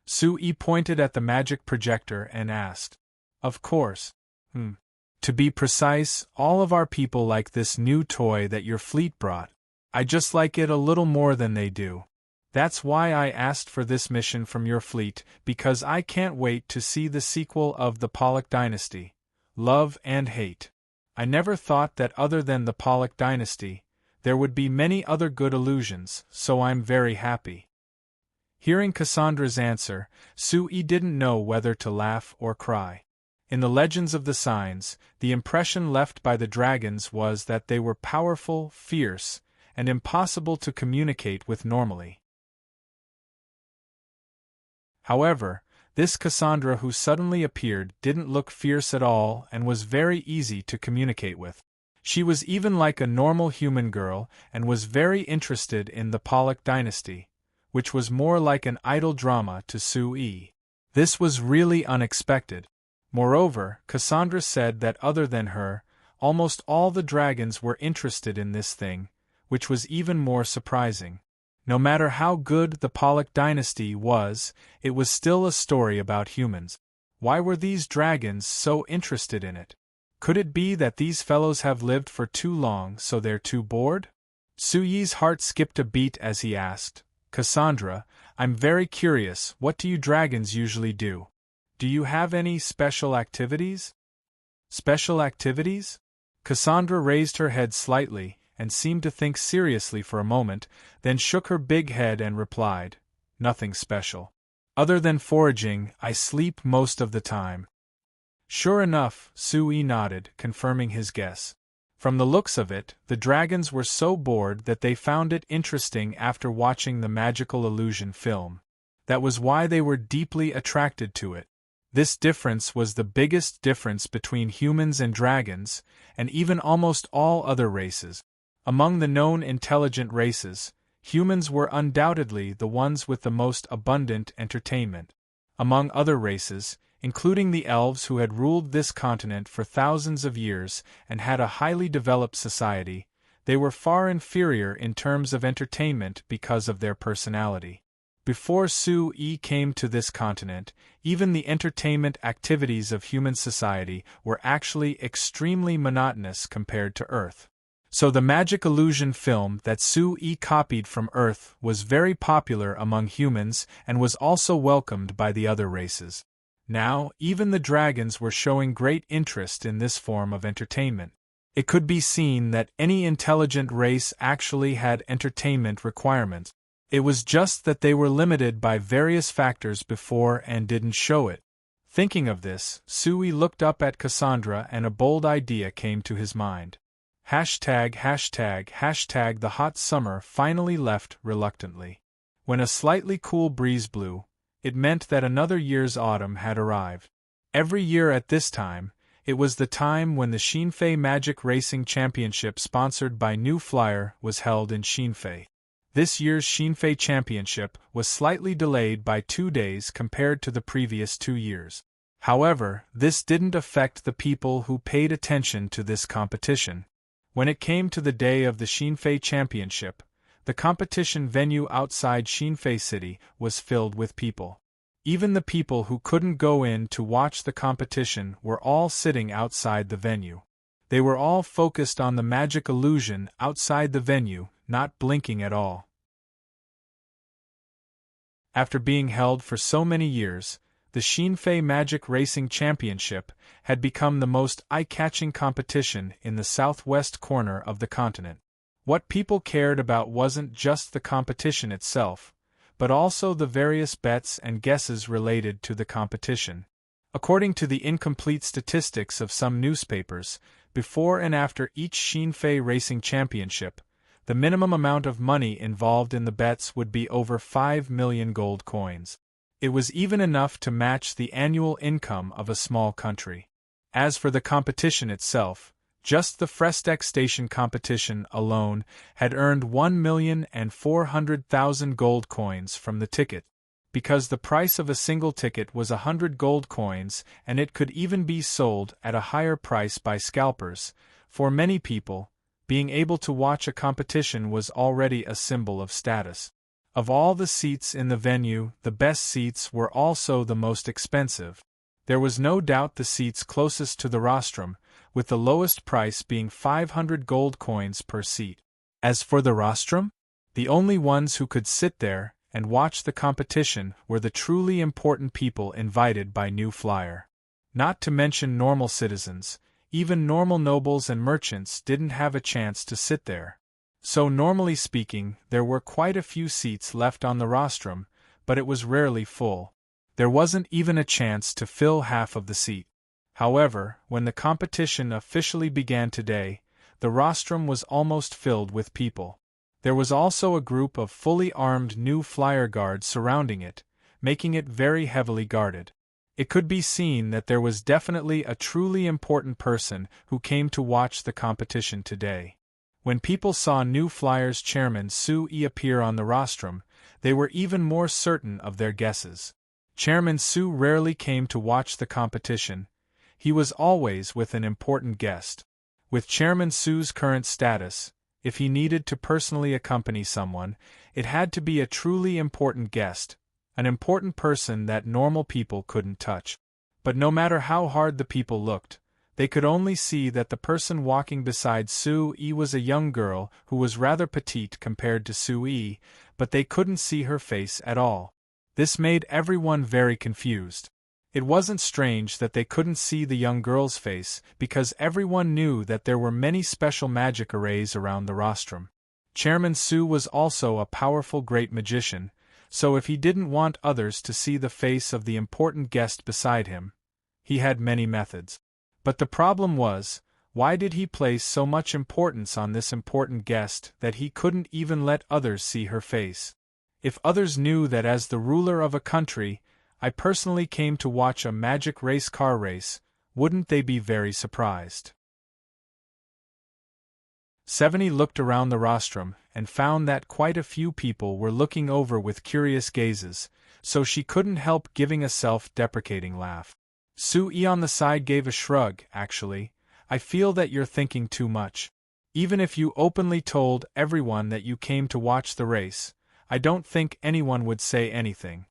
Sui pointed at the magic projector and asked. Of course. To be precise, all of our people like this new toy that your fleet brought. I just like it a little more than they do. That's why I asked for this mission from your fleet, because I can't wait to see the sequel of the Pollock Dynasty, Love and Hate. I never thought that other than the Pollock Dynasty, there would be many other good illusions, so I'm very happy. Hearing Cassandra's answer, Sui didn't know whether to laugh or cry. In the Legends of the Signs, the impression left by the dragons was that they were powerful, fierce, and impossible to communicate with normally. However, this Cassandra who suddenly appeared didn't look fierce at all and was very easy to communicate with. She was even like a normal human girl and was very interested in the Pollock Dynasty, which was more like an idol drama to Sui. This was really unexpected. Moreover, Cassandra said that other than her, almost all the dragons were interested in this thing, which was even more surprising. No matter how good the Pollock Dynasty was, it was still a story about humans. Why were these dragons so interested in it? Could it be that these fellows have lived for too long so they're too bored? Sui's heart skipped a beat as he asked, Cassandra, I'm very curious, what do you dragons usually do? Do you have any special activities? Special activities? Cassandra raised her head slightly and seemed to think seriously for a moment, then shook her big head and replied, Nothing special. Other than foraging, I sleep most of the time. Sure enough, Sui nodded, confirming his guess. From the looks of it, the dragons were so bored that they found it interesting after watching the magical illusion film. That was why they were deeply attracted to it. This difference was the biggest difference between humans and dragons, and even almost all other races. Among the known intelligent races, humans were undoubtedly the ones with the most abundant entertainment. Among other races, including the elves who had ruled this continent for thousands of years and had a highly developed society, they were far inferior in terms of entertainment because of their personality. Before Sui came to this continent, even the entertainment activities of human society were actually extremely monotonous compared to Earth. So the magic illusion film that Sui copied from Earth was very popular among humans and was also welcomed by the other races. Now, even the dragons were showing great interest in this form of entertainment. It could be seen that any intelligent race actually had entertainment requirements. It was just that they were limited by various factors before and didn't show it. Thinking of this, Sui looked up at Cassandra and a bold idea came to his mind. ##### The hot summer finally left reluctantly. When a slightly cool breeze blew, it meant that another year's autumn had arrived. Every year at this time, It was the time when the Xinfei Magic Racing Championship sponsored by New Flyer was held in Xinfei. This year's Xinfei Championship was slightly delayed by 2 days compared to the previous 2 years. However, this didn't affect the people who paid attention to this competition. When it came to the day of the Xinfei Championship, the competition venue outside Xinfei City was filled with people. Even the people who couldn't go in to watch the competition were all sitting outside the venue. They were all focused on the magic illusion outside the venue, not blinking at all. After being held for so many years, the Xinfei Magic Racing Championship had become the most eye-catching competition in the southwest corner of the continent. What people cared about wasn't just the competition itself, but also the various bets and guesses related to the competition. According to the incomplete statistics of some newspapers, before and after each Xinfei Racing Championship, the minimum amount of money involved in the bets would be over 5 million gold coins. It was even enough to match the annual income of a small country. As for the competition itself, just the Frestex Station competition alone had earned 1,400,000 gold coins from the ticket, because the price of a single ticket was 100 gold coins and it could even be sold at a higher price by scalpers. For many people, being able to watch a competition was already a symbol of status. Of all the seats in the venue, the best seats were also the most expensive. There was no doubt the seats closest to the rostrum, with the lowest price being 500 gold coins per seat. As for the rostrum, the only ones who could sit there and watch the competition were the truly important people invited by New Flyer. Not to mention normal citizens, even normal nobles and merchants didn't have a chance to sit there. So normally speaking, there were quite a few seats left on the rostrum, but it was rarely full. There wasn't even a chance to fill half of the seat. However, when the competition officially began today, the rostrum was almost filled with people. There was also a group of fully armed New Flyer guards surrounding it, making it very heavily guarded. It could be seen that there was definitely a truly important person who came to watch the competition today. When people saw New Flyer's chairman Su Yi appear on the rostrum, they were even more certain of their guesses. Chairman Su rarely came to watch the competition. He was always with an important guest. With Chairman Su's current status, if he needed to personally accompany someone, it had to be a truly important guest, an important person that normal people couldn't touch. But no matter how hard the people looked, they could only see that the person walking beside Su Yi was a young girl who was rather petite compared to Su Yi, but they couldn't see her face at all. This made everyone very confused. It wasn't strange that they couldn't see the young girl's face, because everyone knew that there were many special magic arrays around the rostrum. Chairman Su was also a powerful great magician, so if he didn't want others to see the face of the important guest beside him, he had many methods. But the problem was, why did he place so much importance on this important guest that he couldn't even let others see her face? If others knew that as the ruler of a country, I personally came to watch a magic race car race, wouldn't they be very surprised? Seveni looked around the rostrum and found that quite a few people were looking over with curious gazes, so she couldn't help giving a self-deprecating laugh. Su Yi on the side gave a shrug. Actually, I feel that you're thinking too much. Even if you openly told everyone that you came to watch the race, I don't think anyone would say anything.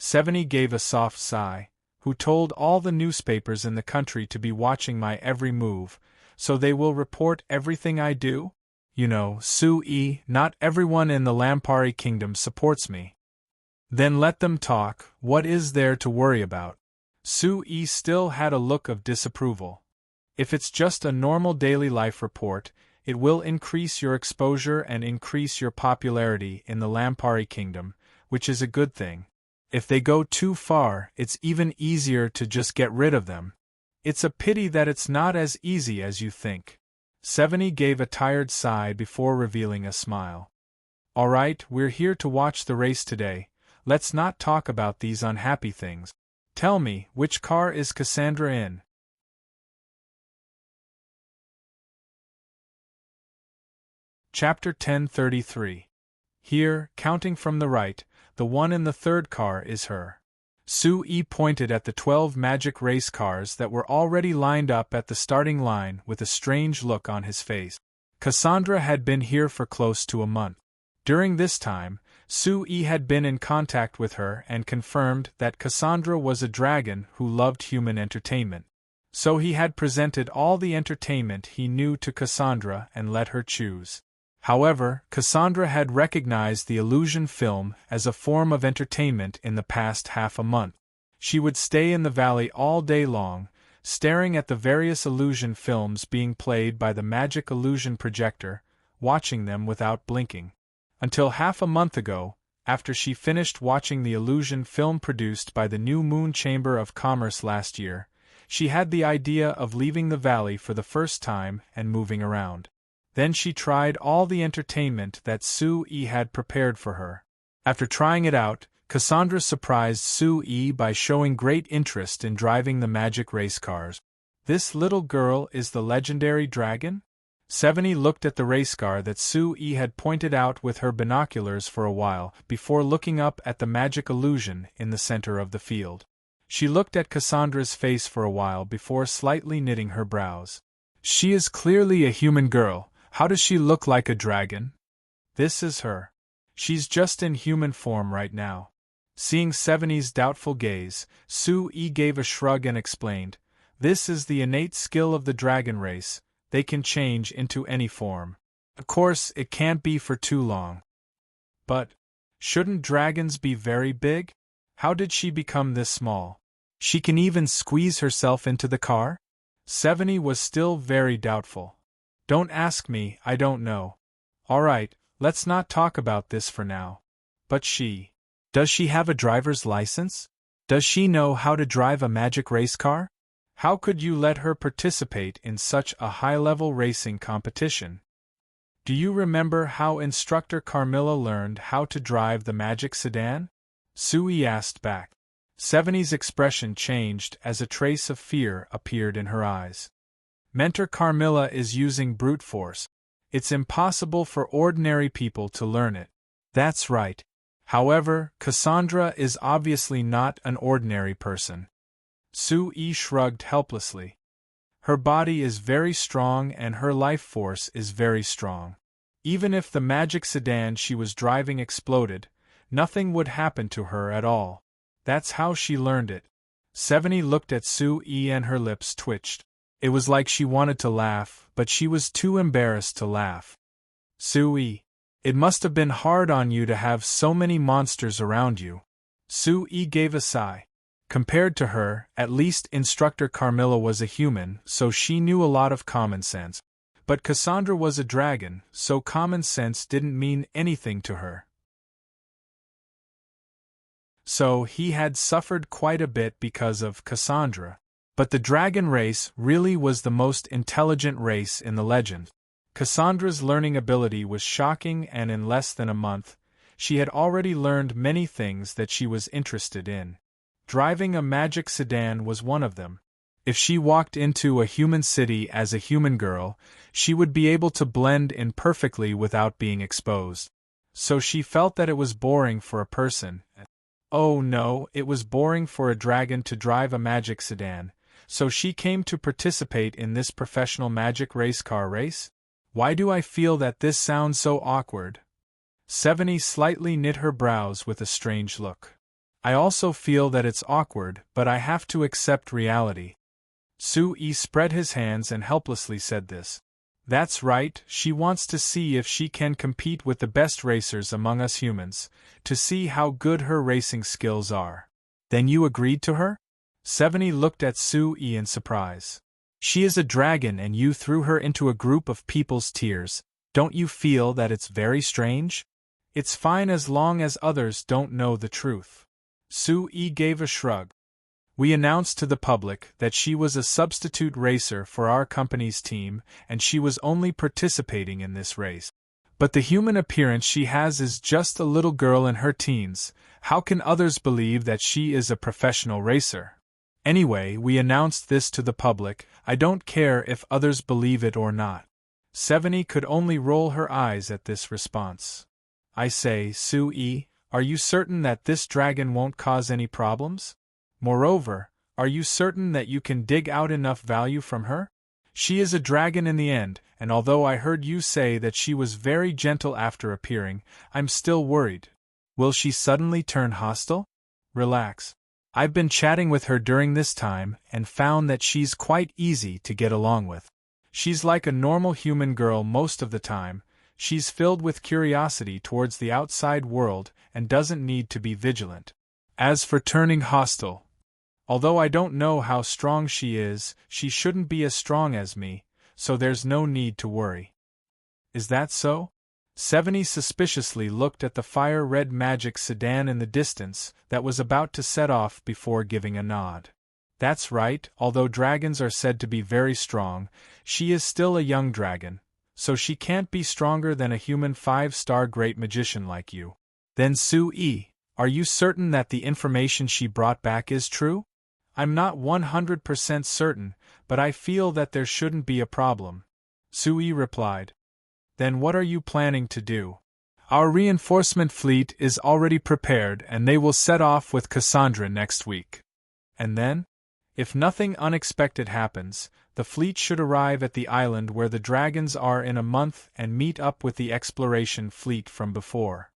Seveni gave a soft sigh. Who told all the newspapers in the country to be watching my every move, so they will report everything I do? You know, Su Yi, not everyone in the Lampari Kingdom supports me. Then let them talk. What is there to worry about? Su Yi still had a look of disapproval. If it's just a normal daily life report, it will increase your exposure and increase your popularity in the Lampari Kingdom, which is a good thing. If they go too far, it's even easier to just get rid of them. It's a pity that it's not as easy as you think. Seveni gave a tired sigh before revealing a smile. All right, we're here to watch the race today. Let's not talk about these unhappy things. Tell me, which car is Cassandra in? Chapter 1033. Here, counting from the right, the one in the third car is her. Sue pointed at the 12 magic race cars that were already lined up at the starting line with a strange look on his face. Cassandra had been here for close to a month. During this time, Sue had been in contact with her and confirmed that Cassandra was a dragon who loved human entertainment. So he had presented all the entertainment he knew to Cassandra and let her choose. However, Cassandra had recognized the illusion film as a form of entertainment in the past half a month. She would stay in the valley all day long, staring at the various illusion films being played by the magic illusion projector, watching them without blinking. Until half a month ago, after she finished watching the illusion film produced by the New Moon Chamber of Commerce last year, she had the idea of leaving the valley for the first time and moving around. Then she tried all the entertainment that Sue had prepared for her. After trying it out, Cassandra surprised Sue by showing great interest in driving the magic race cars. This little girl is the legendary dragon? Seveny looked at the race car that Sue had pointed out with her binoculars for a while before looking up at the magic illusion in the center of the field. She looked at Cassandra's face for a while before slightly knitting her brows. She is clearly a human girl. How does she look like a dragon? This is her. She's just in human form right now. Seeing Seveny's doubtful gaze, Sue gave a shrug and explained, "This is the innate skill of the dragon race. They can change into any form. Of course, it can't be for too long. But shouldn't dragons be very big? How did she become this small? She can even squeeze herself into the car?" Seveny was still very doubtful. "Don't ask me, I don't know. Alright, let's not talk about this for now. But does she have a driver's license? Does she know how to drive a magic race car? How could you let her participate in such a high-level racing competition? Do you remember how instructor Carmilla learned how to drive the magic sedan?" Sue asked back. Seveny's expression changed as a trace of fear appeared in her eyes. "Mentor Carmilla is using brute force. It's impossible for ordinary people to learn it." "That's right. However, Cassandra is obviously not an ordinary person." Sue shrugged helplessly. "Her body is very strong and her life force is very strong. Even if the magic sedan she was driving exploded, nothing would happen to her at all. That's how she learned it." Seveny looked at Sue and her lips twitched. It was like she wanted to laugh, but she was too embarrassed to laugh. "Sue, it must have been hard on you to have so many monsters around you." Sue gave a sigh. Compared to her, at least Instructor Carmilla was a human, so she knew a lot of common sense. But Cassandra was a dragon, so common sense didn't mean anything to her. So he had suffered quite a bit because of Cassandra. But the dragon race really was the most intelligent race in the legend. Cassandra's learning ability was shocking, and in less than a month, she had already learned many things that she was interested in. Driving a magic sedan was one of them. If she walked into a human city as a human girl, she would be able to blend in perfectly without being exposed. So she felt that it was boring for a person. Oh no, it was boring for a dragon to drive a magic sedan. So she came to participate in this professional magic race car race? Why do I feel that this sounds so awkward? Seveny slightly knit her brows with a strange look. I also feel that it's awkward, but I have to accept reality. Sue spread his hands and helplessly said this. That's right, she wants to see if she can compete with the best racers among us humans, to see how good her racing skills are. Then you agreed to her? Seveny looked at Sue in surprise. She is a dragon and you threw her into a group of people's tears. Don't you feel that it's very strange? It's fine as long as others don't know the truth. Sue gave a shrug. We announced to the public that she was a substitute racer for our company's team and she was only participating in this race. But the human appearance she has is just a little girl in her teens. How can others believe that she is a professional racer? Anyway, we announced this to the public. I don't care if others believe it or not. Seveni could only roll her eyes at this response. I say, Sue, are you certain that this dragon won't cause any problems? Moreover, are you certain that you can dig out enough value from her? She is a dragon in the end, and although I heard you say that she was very gentle after appearing, I'm still worried. Will she suddenly turn hostile? Relax. I've been chatting with her during this time and found that she's quite easy to get along with. She's like a normal human girl most of the time. She's filled with curiosity towards the outside world and doesn't need to be vigilant. As for turning hostile, although I don't know how strong she is, she shouldn't be as strong as me, so there's no need to worry. Is that so? Seveni suspiciously looked at the fire-red magic sedan in the distance that was about to set off before giving a nod. That's right, although dragons are said to be very strong, she is still a young dragon, so she can't be stronger than a human 5-star great magician like you. Then Sue, are you certain that the information she brought back is true? I'm not 100% certain, but I feel that there shouldn't be a problem. Sue replied. Then what are you planning to do? Our reinforcement fleet is already prepared and they will set off with Cassandra next week. And then? If nothing unexpected happens, the fleet should arrive at the island where the dragons are in a month and meet up with the exploration fleet from before.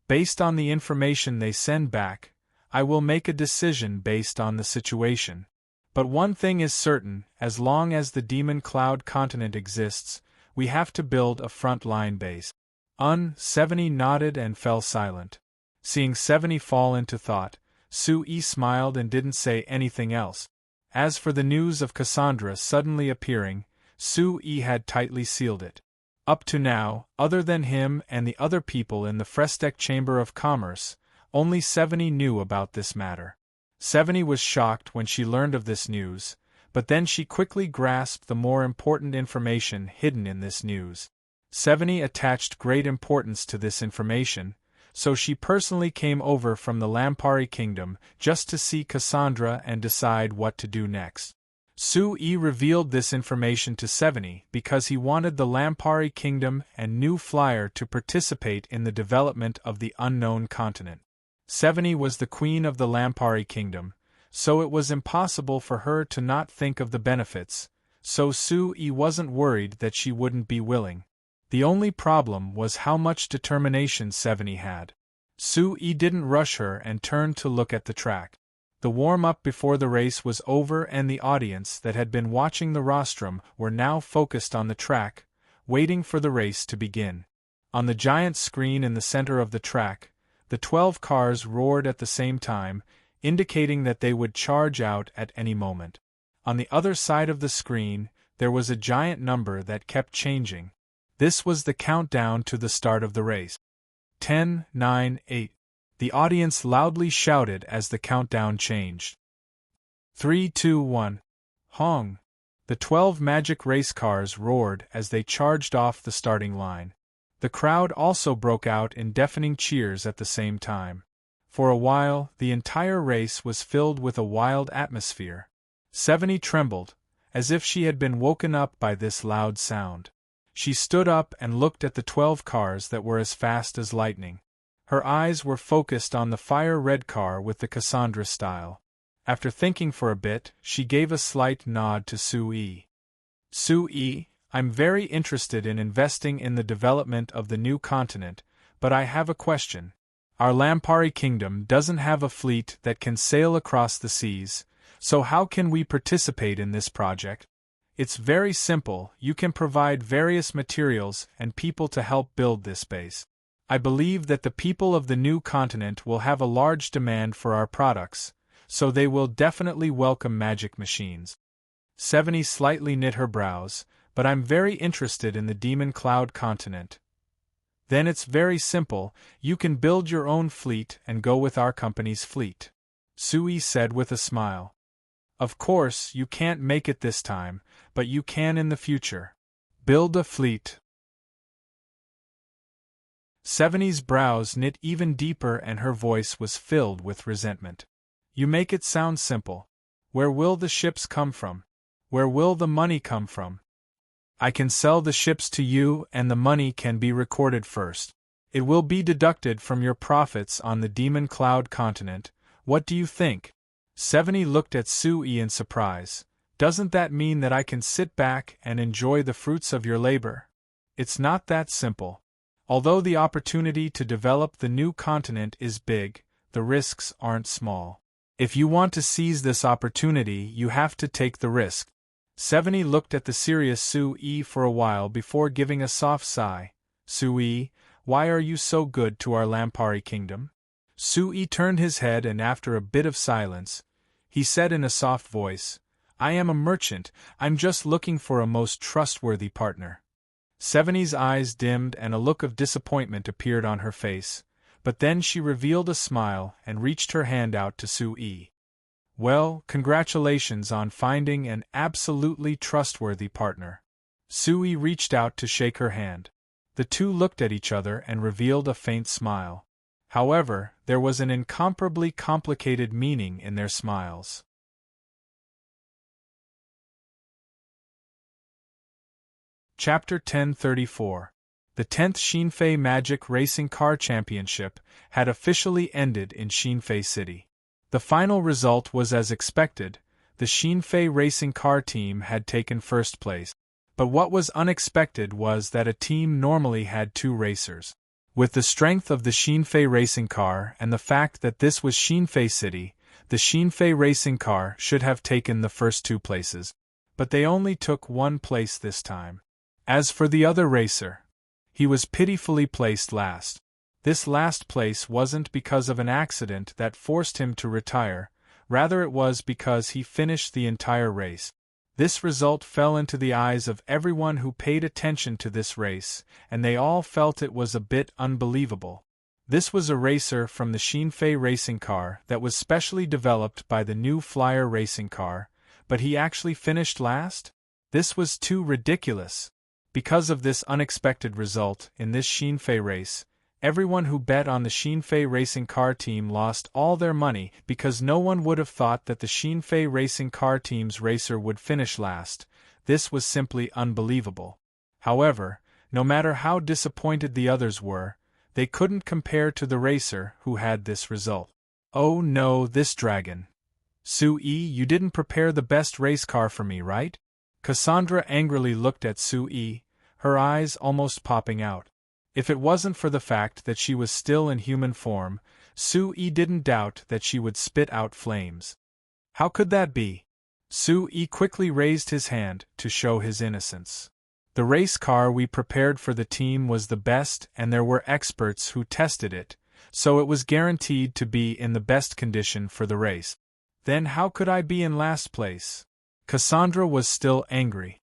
Based on the information they send back, I will make a decision based on the situation. But one thing is certain, as long as the Demon Cloud continent exists, we have to build a front-line base. Seveni nodded and fell silent. Seeing Seveni fall into thought, Sue smiled and didn't say anything else. As for the news of Cassandra suddenly appearing, Sue had tightly sealed it. Up to now, other than him and the other people in the Frestec Chamber of Commerce, only Seveni knew about this matter. Seveni was shocked when she learned of this news, but then she quickly grasped the more important information hidden in this news. Seveni attached great importance to this information, so she personally came over from the Lampari Kingdom just to see Cassandra and decide what to do next. Sue revealed this information to Seveni because he wanted the Lampari Kingdom and New Flyer to participate in the development of the unknown continent. Seveni was the queen of the Lampari Kingdom, so it was impossible for her to not think of the benefits, so Sue wasn't worried that she wouldn't be willing. The only problem was how much determination Seveni had. Sue didn't rush her and turned to look at the track. The warm-up before the race was over and the audience that had been watching the rostrum were now focused on the track, waiting for the race to begin. On the giant screen in the center of the track, the 12 cars roared at the same time, indicating that they would charge out at any moment. On the other side of the screen, there was a giant number that kept changing. This was the countdown to the start of the race. 10, 9, 8. The audience loudly shouted as the countdown changed. 3, 2, 1. Hong! The 12 magic race cars roared as they charged off the starting line. The crowd also broke out in deafening cheers at the same time. For a while, the entire race was filled with a wild atmosphere. Seveni trembled, as if she had been woken up by this loud sound. She stood up and looked at the 12 cars that were as fast as lightning. Her eyes were focused on the fire-red car with the Cassandra style. After thinking for a bit, she gave a slight nod to Sue. Sue, I'm very interested in investing in the development of the new continent, but I have a question. Our Lampari Kingdom doesn't have a fleet that can sail across the seas, so how can we participate in this project? It's very simple. You can provide various materials and people to help build this base. I believe that the people of the new continent will have a large demand for our products, so they will definitely welcome magic machines. Seveni slightly knit her brows, but I'm very interested in the Demon Cloud continent. Then it's very simple, you can build your own fleet and go with our company's fleet. Sue said with a smile. Of course, you can't make it this time, but you can in the future. Build a fleet. Seveni's brows knit even deeper and her voice was filled with resentment. You make it sound simple. Where will the ships come from? Where will the money come from? I can sell the ships to you and the money can be recorded first. It will be deducted from your profits on the Demon Cloud continent. What do you think? Seveni looked at Sui in surprise. Doesn't that mean that I can sit back and enjoy the fruits of your labor? It's not that simple. Although the opportunity to develop the new continent is big, the risks aren't small. If you want to seize this opportunity, you have to take the risk. Seveni looked at the serious Sui for a while before giving a soft sigh. Sui, why are you so good to our Lampari kingdom? Sui turned his head and after a bit of silence, he said in a soft voice, I am a merchant, I'm just looking for a most trustworthy partner. Seveni's eyes dimmed and a look of disappointment appeared on her face, but then she revealed a smile and reached her hand out to Sui. Well, congratulations on finding an absolutely trustworthy partner. Sui reached out to shake her hand. The two looked at each other and revealed a faint smile. However, there was an incomparably complicated meaning in their smiles. Chapter 1034. The 10th Xinfei Magic Racing Car Championship had officially ended in Xinfei City. The final result was as expected, the Xinfei Racing Car team had taken first place. But what was unexpected was that a team normally had two racers. With the strength of the Xinfei Racing Car and the fact that this was Xinfei City, the Xinfei Racing Car should have taken the first two places. But they only took one place this time. As for the other racer, he was pitifully placed last. This last place wasn't because of an accident that forced him to retire, rather it was because he finished the entire race. This result fell into the eyes of everyone who paid attention to this race, and they all felt it was a bit unbelievable. This was a racer from the Xinfei Racing Car that was specially developed by the new Flyer Racing Car, but he actually finished last? This was too ridiculous. Because of this unexpected result in this Xinfei race, everyone who bet on the Xinfei Racing Car team lost all their money because no one would have thought that the Xinfei Racing Car team's racer would finish last. This was simply unbelievable. However, no matter how disappointed the others were, they couldn't compare to the racer who had this result. Oh no, this dragon. Sui, you didn't prepare the best race car for me, right? Cassandra angrily looked at Sui, her eyes almost popping out. If it wasn't for the fact that she was still in human form, Sui didn't doubt that she would spit out flames. How could that be? Sui quickly raised his hand to show his innocence. The race car we prepared for the team was the best and there were experts who tested it, so it was guaranteed to be in the best condition for the race. Then how could I be in last place? Cassandra was still angry.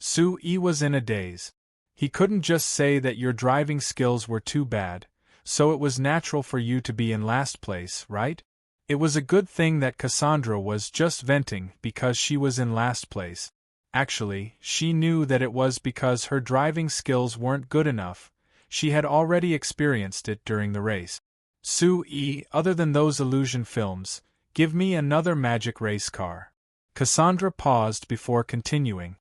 Sui was in a daze. He couldn't just say that your driving skills were too bad, so it was natural for you to be in last place, right? It was a good thing that Cassandra was just venting because she was in last place. Actually, she knew that it was because her driving skills weren't good enough. She had already experienced it during the race. Sui, other than those illusion films, give me another magic race car. Cassandra paused before continuing.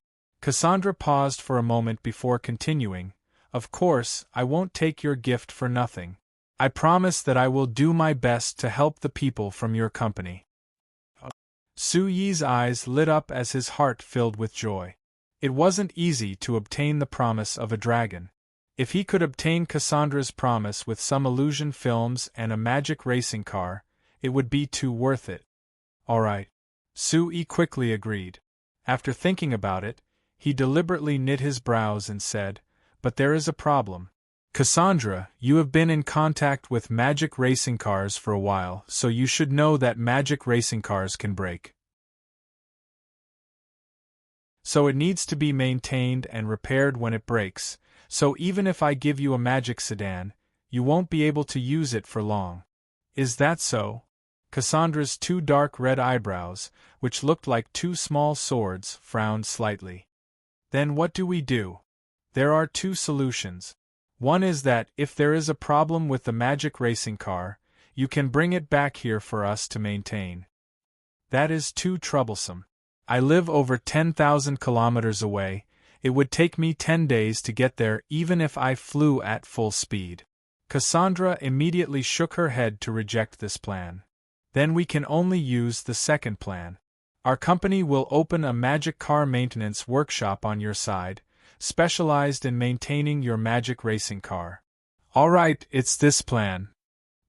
For a moment before continuing. Of course, I won't take your gift for nothing. I promise that I will do my best to help the people from your company. Sui's eyes lit up as his heart filled with joy. It wasn't easy to obtain the promise of a dragon. If he could obtain Cassandra's promise with some illusion films and a magic racing car, it would be too worth it. All right. Sui quickly agreed. After thinking about it, he deliberately knit his brows and said, but there is a problem. Cassandra, you have been in contact with magic racing cars for a while, so you should know that magic racing cars can break. So it needs to be maintained and repaired when it breaks, so even if I give you a magic sedan, you won't be able to use it for long. Is that so? Cassandra's two dark red eyebrows, which looked like two small swords, frowned slightly. Then what do we do? There are two solutions. One is that, if there is a problem with the magic racing car, you can bring it back here for us to maintain. That is too troublesome. I live over 10,000 kilometers away. It would take me 10 days to get there even if I flew at full speed. Cassandra immediately shook her head to reject this plan. Then we can only use the second plan. Our company will open a magic car maintenance workshop on your side, specialized in maintaining your magic racing car. Alright, it's this plan.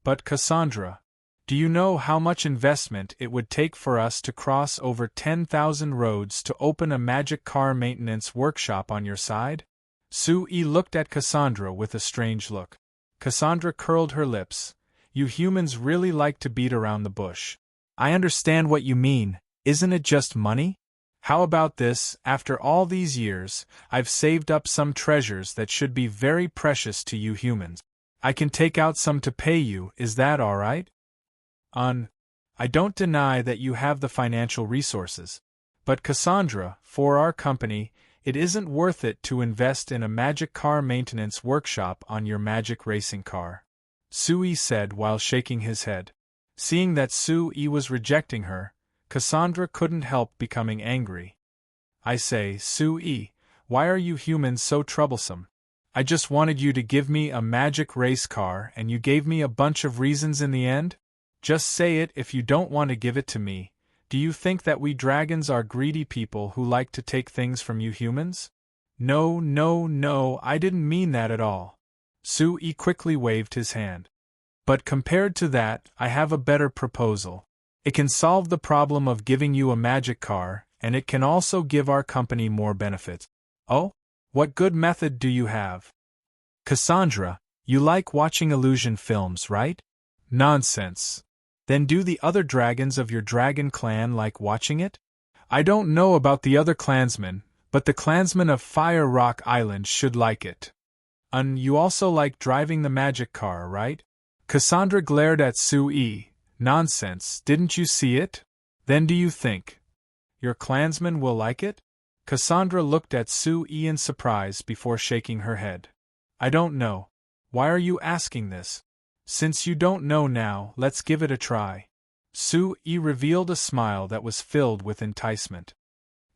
But Cassandra, do you know how much investment it would take for us to cross over 10,000 roads to open a magic car maintenance workshop on your side? Sue-E looked at Cassandra with a strange look. Cassandra curled her lips. You humans really like to beat around the bush. I understand what you mean. Isn't it just money? How about this? After all these years, I've saved up some treasures that should be very precious to you humans. I can take out some to pay you, is that alright? I don't deny that you have the financial resources. But Cassandra, for our company, it isn't worth it to invest in a magic car maintenance workshop on your magic racing car. Sue said while shaking his head. Seeing that Sue was rejecting her, Cassandra couldn't help becoming angry. I say, Sue, why are you humans so troublesome? I just wanted you to give me a magic race car and you gave me a bunch of reasons in the end? Just say it if you don't want to give it to me. Do you think that we dragons are greedy people who like to take things from you humans? No, I didn't mean that at all. Sue quickly waved his hand. But compared to that, I have a better proposal. It can solve the problem of giving you a magic car, and it can also give our company more benefits. Oh? What good method do you have? Cassandra, you like watching illusion films, right? Nonsense. Then do the other dragons of your dragon clan like watching it? I don't know about the other clansmen, but the clansmen of Fire Rock Island should like it. You also like driving the magic car, right? Cassandra glared at Sue. Nonsense, didn't you see it? Then do you think your clansmen will like it? Cassandra looked at Sue in surprise before shaking her head. I don't know. Why are you asking this? Since you don't know now, let's give it a try. Sue revealed a smile that was filled with enticement.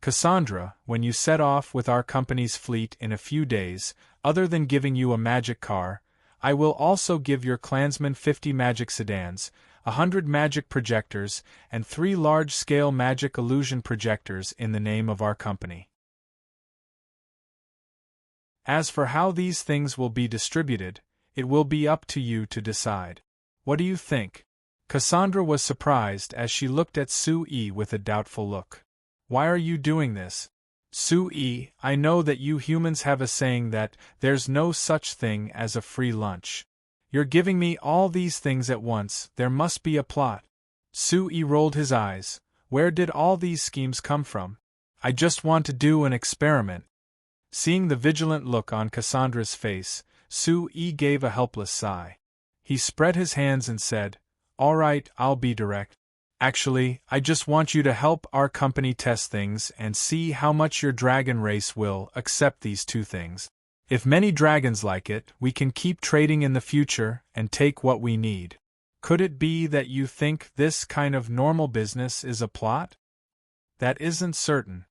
Cassandra, when you set off with our company's fleet in a few days, other than giving you a magic car, I will also give your clansmen 50 magic sedans, 100 magic projectors, and 3 large-scale magic illusion projectors in the name of our company. As for how these things will be distributed, it will be up to you to decide. What do you think? Cassandra was surprised as she looked at Sue with a doubtful look. Why are you doing this? Sue, I know that you humans have a saying that there's no such thing as a free lunch. You're giving me all these things at once, there must be a plot. Sue rolled his eyes. Where did all these schemes come from? I just want to do an experiment. Seeing the vigilant look on Cassandra's face, Sue gave a helpless sigh. He spread his hands and said, All right, I'll be direct. Actually, I just want you to help our company test things and see how much your dragon race will accept these 2 things. If many dragons like it, we can keep trading in the future and take what we need. Could it be that you think this kind of normal business is a plot? That isn't certain.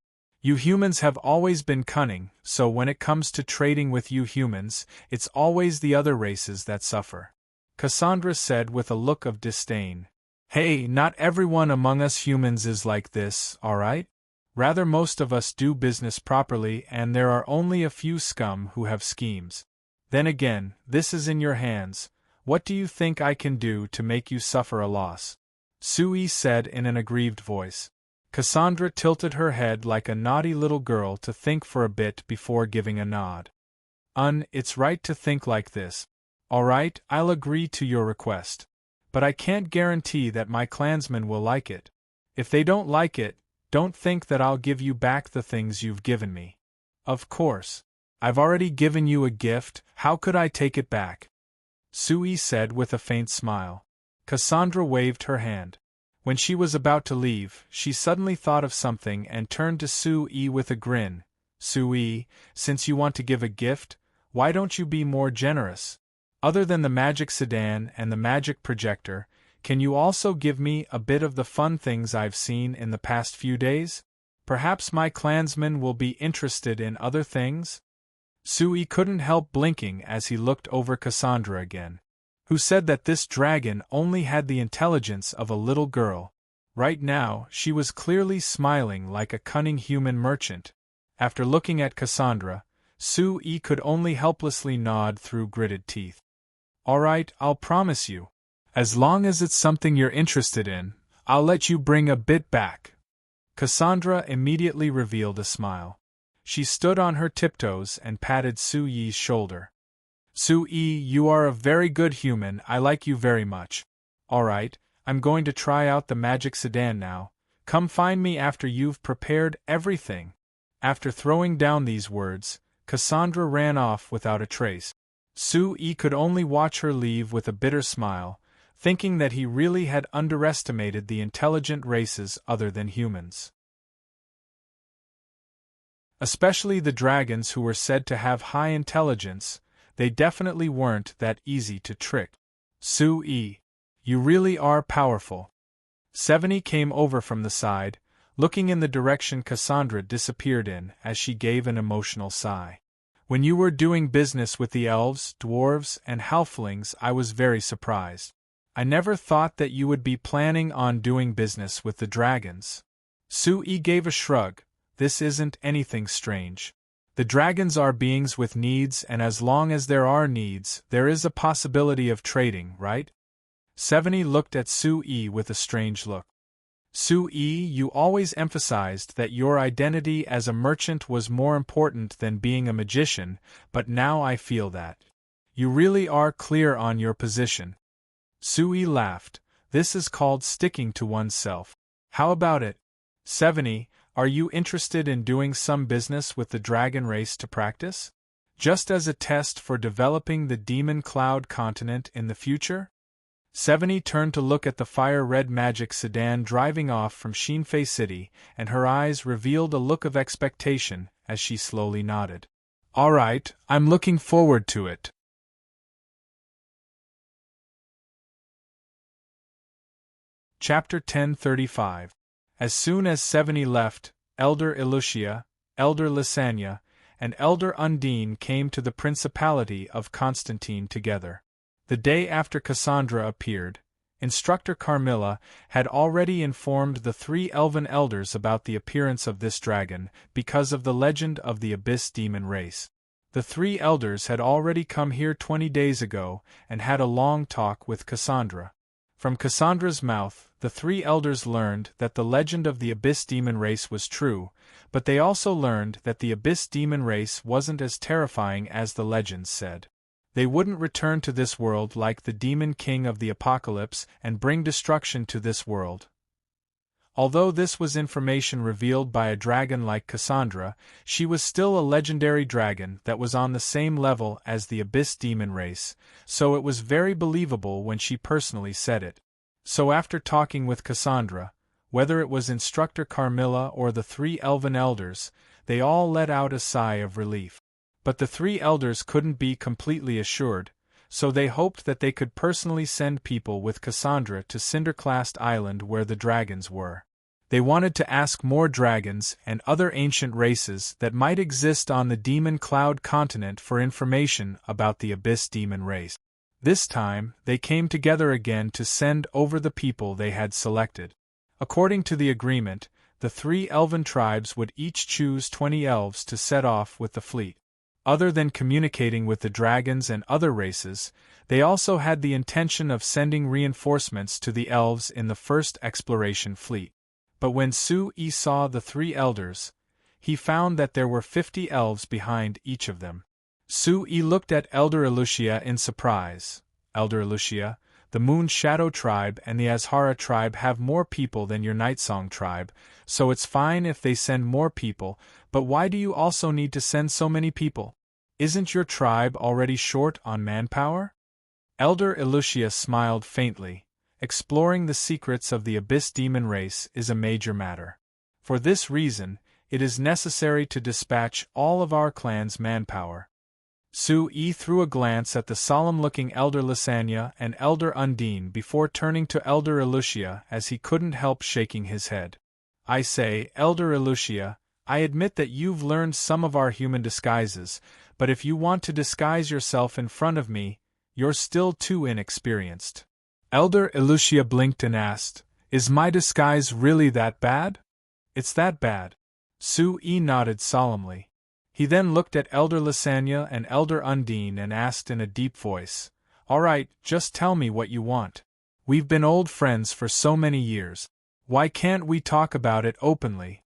You humans have always been cunning, so when it comes to trading with you humans, it's always the other races that suffer. Cassandra said with a look of disdain. Hey, not everyone among us humans is like this, alright? Rather, most of us do business properly, and there are only a few scum who have schemes. Then again, this is in your hands. What do you think I can do to make you suffer a loss? Sue said in an aggrieved voice. Cassandra tilted her head like a naughty little girl to think for a bit before giving a nod. It's right to think like this. Alright, I'll agree to your request. But I can't guarantee that my clansmen will like it. If they don't like it, don't think that I'll give you back the things you've given me. Of course. I've already given you a gift, how could I take it back? Sue said with a faint smile. Cassandra waved her hand. When she was about to leave, she suddenly thought of something and turned to Sue with a grin. Sue, since you want to give a gift, why don't you be more generous? Other than the magic sedan and the magic projector, can you also give me a bit of the fun things I've seen in the past few days? Perhaps my clansmen will be interested in other things? Sui couldn't help blinking as he looked over Cassandra again. Who said that this dragon only had the intelligence of a little girl? Right now, she was clearly smiling like a cunning human merchant. After looking at Cassandra, Sui could only helplessly nod through gritted teeth. All right, I'll promise you. As long as it's something you're interested in, I'll let you bring a bit back. Cassandra immediately revealed a smile. She stood on her tiptoes and patted Sui's shoulder. Sui, you are a very good human, I like you very much. All right, I'm going to try out the magic sedan now. Come find me after you've prepared everything. After throwing down these words, Cassandra ran off without a trace. Sui could only watch her leave with a bitter smile, thinking that he really had underestimated the intelligent races other than humans. Especially the dragons who were said to have high intelligence, they definitely weren't that easy to trick. Sui, you really are powerful. Seveni came over from the side, looking in the direction Cassandra disappeared in as she gave an emotional sigh. When you were doing business with the elves, dwarves, and halflings, I was very surprised. I never thought that you would be planning on doing business with the dragons. Sui gave a shrug. This isn't anything strange. The dragons are beings with needs, and as long as there are needs, there is a possibility of trading, right? Seveni looked at Sui with a strange look. Sui, you always emphasized that your identity as a merchant was more important than being a magician, but now I feel that. You really are clear on your position. Sui laughed. This is called sticking to oneself. How about it? Seveni, are you interested in doing some business with the dragon race to practice? Just as a test for developing the demon cloud continent in the future? Seveni turned to look at the fire-red magic sedan driving off from Shinfei City, and her eyes revealed a look of expectation as she slowly nodded. All right, I'm looking forward to it. Chapter 1035. As soon as Seveni left, Elder Elucia, Elder Lysania, and Elder Undine came to the Principality of Constantine together. The day after Cassandra appeared, Instructor Carmilla had already informed the 3 elven elders about the appearance of this dragon because of the legend of the Abyss demon race. The 3 elders had already come here 20 days ago and had a long talk with Cassandra. From Cassandra's mouth, the 3 elders learned that the legend of the Abyss demon race was true, but they also learned that the Abyss demon race wasn't as terrifying as the legends said. They wouldn't return to this world like the demon king of the apocalypse and bring destruction to this world. Although this was information revealed by a dragon like Cassandra, she was still a legendary dragon that was on the same level as the Abyss demon race, so it was very believable when she personally said it. So after talking with Cassandra, whether it was Instructor Carmilla or the 3 elven elders, they all let out a sigh of relief. But the 3 elders couldn't be completely assured, so they hoped that they could personally send people with Cassandra to Cinderclast Island where the dragons were. They wanted to ask more dragons and other ancient races that might exist on the Demon Cloud continent for information about the Abyss demon race. This time, they came together again to send over the people they had selected. According to the agreement, the 3 elven tribes would each choose 20 elves to set off with the fleet. Other than communicating with the dragons and other races, they also had the intention of sending reinforcements to the elves in the first exploration fleet. But when Sui saw the 3 elders, he found that there were 50 elves behind each of them. Sui looked at Elder Elucia in surprise. Elder Elucia, the Moon Shadow tribe and the Azhara tribe have more people than your Nightsong tribe, so it's fine if they send more people, but why do you also need to send so many people? Isn't your tribe already short on manpower? Elder Elucia smiled faintly. Exploring the secrets of the Abyss demon race is a major matter. For this reason, it is necessary to dispatch all of our clan's manpower. Sui threw a glance at the solemn-looking Elder Lysania and Elder Undine before turning to Elder Elucia as he couldn't help shaking his head. I say, Elder Elucia, I admit that you've learned some of our human disguises, but if you want to disguise yourself in front of me, you're still too inexperienced. Elder Elucia blinked and asked, Is my disguise really that bad? It's that bad. Sue-E nodded solemnly. He then looked at Elder Lysania and Elder Undine and asked in a deep voice, All right, just tell me what you want. We've been old friends for so many years. Why can't we talk about it openly?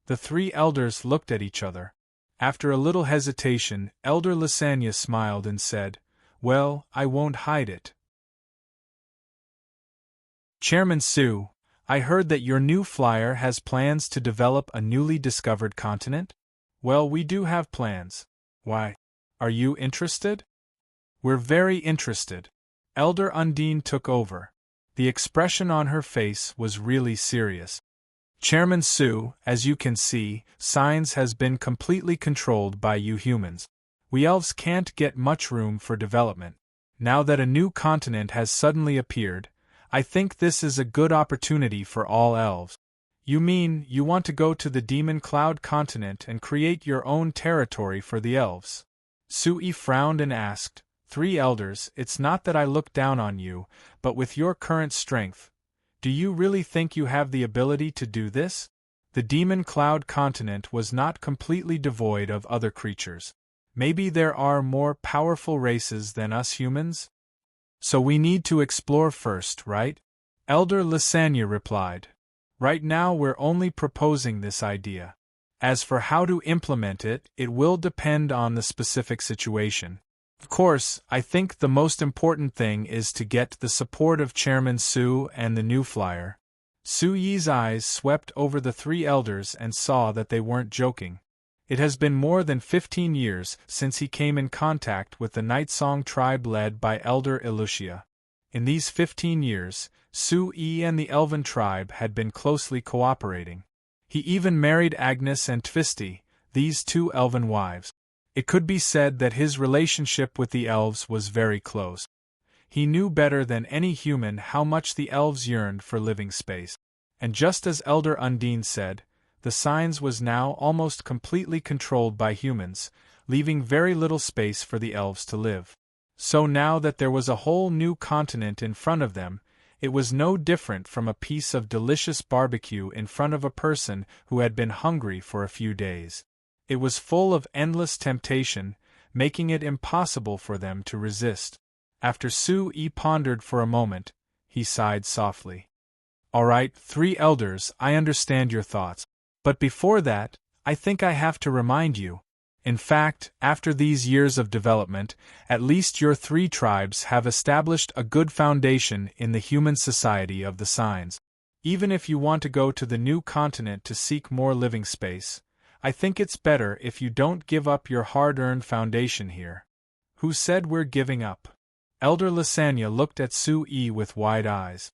The three elders looked at each other. After a little hesitation, Elder Lysania smiled and said, Well, I won't hide it. Chairman Sue, I heard that your new flyer has plans to develop a newly discovered continent? Well, we do have plans. Why? Are you interested? We're very interested. Elder Undine took over. The expression on her face was really serious. Chairman Sue, as you can see, science has been completely controlled by you humans. We elves can't get much room for development. Now that a new continent has suddenly appeared, I think this is a good opportunity for all elves. You mean you want to go to the Demon Cloud continent and create your own territory for the elves? Sue frowned and asked, Three elders, it's not that I look down on you, but with your current strength, do you really think you have the ability to do this? The Demon Cloud continent was not completely devoid of other creatures. Maybe there are more powerful races than us humans? So we need to explore first, right? Elder Lysania replied. Right now we're only proposing this idea. As for how to implement it, it will depend on the specific situation. Of course, I think the most important thing is to get the support of Chairman Sue and the new flyer. Su-Yi's eyes swept over the three elders and saw that they weren't joking. It has been more than 15 years since he came in contact with the Night Song tribe led by Elder Elucia. In these 15 years, Sue and the Elven tribe had been closely cooperating. He even married Agnes and Tvisty, these two elven wives. It could be said that his relationship with the elves was very close. He knew better than any human how much the elves yearned for living space. And just as Elder Undine said, the Signs was now almost completely controlled by humans, leaving very little space for the elves to live. So now that there was a whole new continent in front of them, it was no different from a piece of delicious barbecue in front of a person who had been hungry for a few days. It was full of endless temptation, making it impossible for them to resist. After Sue pondered for a moment, he sighed softly. All right, three elders, I understand your thoughts. But before that, I think I have to remind you. In fact, after these years of development, at least your three tribes have established a good foundation in the human society of the Signs. Even if you want to go to the new continent to seek more living space, I think it's better if you don't give up your hard-earned foundation here. Who said we're giving up? Elder Lysania looked at Sue with wide eyes.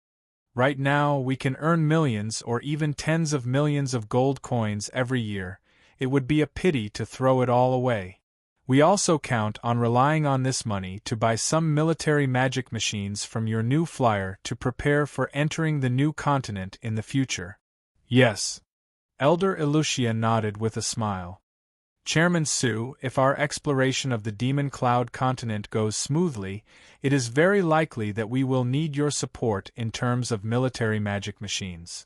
Right now, we can earn millions or even tens of millions of gold coins every year. It would be a pity to throw it all away. We also count on relying on this money to buy some military magic machines from your new flyer to prepare for entering the new continent in the future. Yes. Elder Elucia nodded with a smile. Chairman Sue, if our exploration of the Demon Cloud continent goes smoothly, it is very likely that we will need your support in terms of military magic machines.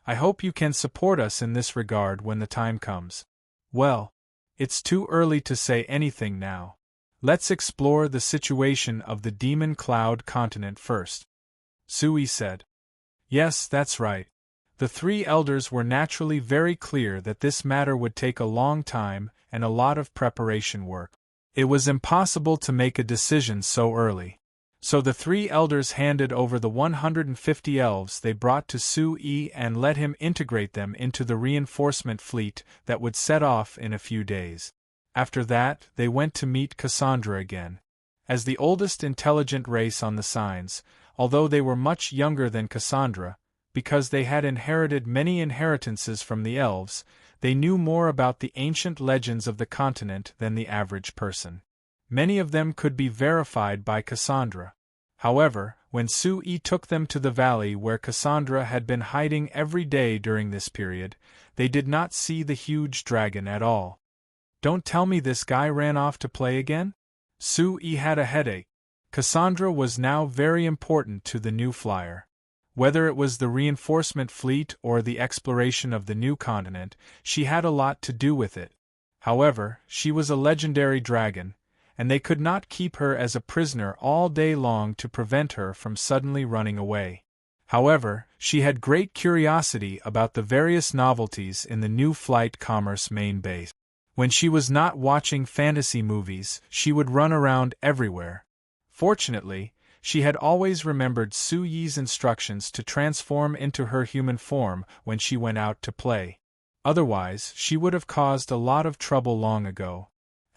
I hope you can support us in this regard when the time comes. Well, it's too early to say anything now. Let's explore the situation of the Demon Cloud continent first. Sue said. Yes, that's right. The three elders were naturally very clear that this matter would take a long time and a lot of preparation work. It was impossible to make a decision so early. So the three elders handed over the 150 elves they brought to Sue and let him integrate them into the reinforcement fleet that would set off in a few days. After that, they went to meet Cassandra again. As the oldest intelligent race on the Signs, although they were much younger than Cassandra, because they had inherited many inheritances from the elves, they knew more about the ancient legends of the continent than the average person. Many of them could be verified by Cassandra. However, when Su-yi took them to the valley where Cassandra had been hiding every day during this period, they did not see the huge dragon at all. Don't tell me this guy ran off to play again? Su-yi had a headache. Cassandra was now very important to the new flyer. Whether it was the reinforcement fleet or the exploration of the new continent, she had a lot to do with it. However, she was a legendary dragon, and they could not keep her as a prisoner all day long to prevent her from suddenly running away. However, she had great curiosity about the various novelties in the new flight commerce main base. When she was not watching fantasy movies, she would run around everywhere. Fortunately, she had always remembered Su-yi's instructions to transform into her human form when she went out to play. Otherwise, she would have caused a lot of trouble long ago.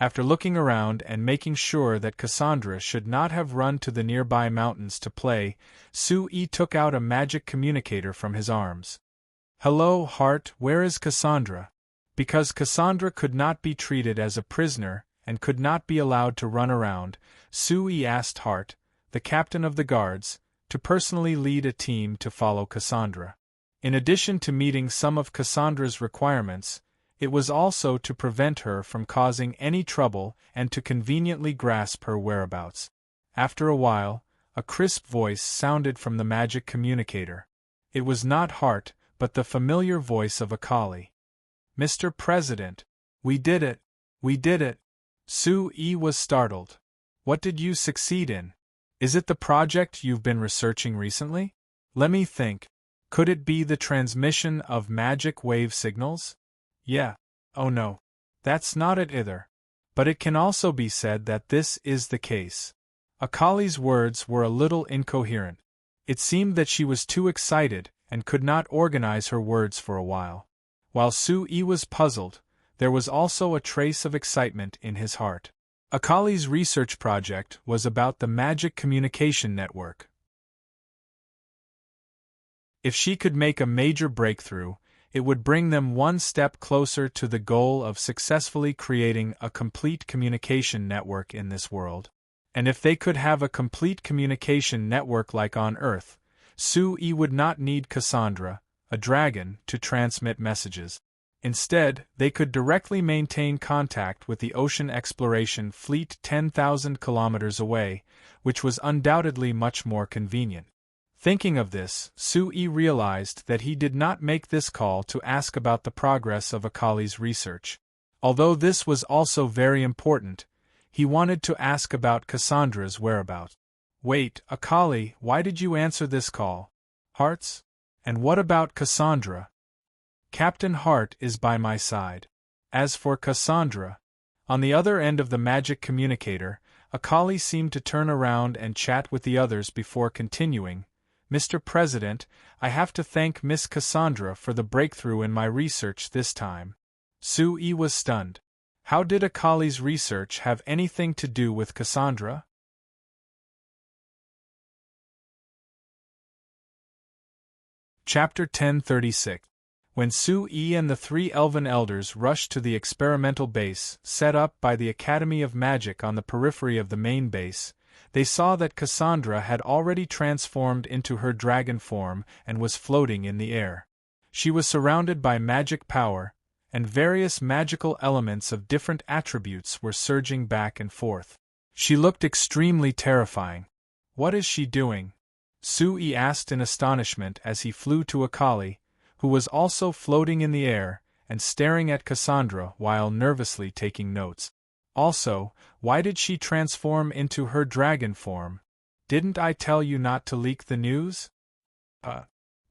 After looking around and making sure that Cassandra should not have run to the nearby mountains to play, Su-yi took out a magic communicator from his arms. "Hello, Heart, where is Cassandra?" Because Cassandra could not be treated as a prisoner and could not be allowed to run around, Su-yi asked Heart, the captain of the guards, to personally lead a team to follow Cassandra. In addition to meeting some of Cassandra's requirements, it was also to prevent her from causing any trouble and to conveniently grasp her whereabouts. After a while, a crisp voice sounded from the magic communicator. It was not Heart, but the familiar voice of Akali. "Mr. President, we did it! We did it!" Su-yi was startled. "What did you succeed in? Is it the project you've been researching recently? Let me think. Could it be the transmission of magic wave signals? Yeah. Oh no. That's not it either. But it can also be said that this is the case." Akali's words were a little incoherent. It seemed that she was too excited and could not organize her words for a while. While Su-yi was puzzled, there was also a trace of excitement in his heart. Akali's research project was about the magic communication network. If she could make a major breakthrough, it would bring them one step closer to the goal of successfully creating a complete communication network in this world. And if they could have a complete communication network like on Earth, Su-yi would not need Cassandra, a dragon, to transmit messages. Instead, they could directly maintain contact with the ocean exploration fleet 10,000 kilometers away, which was undoubtedly much more convenient. Thinking of this, Su-yi realized that he did not make this call to ask about the progress of Akali's research. Although this was also very important, he wanted to ask about Cassandra's whereabouts. "Wait, Akali, why did you answer this call? Hearts? And what about Cassandra? Captain Hart is by my side. As for Cassandra..." On the other end of the magic communicator, Akali seemed to turn around and chat with the others before continuing. "Mr. President, I have to thank Miss Cassandra for the breakthrough in my research this time." Su-yi was stunned. How did Akali's research have anything to do with Cassandra? Chapter 1036. When Su-yi and the three elven elders rushed to the experimental base set up by the Academy of Magic on the periphery of the main base, they saw that Cassandra had already transformed into her dragon form and was floating in the air. She was surrounded by magic power, and various magical elements of different attributes were surging back and forth. She looked extremely terrifying. "What is she doing?" Su-yi asked in astonishment as he flew to Akali, who was also floating in the air and staring at Cassandra while nervously taking notes. Also, why did she transform into her dragon form? Didn't I tell you not to leak the news?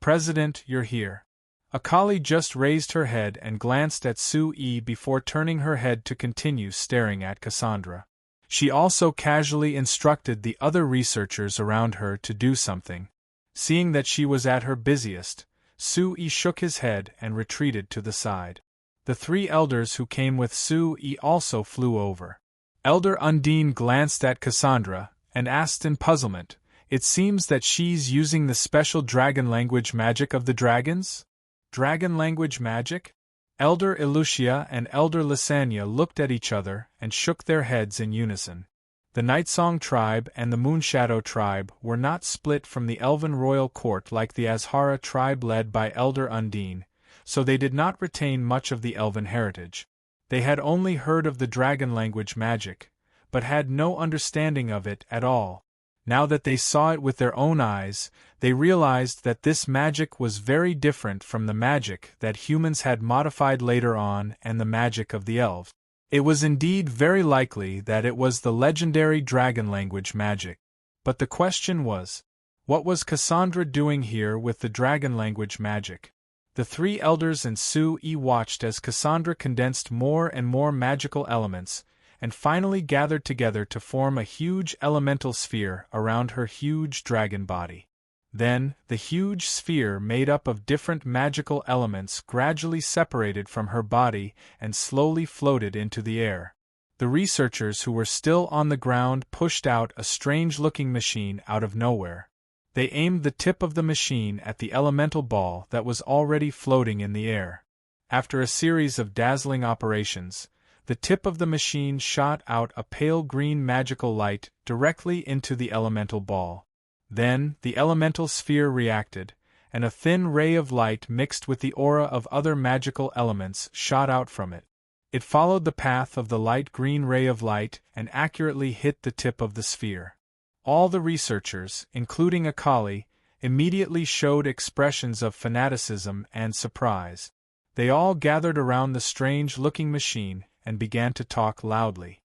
President, you're here. Akali just raised her head and glanced at Su-yi before turning her head to continue staring at Cassandra. She also casually instructed the other researchers around her to do something. Seeing that she was at her busiest, Su-yi shook his head and retreated to the side. The three elders who came with Su-yi also flew over. Elder Undine glanced at Cassandra and asked in puzzlement, "It seems that she's using the special dragon language magic of the dragons?" "Dragon language magic?" Elder Elucia and Elder Lysania looked at each other and shook their heads in unison. The Nightsong tribe and the Moonshadow tribe were not split from the Elven royal court like the Azhara tribe led by Elder Undine, so they did not retain much of the Elven heritage. They had only heard of the dragon language magic, but had no understanding of it at all. Now that they saw it with their own eyes, they realized that this magic was very different from the magic that humans had modified later on and the magic of the elves. It was indeed very likely that it was the legendary dragon language magic. But the question was, what was Cassandra doing here with the dragon language magic? The three elders and Sue-Yi watched as Cassandra condensed more and more magical elements, and finally gathered together to form a huge elemental sphere around her huge dragon body. Then, the huge sphere made up of different magical elements gradually separated from her body and slowly floated into the air. The researchers who were still on the ground pushed out a strange-looking machine out of nowhere. They aimed the tip of the machine at the elemental ball that was already floating in the air. After a series of dazzling operations, the tip of the machine shot out a pale green magical light directly into the elemental ball. Then, the elemental sphere reacted, and a thin ray of light mixed with the aura of other magical elements shot out from it. It followed the path of the light green ray of light and accurately hit the tip of the sphere. All the researchers, including Akali, immediately showed expressions of fanaticism and surprise. They all gathered around the strange-looking machine and began to talk loudly.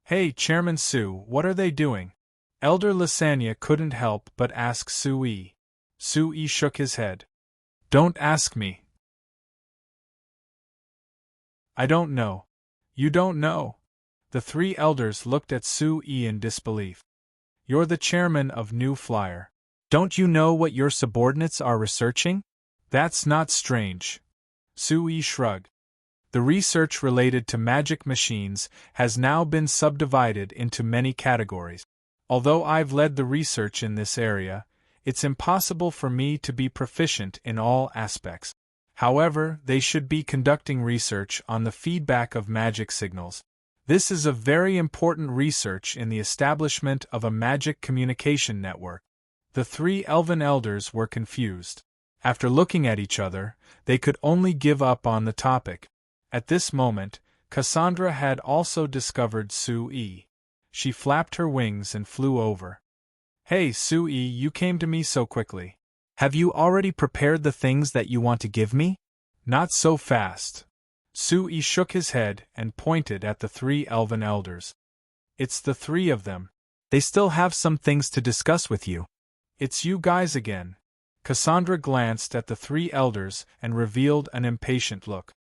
"Hey, Chairman Su, what are they doing?" Elder Lysania couldn't help but ask Sue-Yi. Sue-Yi shook his head. "Don't ask me. I don't know." "You don't know?" The three elders looked at Sue-Yi in disbelief. "You're the chairman of New Flyer. Don't you know what your subordinates are researching?" "That's not strange." Sue-Yi shrugged. "The research related to magic machines has now been subdivided into many categories. Although I've led the research in this area, it's impossible for me to be proficient in all aspects. However, they should be conducting research on the feedback of magic signals. This is a very important research in the establishment of a magic communication network." The three elven elders were confused. After looking at each other, they could only give up on the topic. At this moment, Cassandra had also discovered Sue-Yi. She flapped her wings and flew over. "Hey, Sue-Yi, you came to me so quickly. Have you already prepared the things that you want to give me?" "Not so fast." Sue-Yi shook his head and pointed at the three elven elders. "It's the three of them. They still have some things to discuss with you." "It's you guys again." Cassandra glanced at the three elders and revealed an impatient look.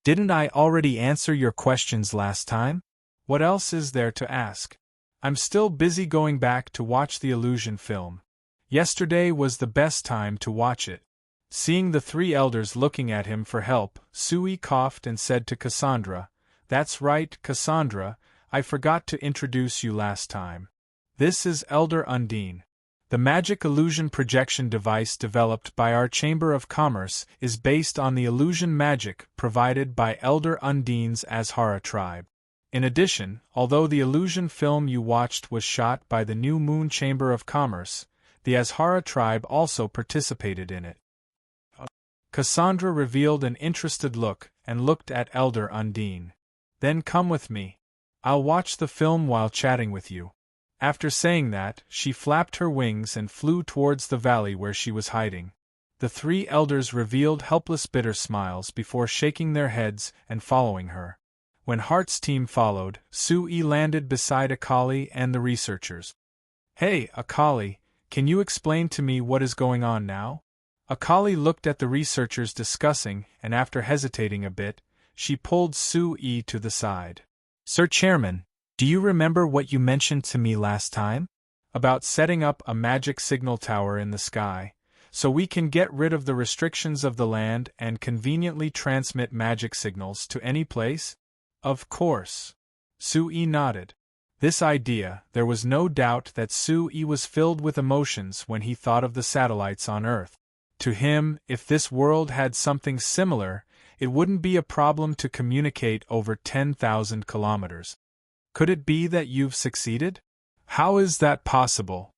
"Didn't I already answer your questions last time? What else is there to ask? I'm still busy going back to watch the illusion film. Yesterday was the best time to watch it." Seeing the three elders looking at him for help, Sue-Yi coughed and said to Cassandra, "That's right, Cassandra, I forgot to introduce you last time. This is Elder Undine. The magic illusion projection device developed by our Chamber of Commerce is based on the illusion magic provided by Elder Undine's Azhara tribe. In addition, although the illusion film you watched was shot by the New Moon Chamber of Commerce, the Azhara tribe also participated in it." Cassandra revealed an interested look and looked at Elder Undine. "Then come with me. I'll watch the film while chatting with you." After saying that, she flapped her wings and flew towards the valley where she was hiding. The three elders revealed helpless bitter smiles before shaking their heads and following her. When Hart's team followed, Sue-Yi landed beside Akali and the researchers. "Hey, Akali, can you explain to me what is going on now?" Akali looked at the researchers discussing, and after hesitating a bit, she pulled Sue-Yi to the side. "Sir Chairman, do you remember what you mentioned to me last time? About setting up a magic signal tower in the sky, so we can get rid of the restrictions of the land and conveniently transmit magic signals to any place?" "Of course." Sue-Yi nodded. This idea, there was no doubt that Sue-Yi was filled with emotions when he thought of the satellites on Earth. To him, if this world had something similar, it wouldn't be a problem to communicate over 10,000 kilometers. "Could it be that you've succeeded?" How is that possible?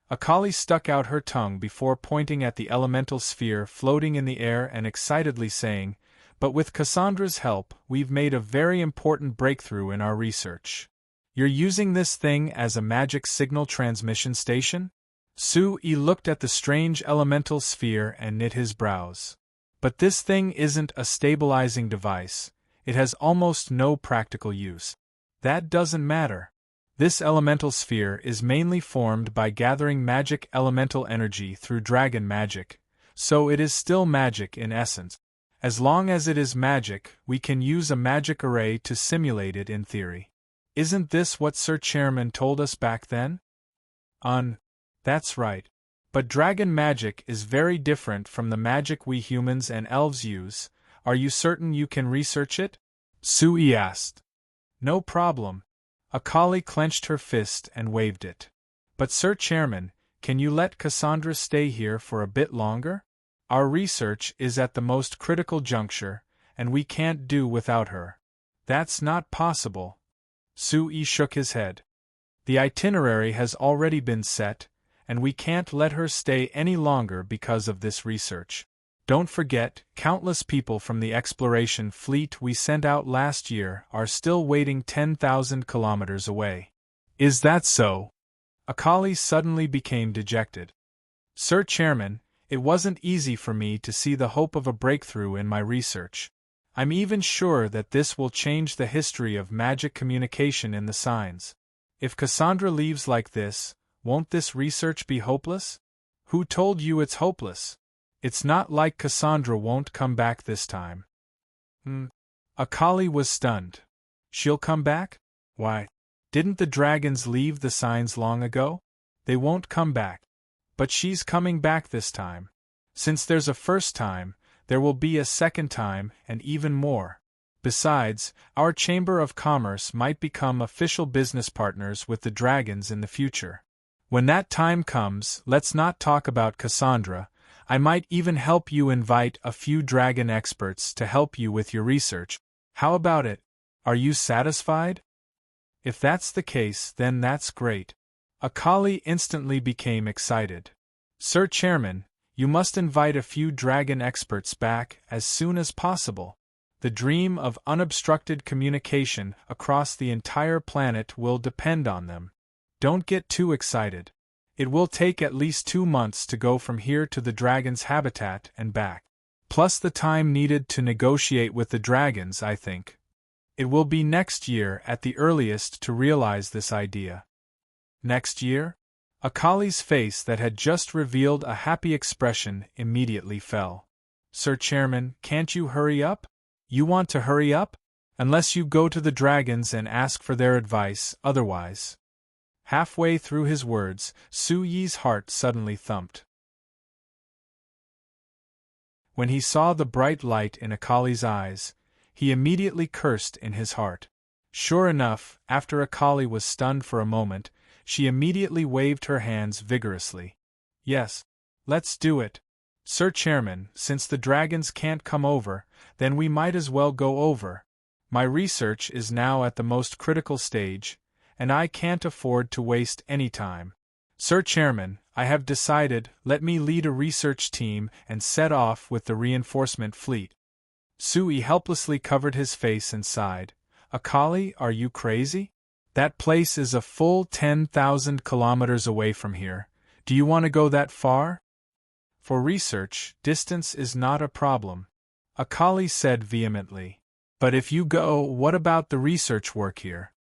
Akali stuck out her tongue before pointing at the elemental sphere floating in the air and excitedly saying, "But with Cassandra's help, we've made a very important breakthrough in our research. You're using this thing as a magic signal transmission station?" Su-Yi looked at the strange elemental sphere and knit his brows. "But this thing isn't a stabilizing device, it has almost no practical use." "That doesn't matter. This elemental sphere is mainly formed by gathering magic elemental energy through dragon magic, so it is still magic in essence. As long as it is magic, we can use a magic array to simulate it in theory. Isn't this what Sir Chairman told us back then?" That's right. But dragon magic is very different from the magic we humans and elves use. Are you certain you can research it? Su-Yi asked. "No problem." Akali clenched her fist and waved it. "But Sir Chairman, can you let Cassandra stay here for a bit longer? Our research is at the most critical juncture, and we can't do without her." "That's not possible." Su-Yi shook his head. "The itinerary has already been set, and we can't let her stay any longer because of this research. Don't forget, countless people from the exploration fleet we sent out last year are still waiting 10,000 kilometers away." "Is that so?" Akali suddenly became dejected. "Sir Chairman, it wasn't easy for me to see the hope of a breakthrough in my research. I'm even sure that this will change the history of magic communication in the signs. If Cassandra leaves like this, won't this research be hopeless?" "Who told you it's hopeless? It's not like Cassandra won't come back this time." Akali was stunned. "She'll come back? Why, didn't the dragons leave the signs long ago? They won't come back." "But she's coming back this time. Since there's a first time, there will be a second time and even more. Besides, our Chamber of Commerce might become official business partners with the dragons in the future. When that time comes, let's not talk about Cassandra. I might even help you invite a few dragon experts to help you with your research. How about it? Are you satisfied?" "If that's the case, then that's great." Akali instantly became excited. "Sir Chairman, you must invite a few dragon experts back as soon as possible. The dream of unobstructed communication across the entire planet will depend on them. Don't get too excited. It will take at least 2 months to go from here to the dragon's habitat and back. Plus the time needed to negotiate with the dragons, I think. It will be next year at the earliest to realize this idea." "Next year?" Akali's face that had just revealed a happy expression immediately fell. "Sir Chairman, can't you hurry up? You want to hurry up? Unless you go to the dragons and ask for their advice, otherwise." Halfway through his words, Su-Yi's heart suddenly thumped. When he saw the bright light in Akali's eyes, he immediately cursed in his heart. Sure enough, after Akali was stunned for a moment, she immediately waved her hands vigorously. "Yes, let's do it. Sir Chairman, since the dragons can't come over, then we might as well go over. My research is now at the most critical stage, and I can't afford to waste any time. Sir Chairman, I have decided, let me lead a research team and set off with the reinforcement fleet." Su-Yi helplessly covered his face and sighed. "Akali, are you crazy? That place is a full 10,000 kilometers away from here. Do you want to go that far?" "For research, distance is not a problem," Akali said vehemently. "But if you go, what about the research work here?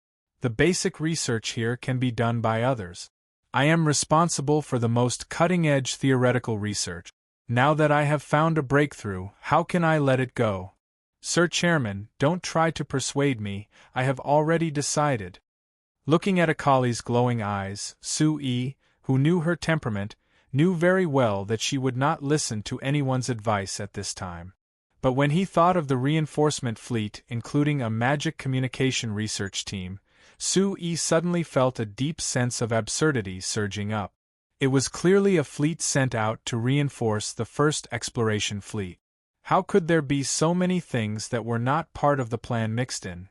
The basic research here can be done by others. I am responsible for the most cutting-edge theoretical research. Now that I have found a breakthrough, how can I let it go? Sir Chairman, don't try to persuade me, I have already decided." Looking at Akali's glowing eyes, Su-Yi, who knew her temperament, knew very well that she would not listen to anyone's advice at this time. But when he thought of the reinforcement fleet including a magic communication research team, Su-Yi suddenly felt a deep sense of absurdity surging up. It was clearly a fleet sent out to reinforce the first exploration fleet. How could there be so many things that were not part of the plan mixed in?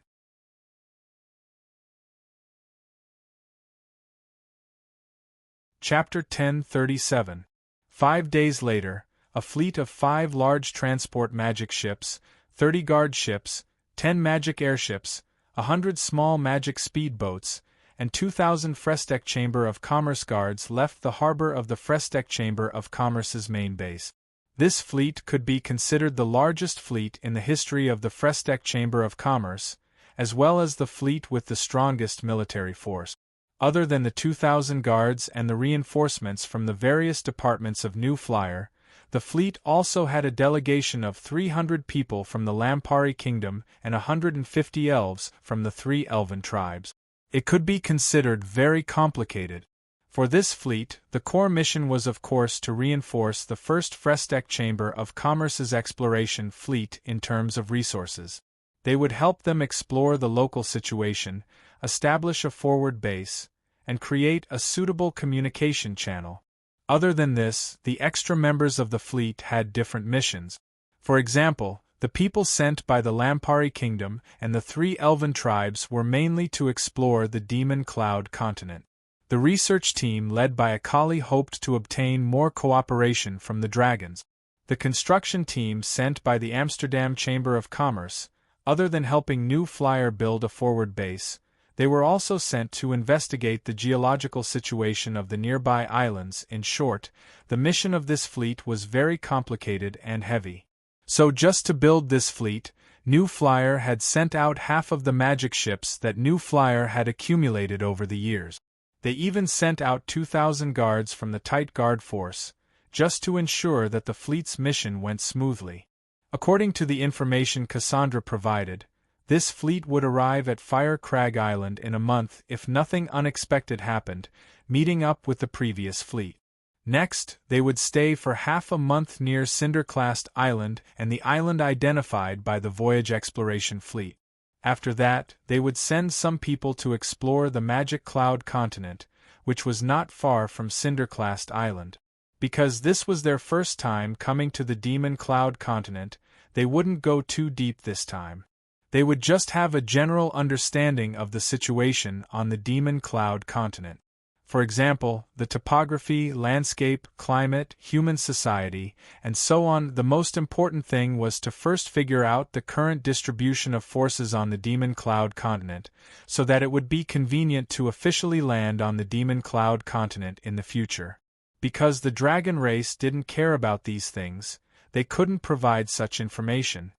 Chapter 1037. 5 days later, a fleet of 5 large transport magic ships, 30 guard ships, 10 magic airships, 100 small magic speedboats, and 2,000 Fresteck Chamber of Commerce guards left the harbor of the Fresteck Chamber of Commerce's main base. This fleet could be considered the largest fleet in the history of the Fresteck Chamber of Commerce, as well as the fleet with the strongest military force. Other than the 2,000 guards and the reinforcements from the various departments of New Flyer, the fleet also had a delegation of 300 people from the Lampari Kingdom and 150 elves from the 3 elven tribes. It could be considered very complicated. For this fleet, the core mission was of course to reinforce the first Fresteck Chamber of Commerce's exploration fleet in terms of resources. They would help them explore the local situation, establish a forward base, and create a suitable communication channel. Other than this, the extra members of the fleet had different missions. For example, the people sent by the Lampari Kingdom and the 3 elven tribes were mainly to explore the Demon Cloud continent. The research team led by Akali hoped to obtain more cooperation from the dragons. The construction team sent by the Amsterdam Chamber of Commerce, other than helping New Flyer build a forward base, they were also sent to investigate the geological situation of the nearby islands. In short, the mission of this fleet was very complicated and heavy. So just to build this fleet, New Flyer had sent out half of the magic ships that New Flyer had accumulated over the years. They even sent out 2,000 guards from the tight guard force, just to ensure that the fleet's mission went smoothly. According to the information Cassandra provided, this fleet would arrive at Fire Crag Island in a month if nothing unexpected happened, meeting up with the previous fleet. Next, they would stay for half a month near Cinderclast Island and the island identified by the Voyage Exploration Fleet. After that, they would send some people to explore the Magic Cloud continent, which was not far from Cinderclast Island. Because this was their first time coming to the Demon Cloud continent, they wouldn't go too deep this time. They would just have a general understanding of the situation on the Demon Cloud continent. For example, the topography, landscape, climate, human society, and so on. The most important thing was to first figure out the current distribution of forces on the Demon Cloud continent, so that it would be convenient to officially land on the Demon Cloud continent in the future. Because the dragon race didn't care about these things, they couldn't provide such information.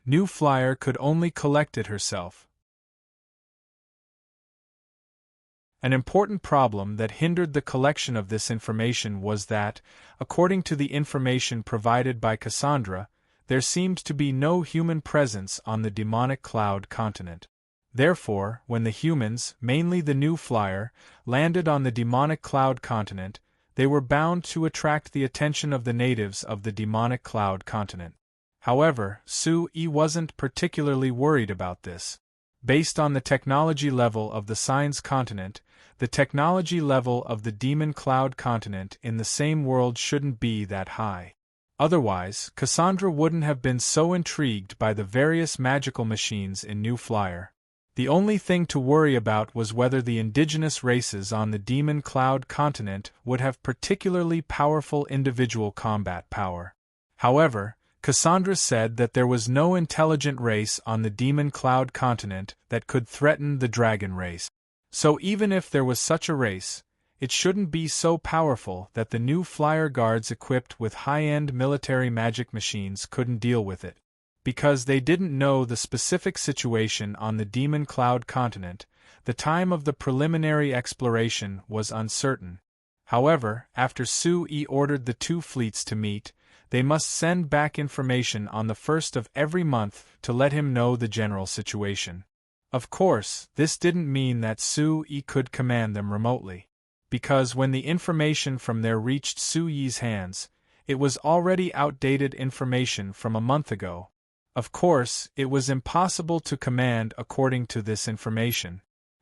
New Flyer could only collect it herself. An important problem that hindered the collection of this information was that, according to the information provided by Cassandra, there seemed to be no human presence on the Demonic Cloud continent. Therefore, when the humans, mainly the New Flyer, landed on the Demonic Cloud continent, they were bound to attract the attention of the natives of the Demonic Cloud continent. However, Su-Yi wasn't particularly worried about this. Based on the technology level of the Signs continent, the technology level of the Demon Cloud continent in the same world shouldn't be that high. Otherwise, Cassandra wouldn't have been so intrigued by the various magical machines in New Flyer. The only thing to worry about was whether the indigenous races on the Demon Cloud continent would have particularly powerful individual combat power. However, Cassandra said that there was no intelligent race on the Demon Cloud continent that could threaten the dragon race. So even if there was such a race, it shouldn't be so powerful that the New Flyer guards equipped with high-end military magic machines couldn't deal with it. Because they didn't know the specific situation on the Demon Cloud continent, the time of the preliminary exploration was uncertain. However, after Su-Yi ordered the 2 fleets to meet, they must send back information on the 1st of every month to let him know the general situation. Of course, this didn't mean that Su-Yi could command them remotely. Because when the information from there reached Su-Yi's hands, it was already outdated information from a month ago. Of course, it was impossible to command according to this information.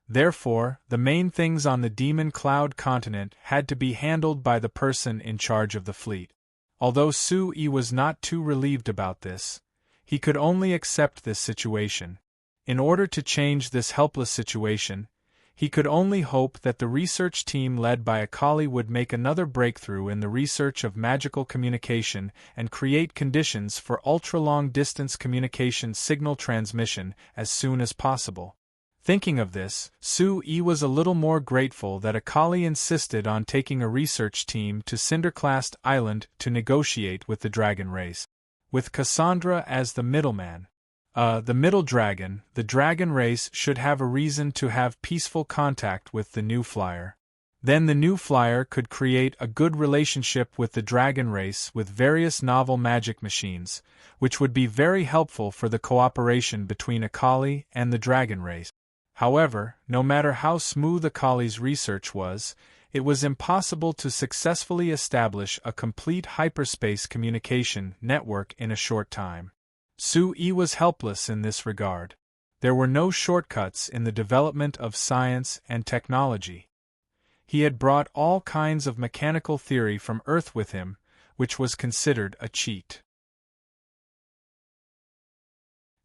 Therefore, the main things on the Demon Cloud continent had to be handled by the person in charge of the fleet. Although Su-Yi was not too relieved about this, he could only accept this situation. In order to change this helpless situation, He could only hope that the research team led by Akali would make another breakthrough in the research of magical communication and create conditions for ultra-long-distance communication signal transmission as soon as possible. Thinking of this, Su-Yi was a little more grateful that Akali insisted on taking a research team to Cinderclast Island to negotiate with the dragon race. With Cassandra as the middleman. The middle dragon, the dragon race should have a reason to have peaceful contact with the new flyer. Then the new flyer could create a good relationship with the dragon race with various novel magic machines, which would be very helpful for the cooperation between Akali and the dragon race. However, no matter how smooth Akali's research was, it was impossible to successfully establish a complete hyperspace communication network in a short time. Su-Yi was helpless in this regard. There were no shortcuts in the development of science and technology. He had brought all kinds of mechanical theory from Earth with him, which was considered a cheat.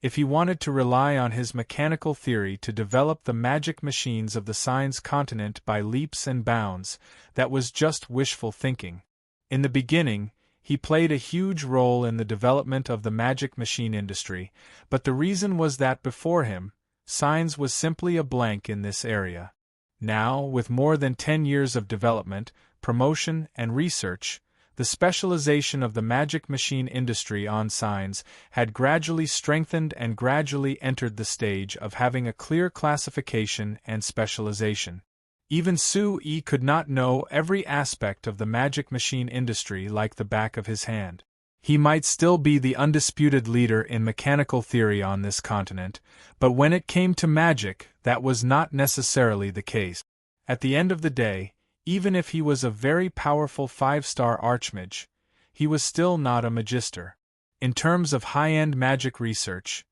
If he wanted to rely on his mechanical theory to develop the magic machines of the Signs continent by leaps and bounds, that was just wishful thinking. In the beginning, he played a huge role in the development of the magic machine industry, but the reason was that before him, Signs was simply a blank in this area. Now, with more than 10 years of development, promotion, and research, the specialization of the magic machine industry on Signs had gradually strengthened and gradually entered the stage of having a clear classification and specialization. Even Su-Yi could not know every aspect of the magic machine industry like the back of his hand. He might still be the undisputed leader in mechanical theory on this continent, but when it came to magic, that was not necessarily the case. At the end of the day, even if he was a very powerful 5-star archmage, he was still not a magister. In terms of high-end magic research,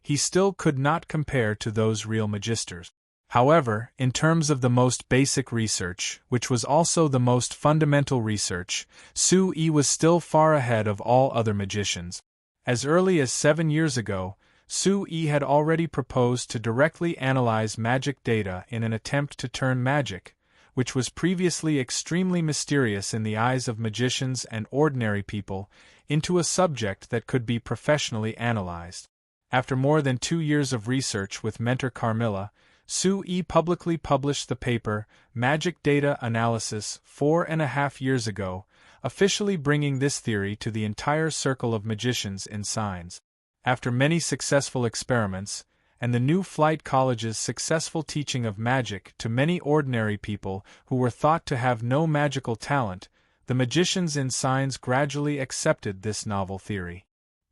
he still could not compare to those real magisters. However, in terms of the most basic research, which was also the most fundamental research, Su-Yi was still far ahead of all other magicians. As early as 7 years ago, Su-Yi had already proposed to directly analyze magic data in an attempt to turn magic, which was previously extremely mysterious in the eyes of magicians and ordinary people, into a subject that could be professionally analyzed. After more than 2 years of research with mentor Carmilla, Su-Yi publicly published the paper Magic Data Analysis 4.5 years ago, officially bringing this theory to the entire circle of magicians in Signs. After many successful experiments, and the new Flight College's successful teaching of magic to many ordinary people who were thought to have no magical talent, the magicians in Signs gradually accepted this novel theory.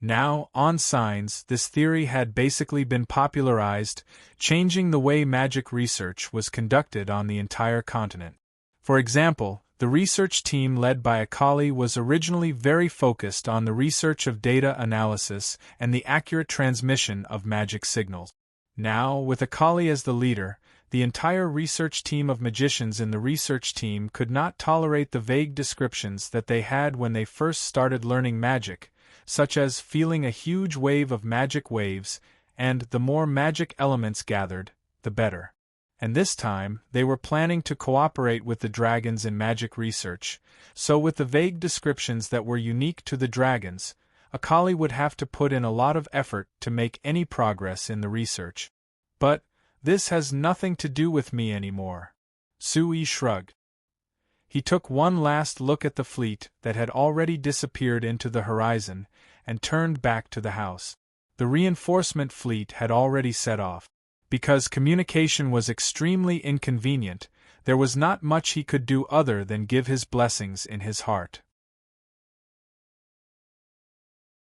Now, on Signs, this theory had basically been popularized, changing the way magic research was conducted on the entire continent. For example, the research team led by Akali was originally very focused on the research of data analysis and the accurate transmission of magic signals. Now, with Akali as the leader, the entire research team of magicians in the research team could not tolerate the vague descriptions that they had when they first started learning magic, such as feeling a huge wave of magic waves, and the more magic elements gathered, the better. And this time, they were planning to cooperate with the dragons in magic research, so with the vague descriptions that were unique to the dragons, Akali would have to put in a lot of effort to make any progress in the research. But, this has nothing to do with me anymore. Su-Yi shrugged. He took one last look at the fleet that had already disappeared into the horizon, and turned back to the house. The reinforcement fleet had already set off. Because communication was extremely inconvenient, there was not much he could do other than give his blessings in his heart.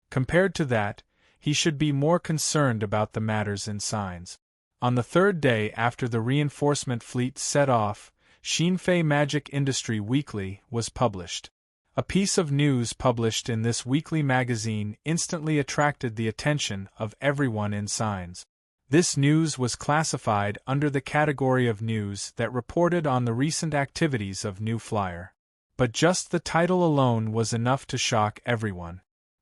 Compared to that, he should be more concerned about the matters in Signs. On the 3rd day after the reinforcement fleet set off, Shinfei Magic Industry Weekly was published. A piece of news published in this weekly magazine instantly attracted the attention of everyone in Signs. This news was classified under the category of news that reported on the recent activities of New Flyer. But just the title alone was enough to shock everyone.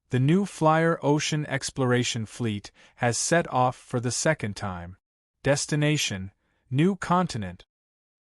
The New Flyer Ocean Exploration Fleet has set off for the 2nd time. Destination: New continent.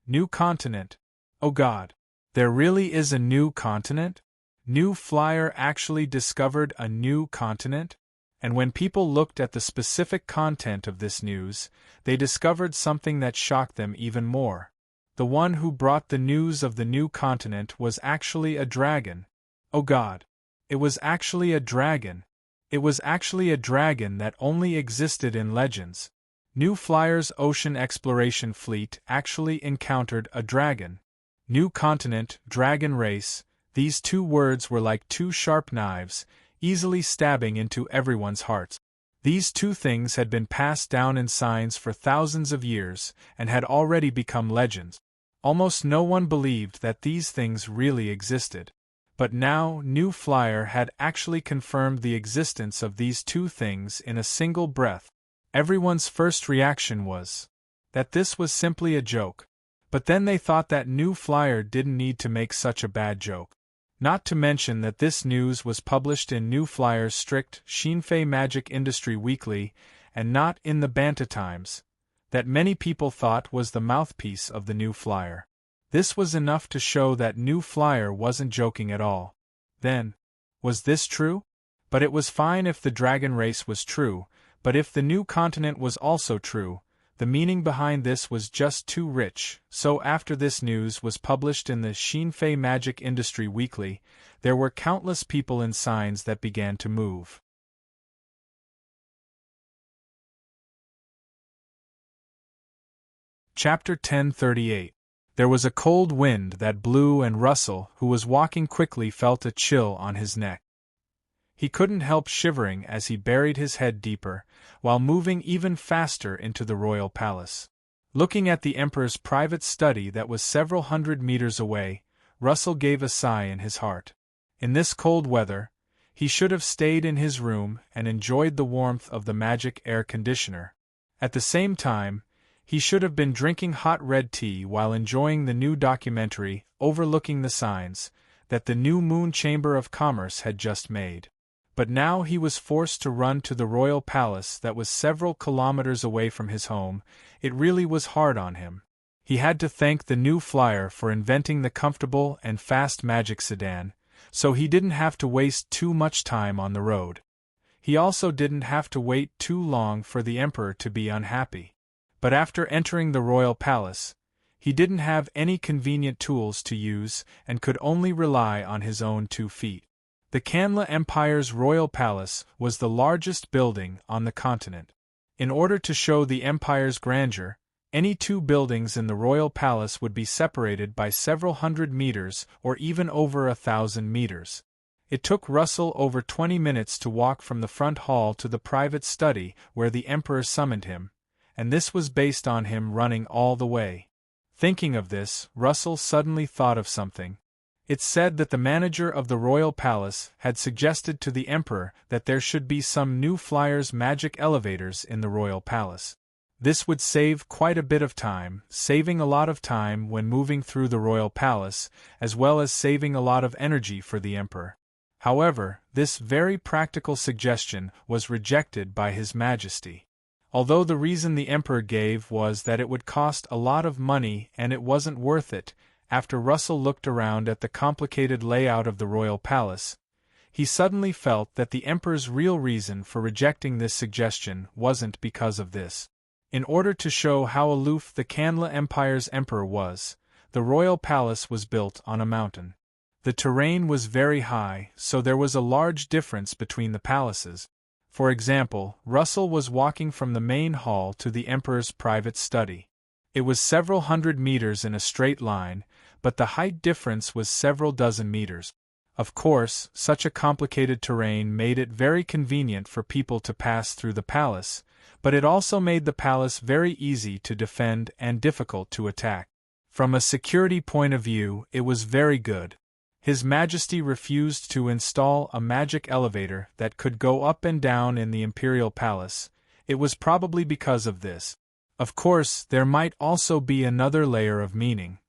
New continent. Oh God. There really is a new continent? New flyer actually discovered a new continent? And when people looked at the specific content of this news, they discovered something that shocked them even more. The one who brought the news of the new continent was actually a dragon. Oh God. It was actually a dragon. It was actually a dragon that only existed in legends. New Flyer's ocean exploration fleet actually encountered a dragon. New continent, dragon race, these two words were like two sharp knives, easily stabbing into everyone's hearts. These two things had been passed down in signs for thousands of years, and had already become legends. Almost no one believed that these things really existed. But now, New Flyer had actually confirmed the existence of these two things in a single breath. Everyone's first reaction was that this was simply a joke. But then they thought that New Flyer didn't need to make such a bad joke. Not to mention that this news was published in New Flyer's strict Shinfei Magic Industry Weekly, and not in the Banta Times, that many people thought was the mouthpiece of the New Flyer. This was enough to show that New Flyer wasn't joking at all. Then, was this true? But it was fine if the dragon race was true, but if the new continent was also true, the meaning behind this was just too rich. So after this news was published in the Shinfei Magic Industry Weekly, there were countless people in signs that began to move. Chapter 1038. There was a cold wind that blew, and Russell, who was walking quickly, felt a chill on his neck. He couldn't help shivering as he buried his head deeper, while moving even faster into the royal palace. Looking at the Emperor's private study that was several hundred meters away, Russell gave a sigh in his heart. In this cold weather, he should have stayed in his room and enjoyed the warmth of the magic air conditioner. At the same time, he should have been drinking hot red tea while enjoying the new documentary, Overlooking the Signs, that the new Moon Chamber of Commerce had just made. But now he was forced to run to the royal palace that was several kilometers away from his home. It really was hard on him. He had to thank the New Flyer for inventing the comfortable and fast magic sedan, so he didn't have to waste too much time on the road. He also didn't have to wait too long for the Emperor to be unhappy. But after entering the royal palace, he didn't have any convenient tools to use and could only rely on his own 2 feet. The Kanla Empire's royal palace was the largest building on the continent. In order to show the empire's grandeur, any 2 buildings in the royal palace would be separated by several hundred meters or even over 1,000 meters. It took Russell over 20 minutes to walk from the front hall to the private study where the Emperor summoned him, and this was based on him running all the way. Thinking of this, Russell suddenly thought of something. It's said that the manager of the royal palace had suggested to the Emperor that there should be some New Flyer's magic elevators in the royal palace. This would save quite a bit of time, saving a lot of time when moving through the royal palace, as well as saving a lot of energy for the Emperor. However, this very practical suggestion was rejected by His Majesty. Although the reason the Emperor gave was that it would cost a lot of money and it wasn't worth it, after Russell looked around at the complicated layout of the royal palace, he suddenly felt that the Emperor's real reason for rejecting this suggestion wasn't because of this. In order to show how aloof the Kanla Empire's Emperor was, the royal palace was built on a mountain. The terrain was very high, so there was a large difference between the palaces. For example, Russell was walking from the main hall to the Emperor's private study. It was several hundred meters in a straight line, but the height difference was several dozen meters. Of course, such a complicated terrain made it very convenient for people to pass through the palace, but it also made the palace very easy to defend and difficult to attack. From a security point of view, it was very good. His Majesty refused to install a magic elevator that could go up and down in the imperial palace. It was probably because of this. Of course, there might also be another layer of meaning.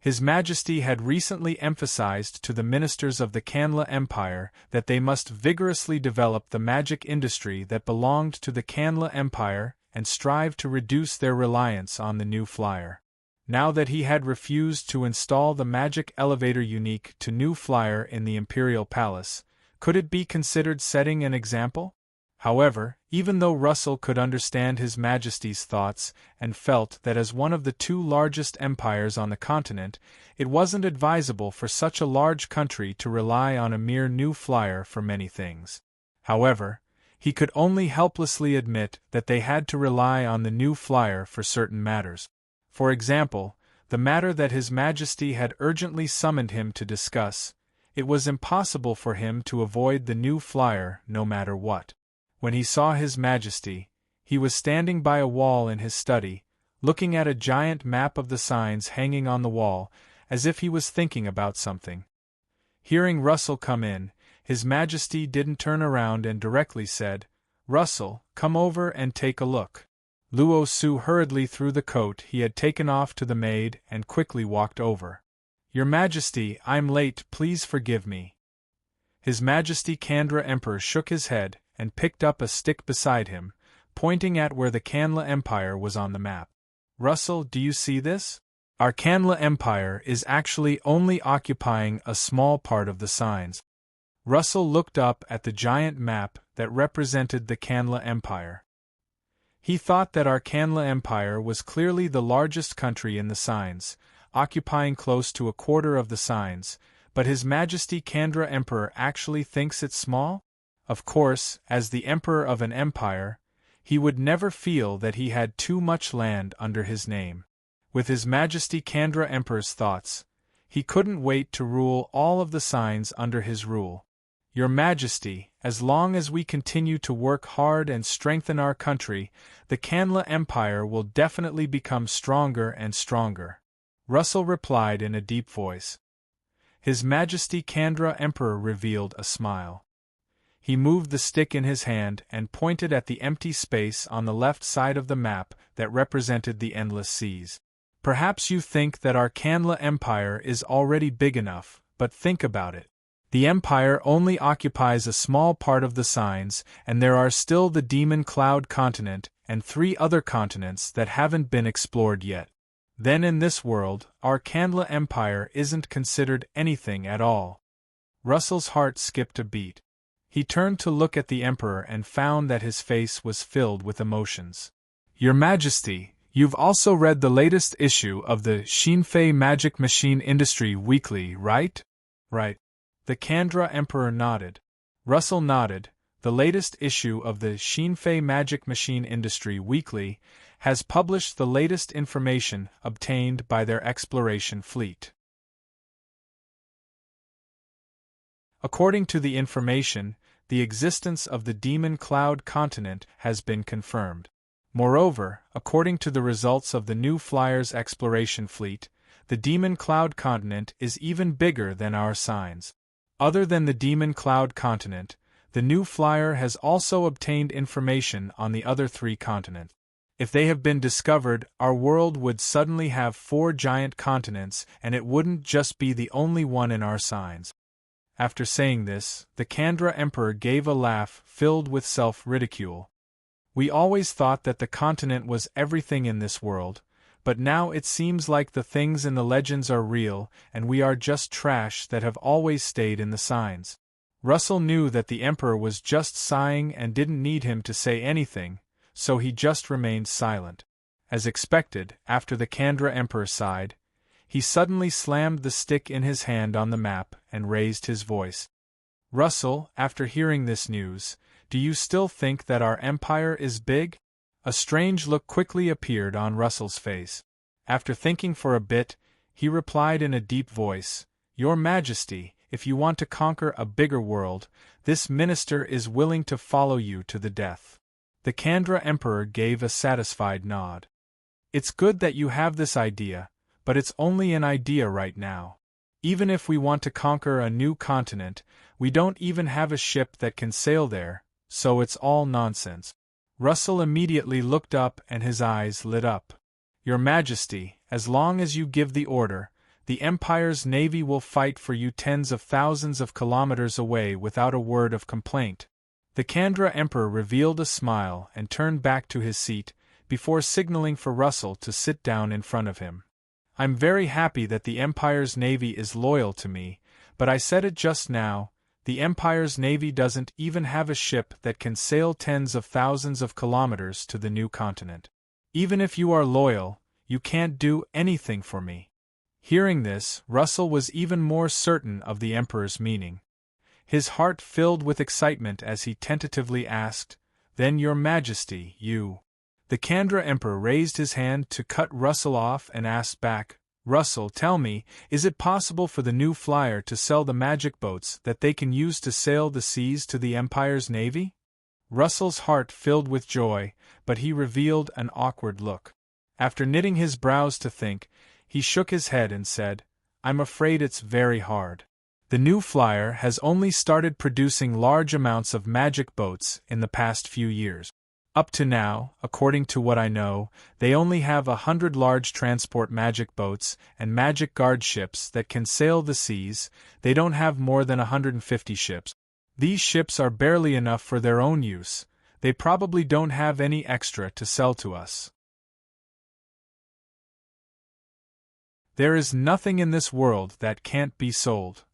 His Majesty had recently emphasized to the ministers of the Kanla Empire that they must vigorously develop the magic industry that belonged to the Kanla Empire and strive to reduce their reliance on the new flyer. Now that he had refused to install the magic elevator unique to New Flyer in the Imperial Palace, could it be considered setting an example? However, even though Russell could understand His Majesty's thoughts and felt that as one of the two largest empires on the continent, it wasn't advisable for such a large country to rely on a mere New Flyer for many things. However, he could only helplessly admit that they had to rely on the New Flyer for certain matters. For example, the matter that His Majesty had urgently summoned him to discuss. It was impossible for him to avoid the New Flyer no matter what. When he saw His Majesty, he was standing by a wall in his study, looking at a giant map of the signs hanging on the wall, as if he was thinking about something. Hearing Russell come in, His Majesty didn't turn around and directly said, "Russell, come over and take a look." Luo Su hurriedly threw the coat he had taken off to the maid and quickly walked over. "Your Majesty, I'm late, please forgive me." His Majesty Kandra Emperor shook his head and picked up a stick beside him, pointing at where the Kanla Empire was on the map. "Russell, do you see this? Our Kanla Empire is actually only occupying a small part of the signs." Russell looked up at the giant map that represented the Kanla Empire. He thought that our Kanla Empire was clearly the largest country in the signs, occupying close to a quarter of the signs, but His Majesty Kandra Emperor actually thinks it's small? Of course, as the emperor of an empire, he would never feel that he had too much land under his name. With His Majesty Kandra Emperor's thoughts, he couldn't wait to rule all of the signs under his rule. "Your Majesty, as long as we continue to work hard and strengthen our country, the Kanla Empire will definitely become stronger and stronger," Russell replied in a deep voice. His Majesty Kandra Emperor revealed a smile. He moved the stick in his hand and pointed at the empty space on the left side of the map that represented the endless seas. "Perhaps you think that our Kanla Empire is already big enough, but think about it. The Empire only occupies a small part of the signs, and there are still the Demon Cloud continent and 3 other continents that haven't been explored yet. Then in this world, our Kanla Empire isn't considered anything at all." Russell's heart skipped a beat. He turned to look at the Emperor and found that his face was filled with emotions. "Your Majesty, you've also read the latest issue of the Xinfei Magic Machine Industry Weekly, right?" "Right." The Kandra Emperor nodded. Russell nodded. The latest issue of the Xinfei Magic Machine Industry Weekly has published the latest information obtained by their exploration fleet. According to the information, the existence of the Demon Cloud continent has been confirmed. Moreover, according to the results of the New Flyer's exploration fleet, the Demon Cloud continent is even bigger than our signs. Other than the Demon Cloud continent, the New Flyer has also obtained information on the other 3 continents. If they have been discovered, our world would suddenly have 4 giant continents, and it wouldn't just be the only one in our signs. After saying this, the Kandra Emperor gave a laugh filled with self-ridicule. "We always thought that the continent was everything in this world, but now it seems like the things in the legends are real, and we are just trash that have always stayed in the signs." Russell knew that the Emperor was just sighing and didn't need him to say anything, so he just remained silent. As expected, after the Kandra Emperor sighed, he suddenly slammed the stick in his hand on the map and raised his voice. "Russell, after hearing this news, do you still think that our empire is big?" A strange look quickly appeared on Russell's face. After thinking for a bit, he replied in a deep voice, "Your Majesty, if you want to conquer a bigger world, this minister is willing to follow you to the death." The Kandra Emperor gave a satisfied nod. "It's good that you have this idea, but it's only an idea right now. Even if we want to conquer a new continent, we don't even have a ship that can sail there, so it's all nonsense." Russell immediately looked up and his eyes lit up. "Your Majesty, as long as you give the order, The Empire's navy will fight for you tens of thousands of kilometers away without a word of complaint." The Kandra Emperor revealed a smile and turned back to his seat, before signaling for Russell to sit down in front of him. "I'm very happy that the Empire's navy is loyal to me, but I said it just now, the Empire's navy doesn't even have a ship that can sail tens of thousands of kilometers to the new continent. Even if you are loyal, you can't do anything for me." Hearing this, Russell was even more certain of the Emperor's meaning. His heart filled with excitement as he tentatively asked, "Then your Majesty, you—" The Kandra Emperor raised his hand to cut Russell off and asked back, "Russell, tell me, is it possible for the new flyer to sell the magic boats that they can use to sail the seas to the Empire's navy?" Russell's heart filled with joy, but he revealed an awkward look. After knitting his brows to think, he shook his head and said, "I'm afraid it's very hard. The new flyer has only started producing large amounts of magic boats in the past few years. Up to now, according to what I know, they only have 100 large transport magic boats and magic guard ships that can sail the seas. They don't have more than 150 ships. These ships are barely enough for their own use. They probably don't have any extra to sell to us. There is nothing in this world that can't be sold,"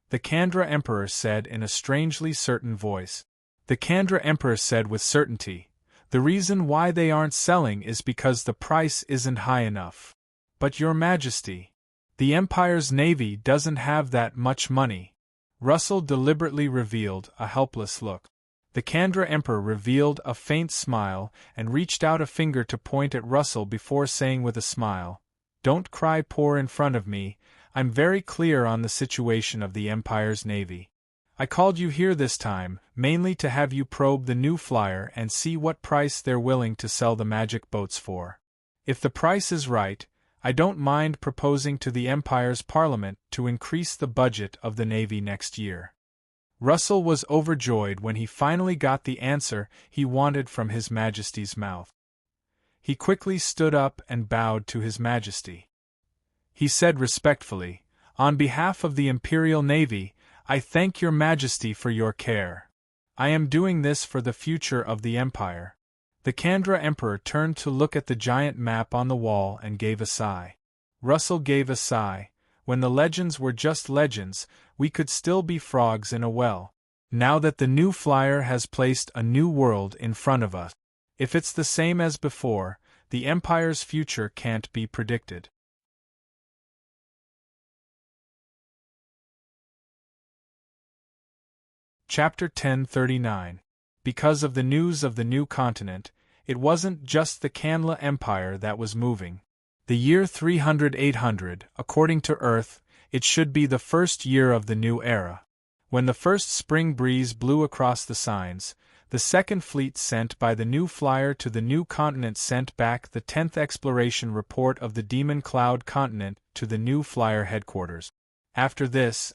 the Kandra Emperor said in a strangely certain voice. The Kandra Emperor said with certainty, "The reason why they aren't selling is because the price isn't high enough. But Your Majesty, the Empire's navy doesn't have that much money." Russell deliberately revealed a helpless look. The Kandra Emperor revealed a faint smile and reached out a finger to point at Russell before saying with a smile, "Don't cry poor in front of me. I'm very clear on the situation of the Empire's navy. I called you here this time, mainly to have you probe the new flyer and see what price they're willing to sell the magic boats for. If the price is right, I don't mind proposing to the Empire's Parliament to increase the budget of the navy next year." Russell was overjoyed when he finally got the answer he wanted from His Majesty's mouth. He quickly stood up and bowed to His Majesty. He said respectfully, "On behalf of the Imperial Navy, I thank Your Majesty for your care. I am doing this for the future of the Empire." The Kandra Emperor turned to look at the giant map on the wall and gave a sigh. Russell gave a sigh. When the legends were just legends, we could still be frogs in a well. Now that the new flyer has placed a new world in front of us, if it's the same as before, the Empire's future can't be predicted. Chapter 1039. Because of the news of the new continent, it wasn't just the Kanla Empire that was moving. The year 300-800, according to Earth, it should be the first year of the new era. When the first spring breeze blew across the signs, the second fleet sent by the new flyer to the new continent sent back the 10th exploration report of the Demon Cloud continent to the new flyer headquarters. After this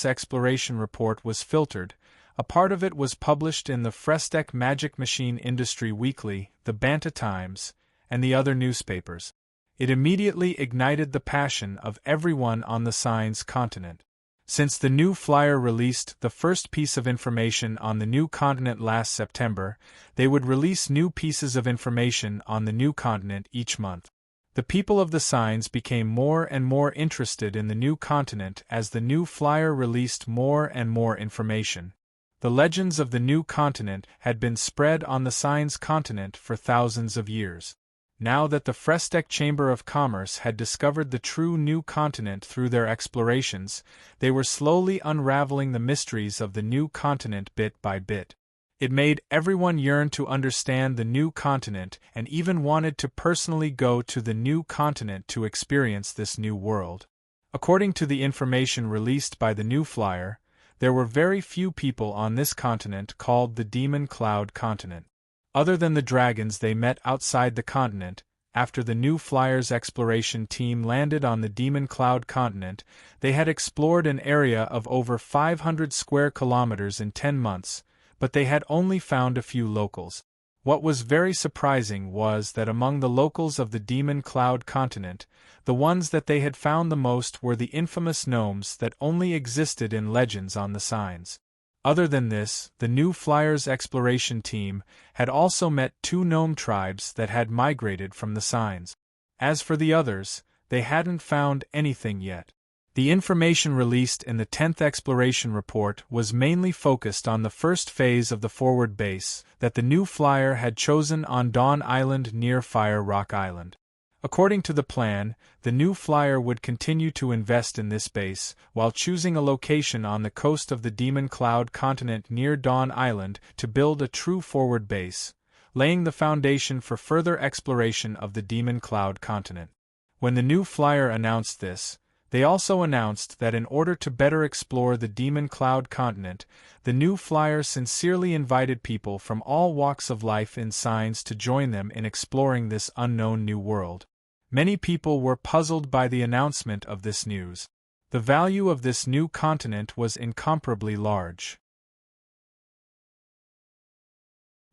exploration report was filtered, a part of it was published in the Frestec Magic Machine Industry Weekly, the Banta Times, and the other newspapers. It immediately ignited the passion of everyone on the Signs continent. Since the new flyer released the first piece of information on the new continent last September, they would release new pieces of information on the new continent each month. The people of the Signs became more and more interested in the new continent as the new flyer released more and more information. The legends of the new continent had been spread on the Signs continent for thousands of years. Now that the Frestec Chamber of Commerce had discovered the true new continent through their explorations, they were slowly unraveling the mysteries of the new continent bit by bit. It made everyone yearn to understand the new continent and even wanted to personally go to the new continent to experience this new world. According to the information released by the new flyer, there were very few people on this continent called the Demon Cloud continent. Other than the dragons they met outside the continent, after the new flyer's exploration team landed on the Demon Cloud continent, they had explored an area of over 500 square kilometers in 10 months, but they had only found a few locals. What was very surprising was that among the locals of the Demon Cloud continent, the ones that they had found the most were the infamous gnomes that only existed in legends on the signs. Other than this, the New Flyers exploration team had also met 2 gnome tribes that had migrated from the signs. As for the others, they hadn't found anything yet. The information released in the 10th Exploration Report was mainly focused on the first phase of the forward base that the New Flyer had chosen on Dawn Island near Fire Rock Island. According to the plan, the New Flyer would continue to invest in this base, while choosing a location on the coast of the Demon Cloud continent near Dawn Island to build a true forward base, laying the foundation for further exploration of the Demon Cloud continent. When the New Flyer announced this, they also announced that in order to better explore the Demon Cloud continent, the New Flyer sincerely invited people from all walks of life in signs to join them in exploring this unknown new world. Many people were puzzled by the announcement of this news. The value of this new continent was incomparably large.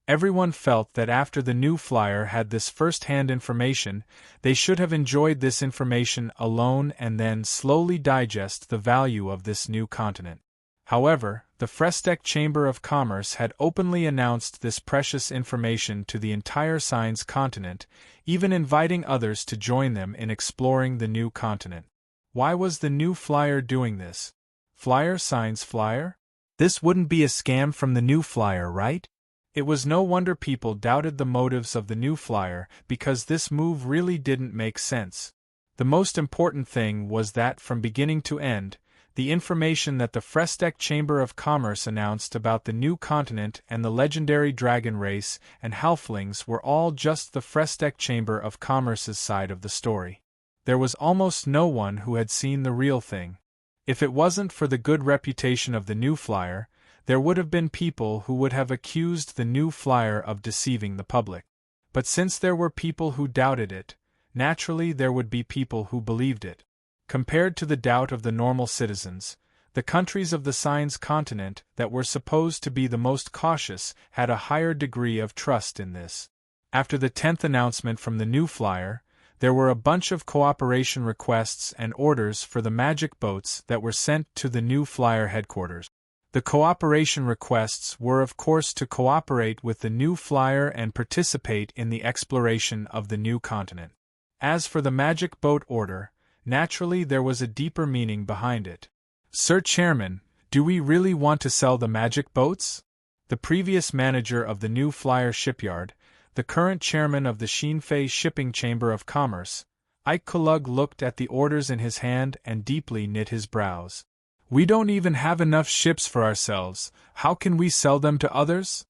Everyone felt that after the New Flyer had this first-hand information, they should have enjoyed this information alone and then slowly digest the value of this new continent. However, the Frestek Chamber of Commerce had openly announced this precious information to the entire Signs continent, even inviting others to join them in exploring the new continent. Why was the New Flyer doing this? Flyer Signs Flyer? This wouldn't be a scam from the New Flyer, right? It was no wonder people doubted the motives of the New Flyer, because this move really didn't make sense. The most important thing was that from beginning to end, the information that the Frestek Chamber of Commerce announced about the new continent and the legendary dragon race and halflings were all just the Frestek Chamber of Commerce's side of the story. There was almost no one who had seen the real thing. If it wasn't for the good reputation of the New Flyer, there would have been people who would have accused the New Flyer of deceiving the public. But since there were people who doubted it, naturally there would be people who believed it. Compared to the doubt of the normal citizens, the countries of the Signs continent that were supposed to be the most cautious had a higher degree of trust in this. After the 10th announcement from the New Flyer, there were a bunch of cooperation requests and orders for the magic boats that were sent to the New Flyer headquarters. The cooperation requests were of course to cooperate with the New Flyer and participate in the exploration of the new continent. As for the magic boat order, naturally there was a deeper meaning behind it. Sir Chairman, do we really want to sell the magic boats? The previous manager of the New Flyer shipyard, the current chairman of the Shinfei Shipping Chamber of Commerce, Ike Kulug looked at the orders in his hand and deeply knit his brows. We don't even have enough ships for ourselves, how can we sell them to others?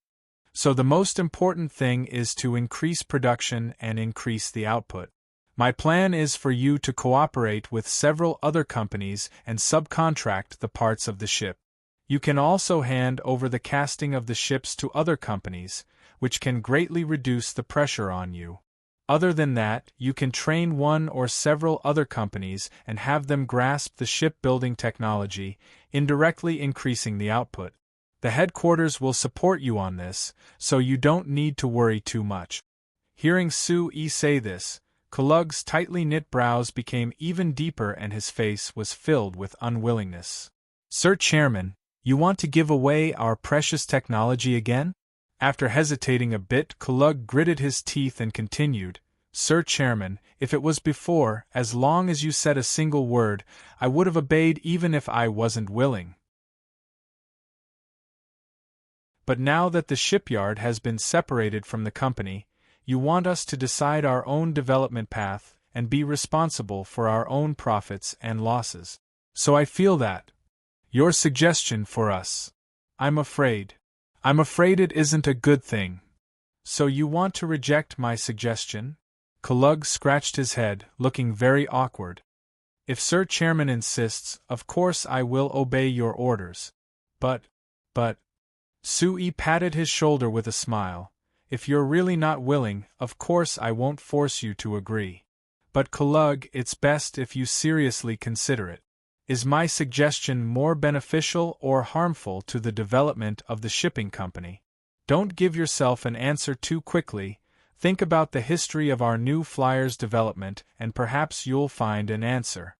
So the most important thing is to increase production and increase the output. My plan is for you to cooperate with several other companies and subcontract the parts of the ship. You can also hand over the casting of the ships to other companies, which can greatly reduce the pressure on you. Other than that, you can train one or several other companies and have them grasp the shipbuilding technology, indirectly increasing the output. The headquarters will support you on this, so you don't need to worry too much. Hearing Su-Yi say this, Kulug's tightly knit brows became even deeper and his face was filled with unwillingness. Sir Chairman, you want to give away our precious technology again? After hesitating a bit, Kulug gritted his teeth and continued, Sir Chairman, if it was before, as long as you said a single word, I would have obeyed even if I wasn't willing. But now that the shipyard has been separated from the company, you want us to decide our own development path and be responsible for our own profits and losses. So I feel that your suggestion for us, I'm afraid it isn't a good thing. So you want to reject my suggestion? Kulug scratched his head, looking very awkward. If Sir Chairman insists, of course I will obey your orders. But... Su-Yi patted his shoulder with a smile. If you're really not willing, of course I won't force you to agree. But Kulug, it's best if you seriously consider it. Is my suggestion more beneficial or harmful to the development of the shipping company? Don't give yourself an answer too quickly. Think about the history of our new flyer's development and perhaps you'll find an answer.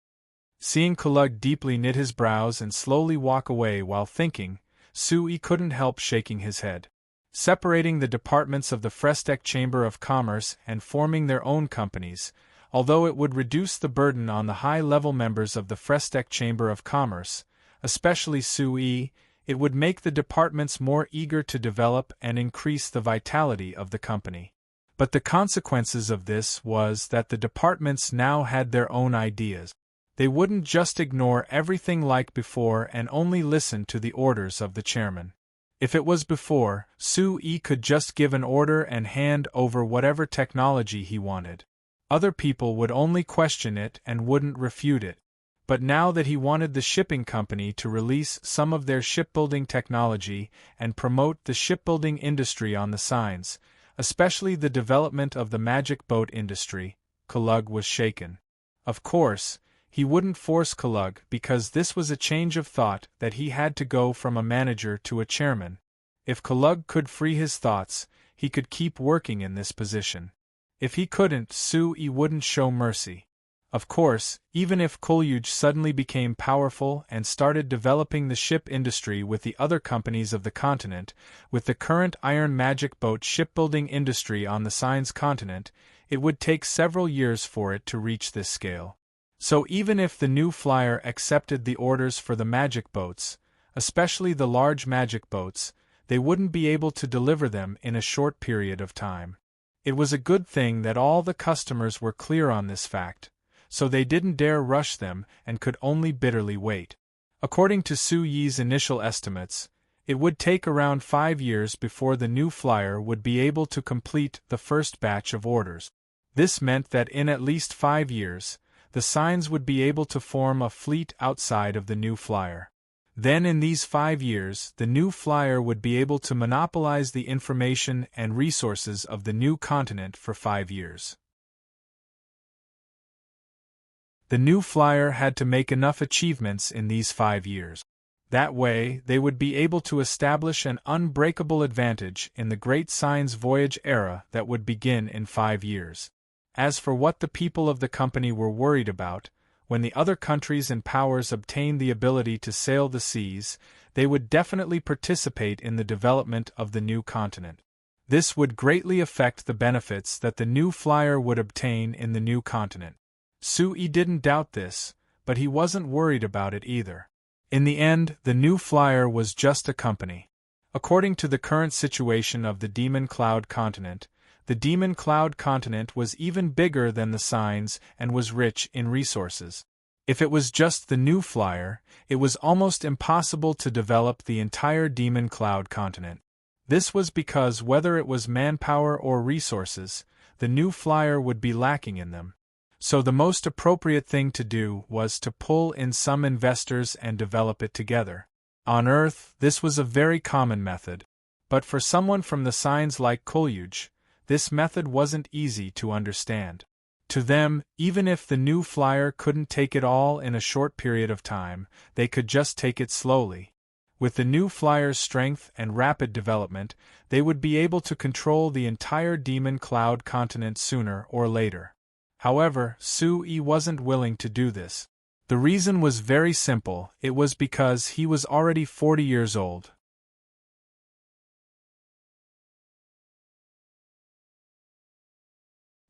Seeing Kulug deeply knit his brows and slowly walk away while thinking, Sui couldn't help shaking his head. Separating the departments of the Frestec Chamber of Commerce and forming their own companies, although it would reduce the burden on the high-level members of the Frestec Chamber of Commerce, especially Sui, it would make the departments more eager to develop and increase the vitality of the company. But the consequences of this was that the departments now had their own ideas. They wouldn't just ignore everything like before and only listen to the orders of the chairman. If it was before, Sui could just give an order and hand over whatever technology he wanted. Other people would only question it and wouldn't refute it. But now that he wanted the shipping company to release some of their shipbuilding technology and promote the shipbuilding industry on the signs, especially the development of the magic boat industry, Kulug was shaken. Of course, he wouldn't force Kulug because this was a change of thought that he had to go from a manager to a chairman. If Kulug could free his thoughts, he could keep working in this position. If he couldn't, Sui wouldn't show mercy. Of course, even if Kulug suddenly became powerful and started developing the ship industry with the other companies of the continent, with the current iron magic boat shipbuilding industry on the Signs continent, it would take several years for it to reach this scale. So even if the new flyer accepted the orders for the magic boats, especially the large magic boats, they wouldn't be able to deliver them in a short period of time. It was a good thing that all the customers were clear on this fact, so they didn't dare rush them and could only bitterly wait. According to Sui's initial estimates, it would take around 5 years before the new flyer would be able to complete the first batch of orders. This meant that in at least 5 years, the Signs would be able to form a fleet outside of the new flyer. Then in these 5 years, the new flyer would be able to monopolize the information and resources of the new continent for 5 years. The new flyer had to make enough achievements in these 5 years. That way, they would be able to establish an unbreakable advantage in the Great Signs Voyage era that would begin in 5 years. As for what the people of the company were worried about, when the other countries and powers obtained the ability to sail the seas, they would definitely participate in the development of the new continent. This would greatly affect the benefits that the new flyer would obtain in the new continent. Sui didn't doubt this, but he wasn't worried about it either. In the end, the new flyer was just a company. According to the current situation of the Demon Cloud continent, the Demon Cloud continent was even bigger than the Signs and was rich in resources. If it was just the new flyer, it was almost impossible to develop the entire Demon Cloud continent. This was because whether it was manpower or resources, the new flyer would be lacking in them. So the most appropriate thing to do was to pull in some investors and develop it together. On Earth, this was a very common method. But for someone from the Signs like Kulug, this method wasn't easy to understand. To them, even if the new flyer couldn't take it all in a short period of time, they could just take it slowly. With the new flyer's strength and rapid development, they would be able to control the entire Demon Cloud continent sooner or later. However, Sui wasn't willing to do this. The reason was very simple, it was because he was already 40 years old.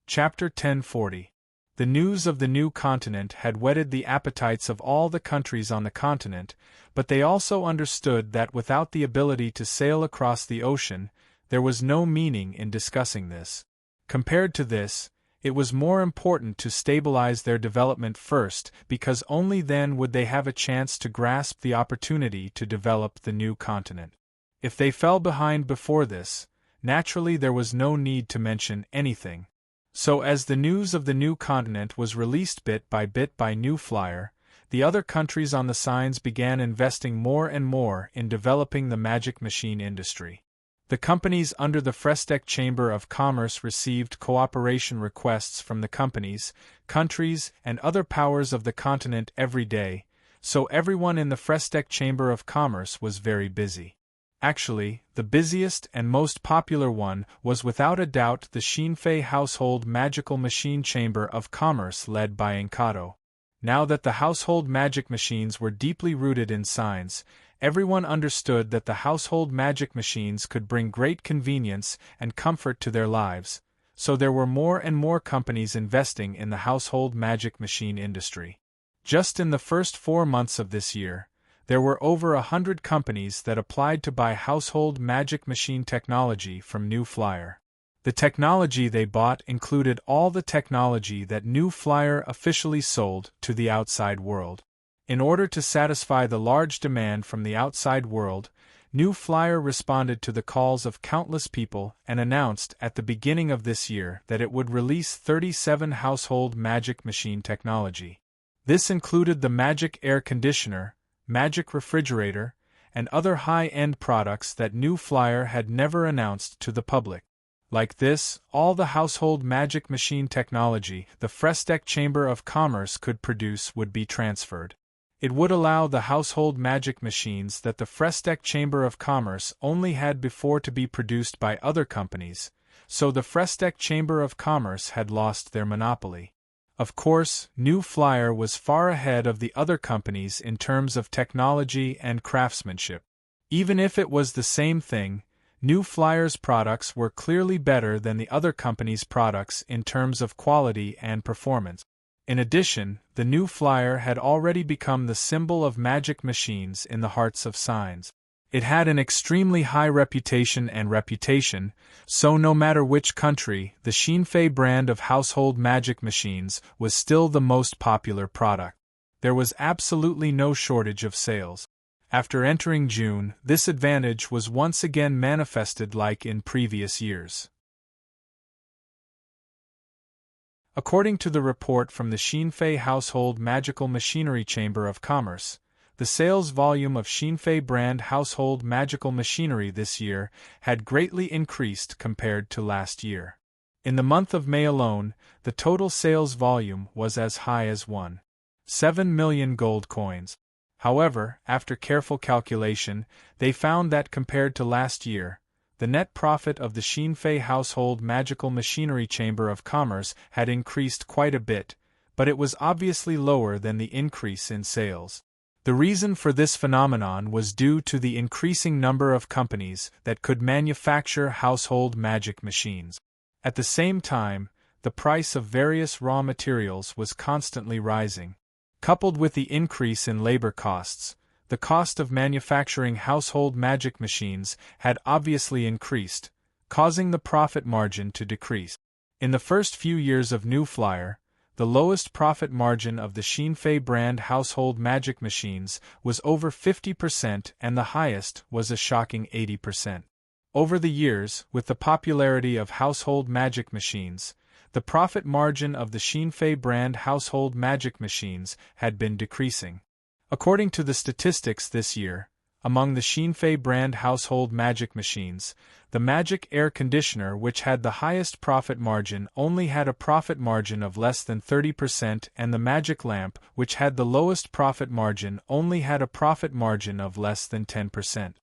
Chapter 1040. The news of the new continent had whetted the appetites of all the countries on the continent, but they also understood that without the ability to sail across the ocean, there was no meaning in discussing this. Compared to this, it was more important to stabilize their development first because only then would they have a chance to grasp the opportunity to develop the new continent. If they fell behind before this, naturally there was no need to mention anything. So as the news of the new continent was released bit by New Flyer, the other countries on the Signs began investing more and more in developing the magic machine industry. The companies under the Frestec Chamber of Commerce received cooperation requests from the companies, countries, and other powers of the continent every day, so everyone in the Frestec Chamber of Commerce was very busy. Actually, the busiest and most popular one was without a doubt the Xinfei Household Magical Machine Chamber of Commerce led by Encanto. Now that the household magic machines were deeply rooted in science, everyone understood that the household magic machines could bring great convenience and comfort to their lives, so there were more and more companies investing in the household magic machine industry. Just in the first 4 months of this year, there were over 100 companies that applied to buy household magic machine technology from New Flyer. The technology they bought included all the technology that New Flyer officially sold to the outside world. In order to satisfy the large demand from the outside world, New Flyer responded to the calls of countless people and announced at the beginning of this year that it would release 37 household magic machine technology. This included the magic air conditioner, magic refrigerator, and other high-end products that New Flyer had never announced to the public. Like this, all the household magic machine technology the Frestec Chamber of Commerce could produce would be transferred. It would allow the household magic machines that the Frestec Chamber of Commerce only had before to be produced by other companies, so the Frestec Chamber of Commerce had lost their monopoly. Of course, New Flyer was far ahead of the other companies in terms of technology and craftsmanship. Even if it was the same thing, New Flyer's products were clearly better than the other companies' products in terms of quality and performance. In addition, the New Flyer had already become the symbol of magic machines in the hearts of signs. It had an extremely high reputation, so no matter which country, the Xinfei brand of household magic machines was still the most popular product. There was absolutely no shortage of sales. After entering June, this advantage was once again manifested like in previous years. According to the report from the Xinfei Household Magical Machinery Chamber of Commerce, the sales volume of Xinfei brand household magical machinery this year had greatly increased compared to last year. In the month of May alone, the total sales volume was as high as 1.7 million gold coins. However, after careful calculation, they found that compared to last year, the net profit of the Xinfei Household Magical Machinery Chamber of Commerce had increased quite a bit, but it was obviously lower than the increase in sales. The reason for this phenomenon was due to the increasing number of companies that could manufacture household magic machines. At the same time, the price of various raw materials was constantly rising. Coupled with the increase in labor costs, the cost of manufacturing household magic machines had obviously increased, causing the profit margin to decrease. In the first few years of New Flyer, the lowest profit margin of the Xinfei brand household magic machines was over 50% and the highest was a shocking 80%. Over the years, with the popularity of household magic machines, the profit margin of the Xinfei brand household magic machines had been decreasing. According to the statistics this year, among the Xinfei brand household magic machines, the magic air conditioner, which had the highest profit margin, only had a profit margin of less than 30%, and the magic lamp, which had the lowest profit margin, only had a profit margin of less than 10%.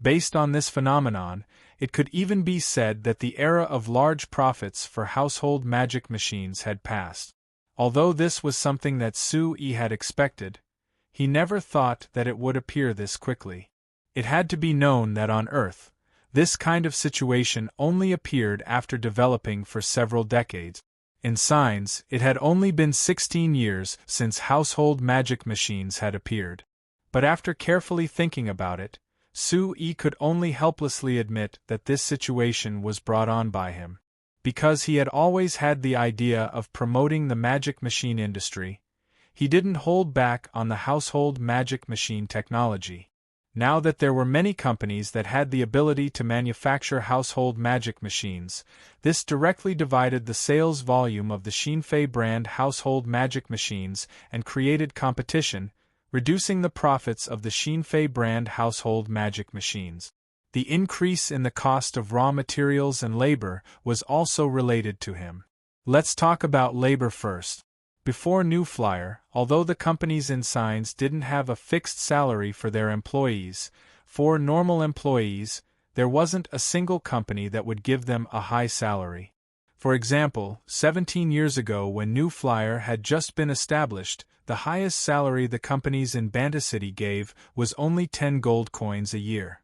Based on this phenomenon, it could even be said that the era of large profits for household magic machines had passed. Although this was something that Sui had expected, he never thought that it would appear this quickly. It had to be known that on Earth, this kind of situation only appeared after developing for several decades. In signs, it had only been 16 years since household magic machines had appeared. But after carefully thinking about it, Sui could only helplessly admit that this situation was brought on by him. Because he had always had the idea of promoting the magic machine industry, he didn't hold back on the household magic machine technology. Now that there were many companies that had the ability to manufacture household magic machines, this directly divided the sales volume of the Xinfei brand household magic machines and created competition, reducing the profits of the Xinfei brand household magic machines. The increase in the cost of raw materials and labor was also related to him. Let's talk about labor first. Before New Flyer, although the companies in signs didn't have a fixed salary for their employees, For normal employees, there wasn't a single company that would give them a high salary. For example, 17 years ago when New Flyer had just been established, the highest salary the companies in Banta City gave was only 10 gold coins a year.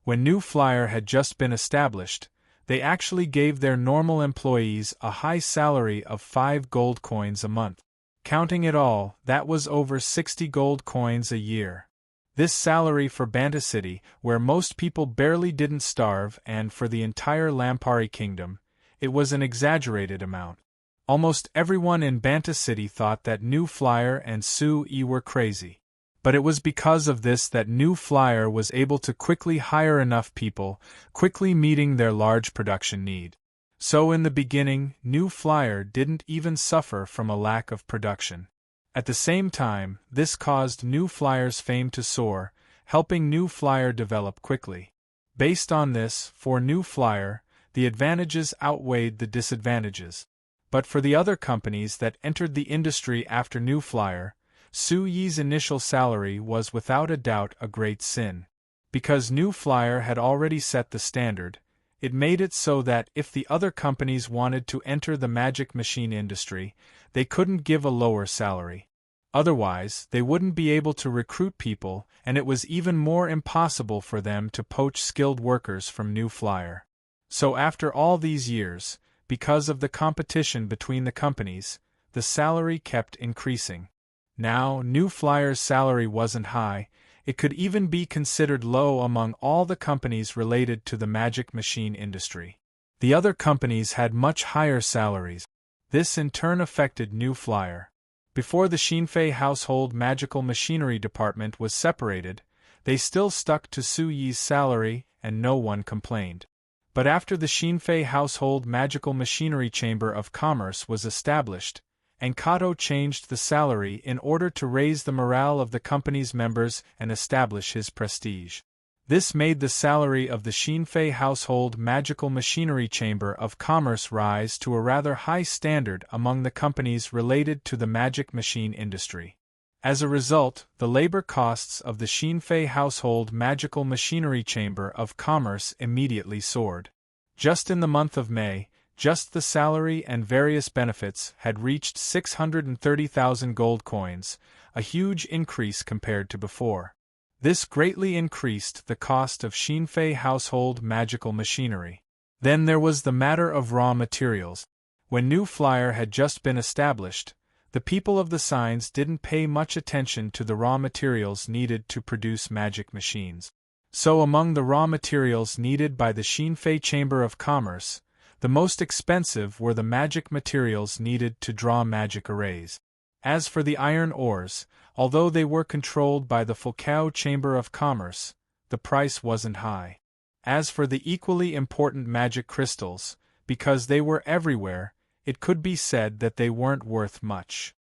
When New Flyer had just been established, they actually gave their normal employees a high salary of 5 gold coins a month. Counting it all, that was over 60 gold coins a year. This salary for Banta City, where most people barely didn't starve, and for the entire Lampari Kingdom, it was an exaggerated amount. Almost everyone in Banta City thought that New Flyer and Sue were crazy. But it was because of this that New Flyer was able to quickly hire enough people, quickly meeting their large production need. So in the beginning, New Flyer didn't even suffer from a lack of production. At the same time, this caused New Flyer's fame to soar, helping New Flyer develop quickly. Based on this, for New Flyer, the advantages outweighed the disadvantages. But for the other companies that entered the industry after New Flyer, Su Yi's initial salary was without a doubt a great sin. Because New Flyer had already set the standard, it made it so that if the other companies wanted to enter the magic machine industry, they couldn't give a lower salary. Otherwise, they wouldn't be able to recruit people, and it was even more impossible for them to poach skilled workers from New Flyer. So after all these years, because of the competition between the companies, the salary kept increasing. Now, New Flyer's salary wasn't high. It could even be considered low among all the companies related to the magic machine industry. The other companies had much higher salaries. This in turn affected New Flyer. Before the Xinfei Household Magical Machinery Department was separated, they still stuck to Su Yi's salary, and no one complained. But after the Xinfei Household Magical Machinery Chamber of Commerce was established, and Kato changed the salary in order to raise the morale of the company's members and establish his prestige. This made the salary of the Xinfei Household Magical Machinery Chamber of Commerce rise to a rather high standard among the companies related to the magic machine industry. As a result, the labor costs of the Xinfei Household Magical Machinery Chamber of Commerce immediately soared. Just in the month of May, just the salary and various benefits had reached 630,000 gold coins, a huge increase compared to before. This greatly increased the cost of Xinfei household magical machinery. Then there was the matter of raw materials. When New Flyer had just been established, the people of the signs didn't pay much attention to the raw materials needed to produce magic machines. So among the raw materials needed by the Xinfei Chamber of Commerce, the most expensive were the magic materials needed to draw magic arrays. As for the iron ores, although they were controlled by the Fulcao Chamber of Commerce, the price wasn't high. As for the equally important magic crystals, because they were everywhere, it could be said that they weren't worth much.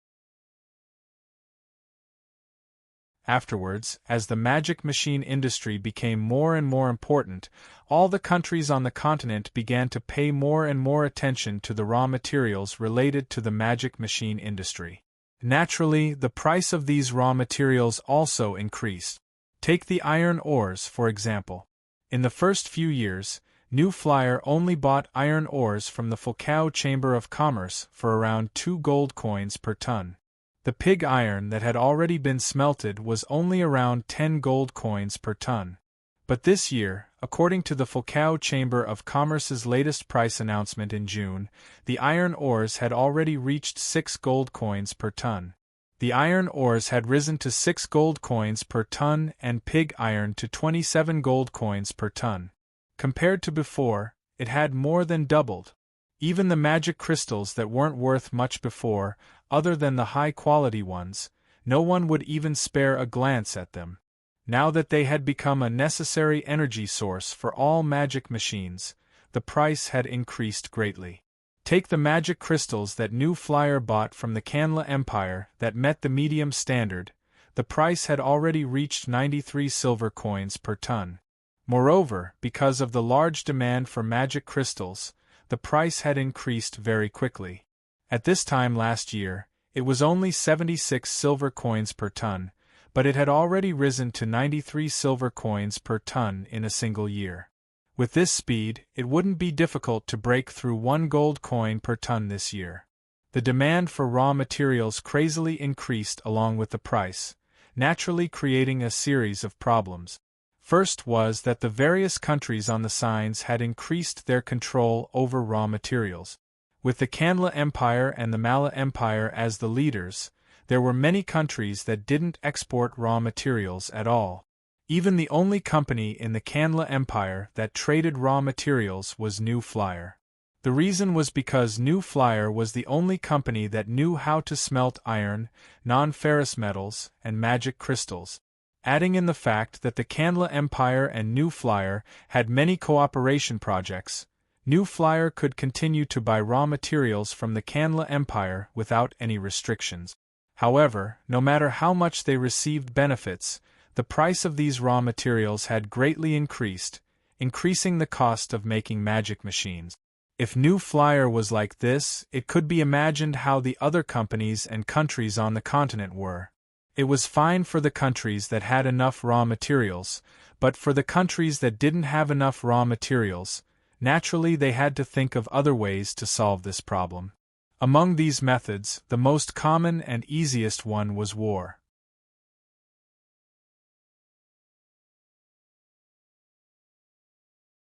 Afterwards, as the magic machine industry became more and more important, all the countries on the continent began to pay more and more attention to the raw materials related to the magic machine industry. Naturally, the price of these raw materials also increased. Take the iron ores, for example. In the first few years, New Flyer only bought iron ores from the Fulcao Chamber of Commerce for around 2 gold coins per ton. The pig iron that had already been smelted was only around 10 gold coins per ton. But this year, according to the Fulcao Chamber of Commerce's latest price announcement in June, the iron ores had already reached 6 gold coins per ton. The iron ores had risen to 6 gold coins per ton and pig iron to 27 gold coins per ton. Compared to before, it had more than doubled. Even the magic crystals that weren't worth much before, other than the high-quality ones, no one would even spare a glance at them. Now that they had become a necessary energy source for all magic machines, the price had increased greatly. Take the magic crystals that New Flyer bought from the Kanla Empire that met the medium standard, the price had already reached 93 silver coins per ton. Moreover, because of the large demand for magic crystals, the price had increased very quickly. At this time last year, it was only 76 silver coins per ton, but it had already risen to 93 silver coins per ton in a single year. With this speed, it wouldn't be difficult to break through 1 gold coin per ton this year. The demand for raw materials crazily increased along with the price, naturally creating a series of problems. First was that the various countries on the signs had increased their control over raw materials. With the Kanla Empire and the Mala Empire as the leaders, there were many countries that didn't export raw materials at all. Even the only company in the Kanla Empire that traded raw materials was New Flyer. The reason was because New Flyer was the only company that knew how to smelt iron, non-ferrous metals, and magic crystals. Adding in the fact that the Kanla Empire and New Flyer had many cooperation projects, New Flyer could continue to buy raw materials from the Kanla Empire without any restrictions. However, no matter how much they received benefits, the price of these raw materials had greatly increased, increasing the cost of making magic machines. If New Flyer was like this, it could be imagined how the other companies and countries on the continent were. It was fine for the countries that had enough raw materials, but for the countries that didn't have enough raw materials, naturally they had to think of other ways to solve this problem. Among these methods, the most common and easiest one was war.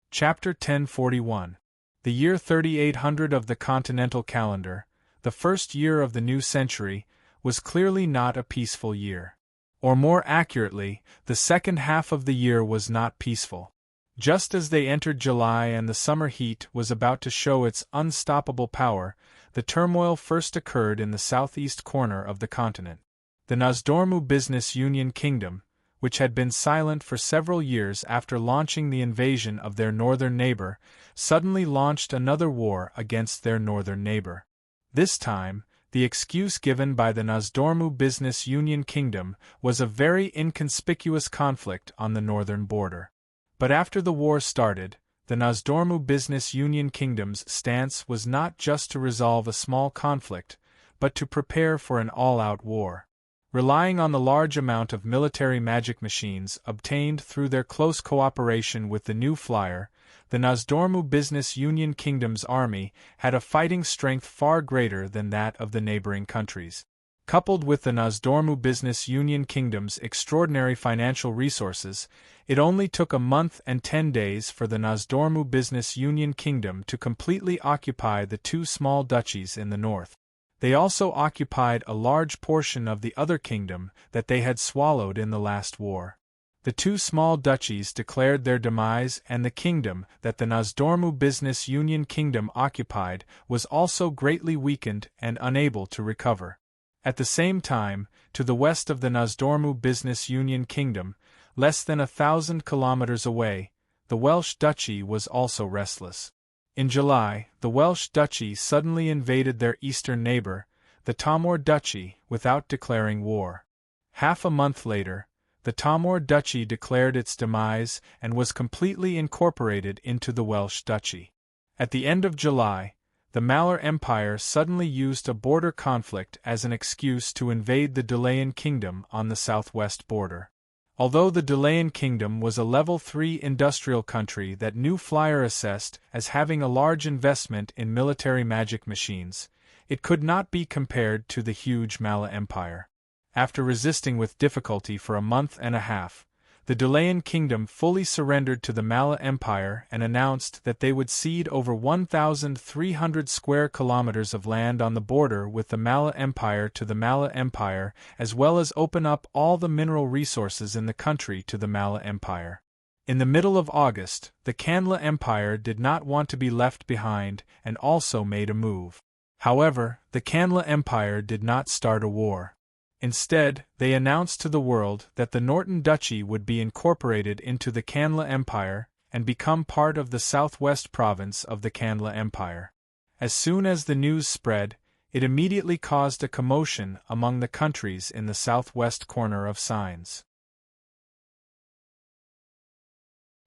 Chapter 1041. The year 3800 of the continental calendar, the first year of the new century, was clearly not a peaceful year. Or more accurately, the second half of the year was not peaceful. Just as they entered July and the summer heat was about to show its unstoppable power, the turmoil first occurred in the southeast corner of the continent. The Nozdormu Business Union Kingdom, which had been silent for several years after launching the invasion of their northern neighbor, suddenly launched another war against their northern neighbor. This time, the excuse given by the Nozdormu Business Union Kingdom was a very inconspicuous conflict on the northern border. But after the war started, the Nozdormu Business Union Kingdom's stance was not just to resolve a small conflict, but to prepare for an all-out war. Relying on the large amount of military magic machines obtained through their close cooperation with the New Flyer, the Nozdormu Business Union Kingdom's army had a fighting strength far greater than that of the neighboring countries. Coupled with the Nozdormu Business Union Kingdom's extraordinary financial resources, it only took a month and 10 days for the Nozdormu Business Union Kingdom to completely occupy the 2 small duchies in the north. They also occupied a large portion of the other kingdom that they had swallowed in the last war. The 2 small duchies declared their demise, and the kingdom that the Nozdormu Business Union Kingdom occupied was also greatly weakened and unable to recover. At the same time, to the west of the Nozdormu Business Union Kingdom, less than 1,000 kilometers away, the Welsh Duchy was also restless. In July, the Welsh Duchy suddenly invaded their eastern neighbor, the Tomor Duchy, without declaring war. Half a month later, the Tomor Duchy declared its demise and was completely incorporated into the Welsh Duchy. At the end of July, the Malar Empire suddenly used a border conflict as an excuse to invade the Delayan Kingdom on the southwest border. Although the Delayan Kingdom was a level 3 industrial country that New Flyer assessed as having a large investment in military magic machines, it could not be compared to the huge Mala Empire. After resisting with difficulty for a month and a half, the Delayan Kingdom fully surrendered to the Mala Empire and announced that they would cede over 1,300 square kilometers of land on the border with the Mala Empire to the Mala Empire, as well as open up all the mineral resources in the country to the Mala Empire. In the middle of August, the Kanla Empire did not want to be left behind and also made a move. However, the Kanla Empire did not start a war. Instead, they announced to the world that the Norton Duchy would be incorporated into the Kanla Empire and become part of the southwest province of the Kanla Empire. As soon as the news spread, it immediately caused a commotion among the countries in the southwest corner of Signs.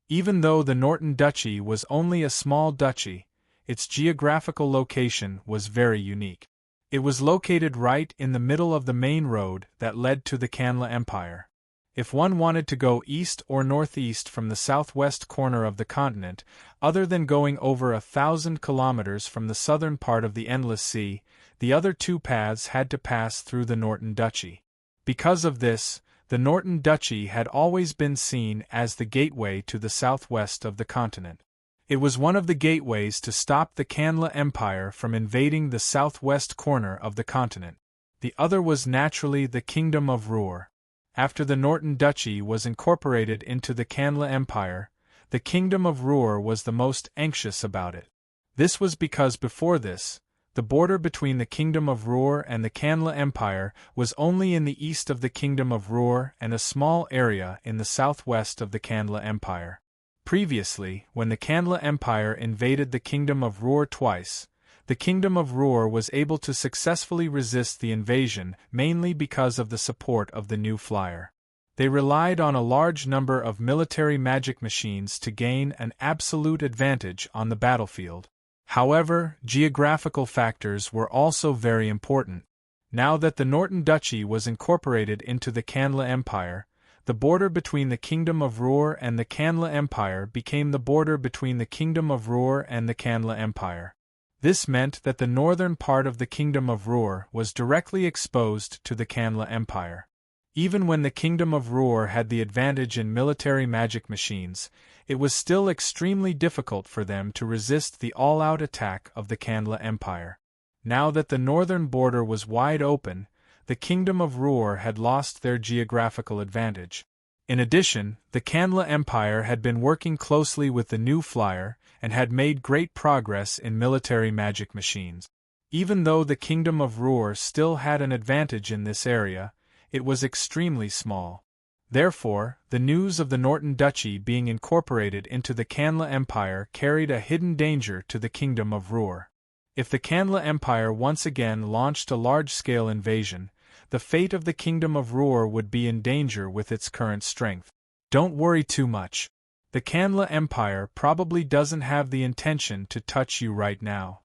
Even though the Norton Duchy was only a small duchy, its geographical location was very unique. It was located right in the middle of the main road that led to the Kanla Empire. If one wanted to go east or northeast from the southwest corner of the continent, other than going over 1,000 kilometers from the southern part of the Endless Sea, the other two paths had to pass through the Norton Duchy. Because of this, the Norton Duchy had always been seen as the gateway to the southwest of the continent. It was one of the gateways to stop the Kanla Empire from invading the southwest corner of the continent. The other was naturally the Kingdom of Ruhr. After the Norton Duchy was incorporated into the Kanla Empire, the Kingdom of Ruhr was the most anxious about it. This was because before this, the border between the Kingdom of Ruhr and the Kanla Empire was only in the east of the Kingdom of Ruhr and a small area in the southwest of the Kanla Empire. Previously, when the Kanla Empire invaded the Kingdom of Ruhr twice, the Kingdom of Ruhr was able to successfully resist the invasion mainly because of the support of the new flyer. They relied on a large number of military magic machines to gain an absolute advantage on the battlefield. However, geographical factors were also very important. Now that the Norton Duchy was incorporated into the Kanla Empire, the border between the Kingdom of Ruhr and the Kanla Empire became the border between the Kingdom of Ruhr and the Kanla Empire. This meant that the northern part of the Kingdom of Ruhr was directly exposed to the Kanla Empire. Even when the Kingdom of Ruhr had the advantage in military magic machines, it was still extremely difficult for them to resist the all-out attack of the Kanla Empire. Now that the northern border was wide open, the Kingdom of Ruhr had lost their geographical advantage. In addition, the Kanla Empire had been working closely with the new flyer and had made great progress in military magic machines. Even though the Kingdom of Ruhr still had an advantage in this area, it was extremely small. Therefore, the news of the Norton Duchy being incorporated into the Kanla Empire carried a hidden danger to the Kingdom of Ruhr. If the Kanla Empire once again launched a large-scale invasion, the fate of the Kingdom of Ruhr would be in danger with its current strength. Don't worry too much. The Kanla Empire probably doesn't have the intention to touch you right now.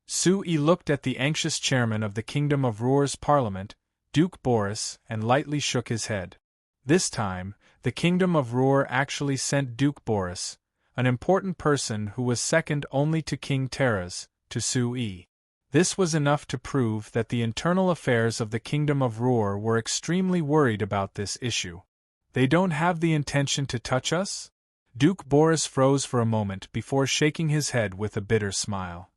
Sui looked at the anxious chairman of the Kingdom of Ruhr's parliament, Duke Boris, and lightly shook his head. This time, the Kingdom of Ruhr actually sent Duke Boris, an important person who was second only to King Taras, to Sui. This was enough to prove that the internal affairs of the Kingdom of Ruhr were extremely worried about this issue. They don't have the intention to touch us? Duke Boris froze for a moment before shaking his head with a bitter smile.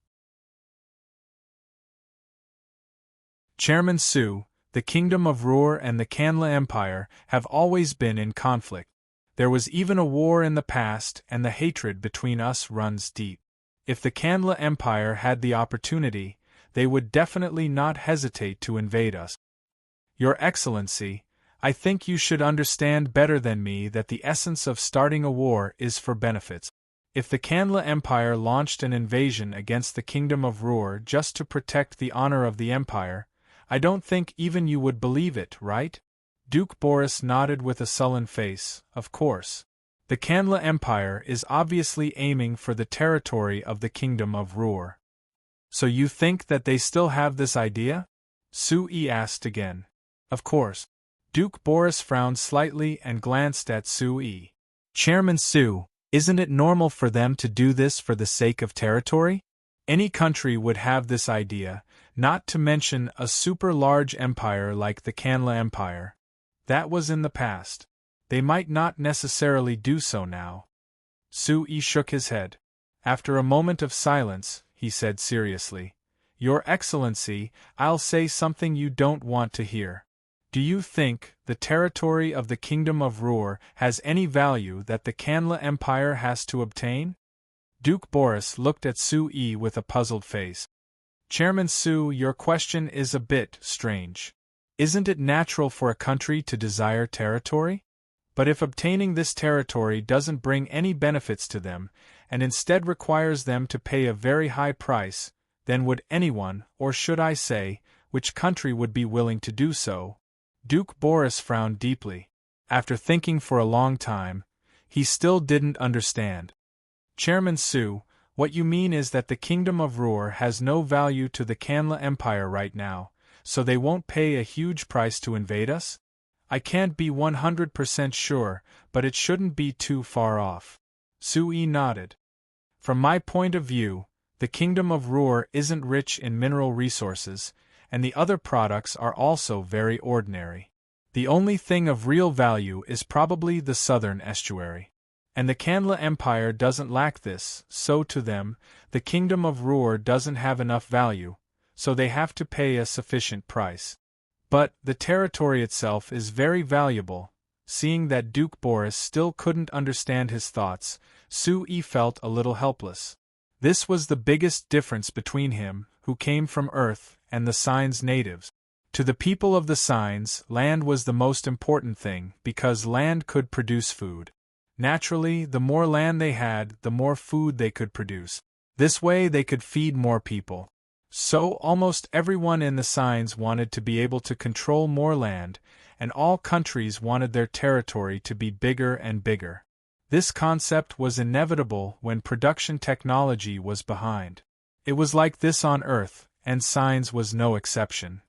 Chairman Su, the Kingdom of Ruhr and the Kanla Empire have always been in conflict. There was even a war in the past, and the hatred between us runs deep. If the Kanla Empire had the opportunity, they would definitely not hesitate to invade us. Your Excellency, I think you should understand better than me that the essence of starting a war is for benefits. If the Kanla Empire launched an invasion against the Kingdom of Ruhr just to protect the honor of the Empire, I don't think even you would believe it, right? Duke Boris nodded with a sullen face. Of course. The Kanla Empire is obviously aiming for the territory of the Kingdom of Ruhr. So you think that they still have this idea? Sui asked again. Of course. Duke Boris frowned slightly and glanced at Sui. Chairman Su, isn't it normal for them to do this for the sake of territory? Any country would have this idea, not to mention a super-large empire like the Kanla Empire. That was in the past. They might not necessarily do so now. Sui shook his head. After a moment of silence, he said seriously, Your Excellency, I'll say something you don't want to hear. Do you think the territory of the Kingdom of Ruhr has any value that the Kanla Empire has to obtain? Duke Boris looked at Sui with a puzzled face. Chairman Su, your question is a bit strange. Isn't it natural for a country to desire territory? But if obtaining this territory doesn't bring any benefits to them, and instead requires them to pay a very high price, then would anyone, or should I say, which country would be willing to do so? Duke Boris frowned deeply. After thinking for a long time, he still didn't understand. Chairman Su, What you mean is that the Kingdom of Ruhr has no value to the Kanla Empire right now, so they won't pay a huge price to invade us? I can't be 100% sure, but it shouldn't be too far off. Sui nodded. From my point of view, the Kingdom of Ruhr isn't rich in mineral resources, and the other products are also very ordinary. The only thing of real value is probably the southern estuary. And the Kanla Empire doesn't lack this, so to them, the Kingdom of Ruhr doesn't have enough value, so they have to pay a sufficient price. But the territory itself is very valuable. Seeing that Duke Boris still couldn't understand his thoughts, Sui felt a little helpless. This was the biggest difference between him, who came from Earth, and the Signs natives. To the people of the Signs, land was the most important thing, because land could produce food. Naturally, the more land they had, the more food they could produce. This way they could feed more people. So almost everyone in the Signs wanted to be able to control more land, and all countries wanted their territory to be bigger and bigger. This concept was inevitable when production technology was behind. It was like this on Earth, and Signs was no exception.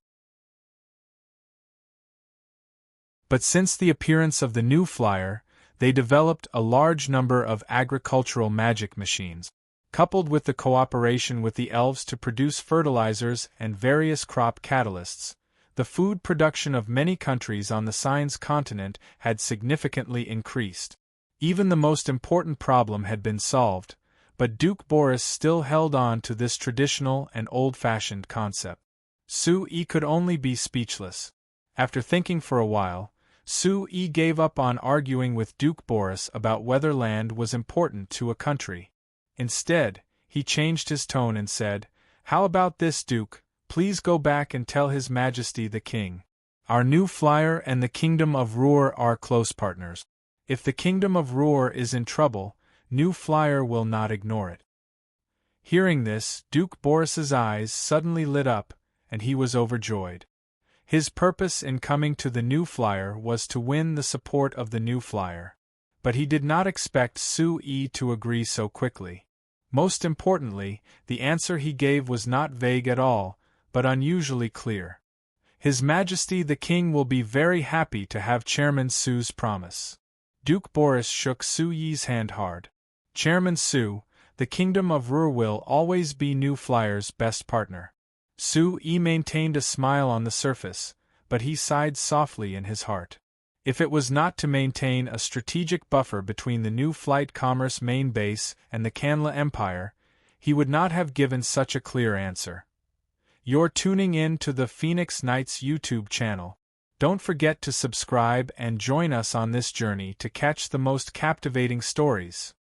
But since the appearance of the new flyer, they developed a large number of agricultural magic machines. Coupled with the cooperation with the elves to produce fertilizers and various crop catalysts, the food production of many countries on the Signs continent had significantly increased. Even the most important problem had been solved, but Duke Boris still held on to this traditional and old-fashioned concept. Sui could only be speechless. After thinking for a while, Sui gave up on arguing with Duke Boris about whether land was important to a country. Instead, he changed his tone and said, "How about this, Duke? Please go back and tell His Majesty the King. Our new flyer and the Kingdom of Ruhr are close partners. If the Kingdom of Ruhr is in trouble, new flyer will not ignore it." Hearing this, Duke Boris's eyes suddenly lit up, and he was overjoyed. His purpose in coming to the new flyer was to win the support of the new flyer. But he did not expect Sui to agree so quickly. Most importantly, the answer he gave was not vague at all, but unusually clear. His Majesty the King will be very happy to have Chairman Su's promise. Duke Boris shook Sui's hand hard. "Chairman Su, the Kingdom of Ruhr will always be New Flyer's best partner." Sui maintained a smile on the surface, but he sighed softly in his heart. If it was not to maintain a strategic buffer between the new flight commerce main base and the Kanla Empire, he would not have given such a clear answer. You're tuning in to the Phoenix Knights YouTube channel. Don't forget to subscribe and join us on this journey to catch the most captivating stories.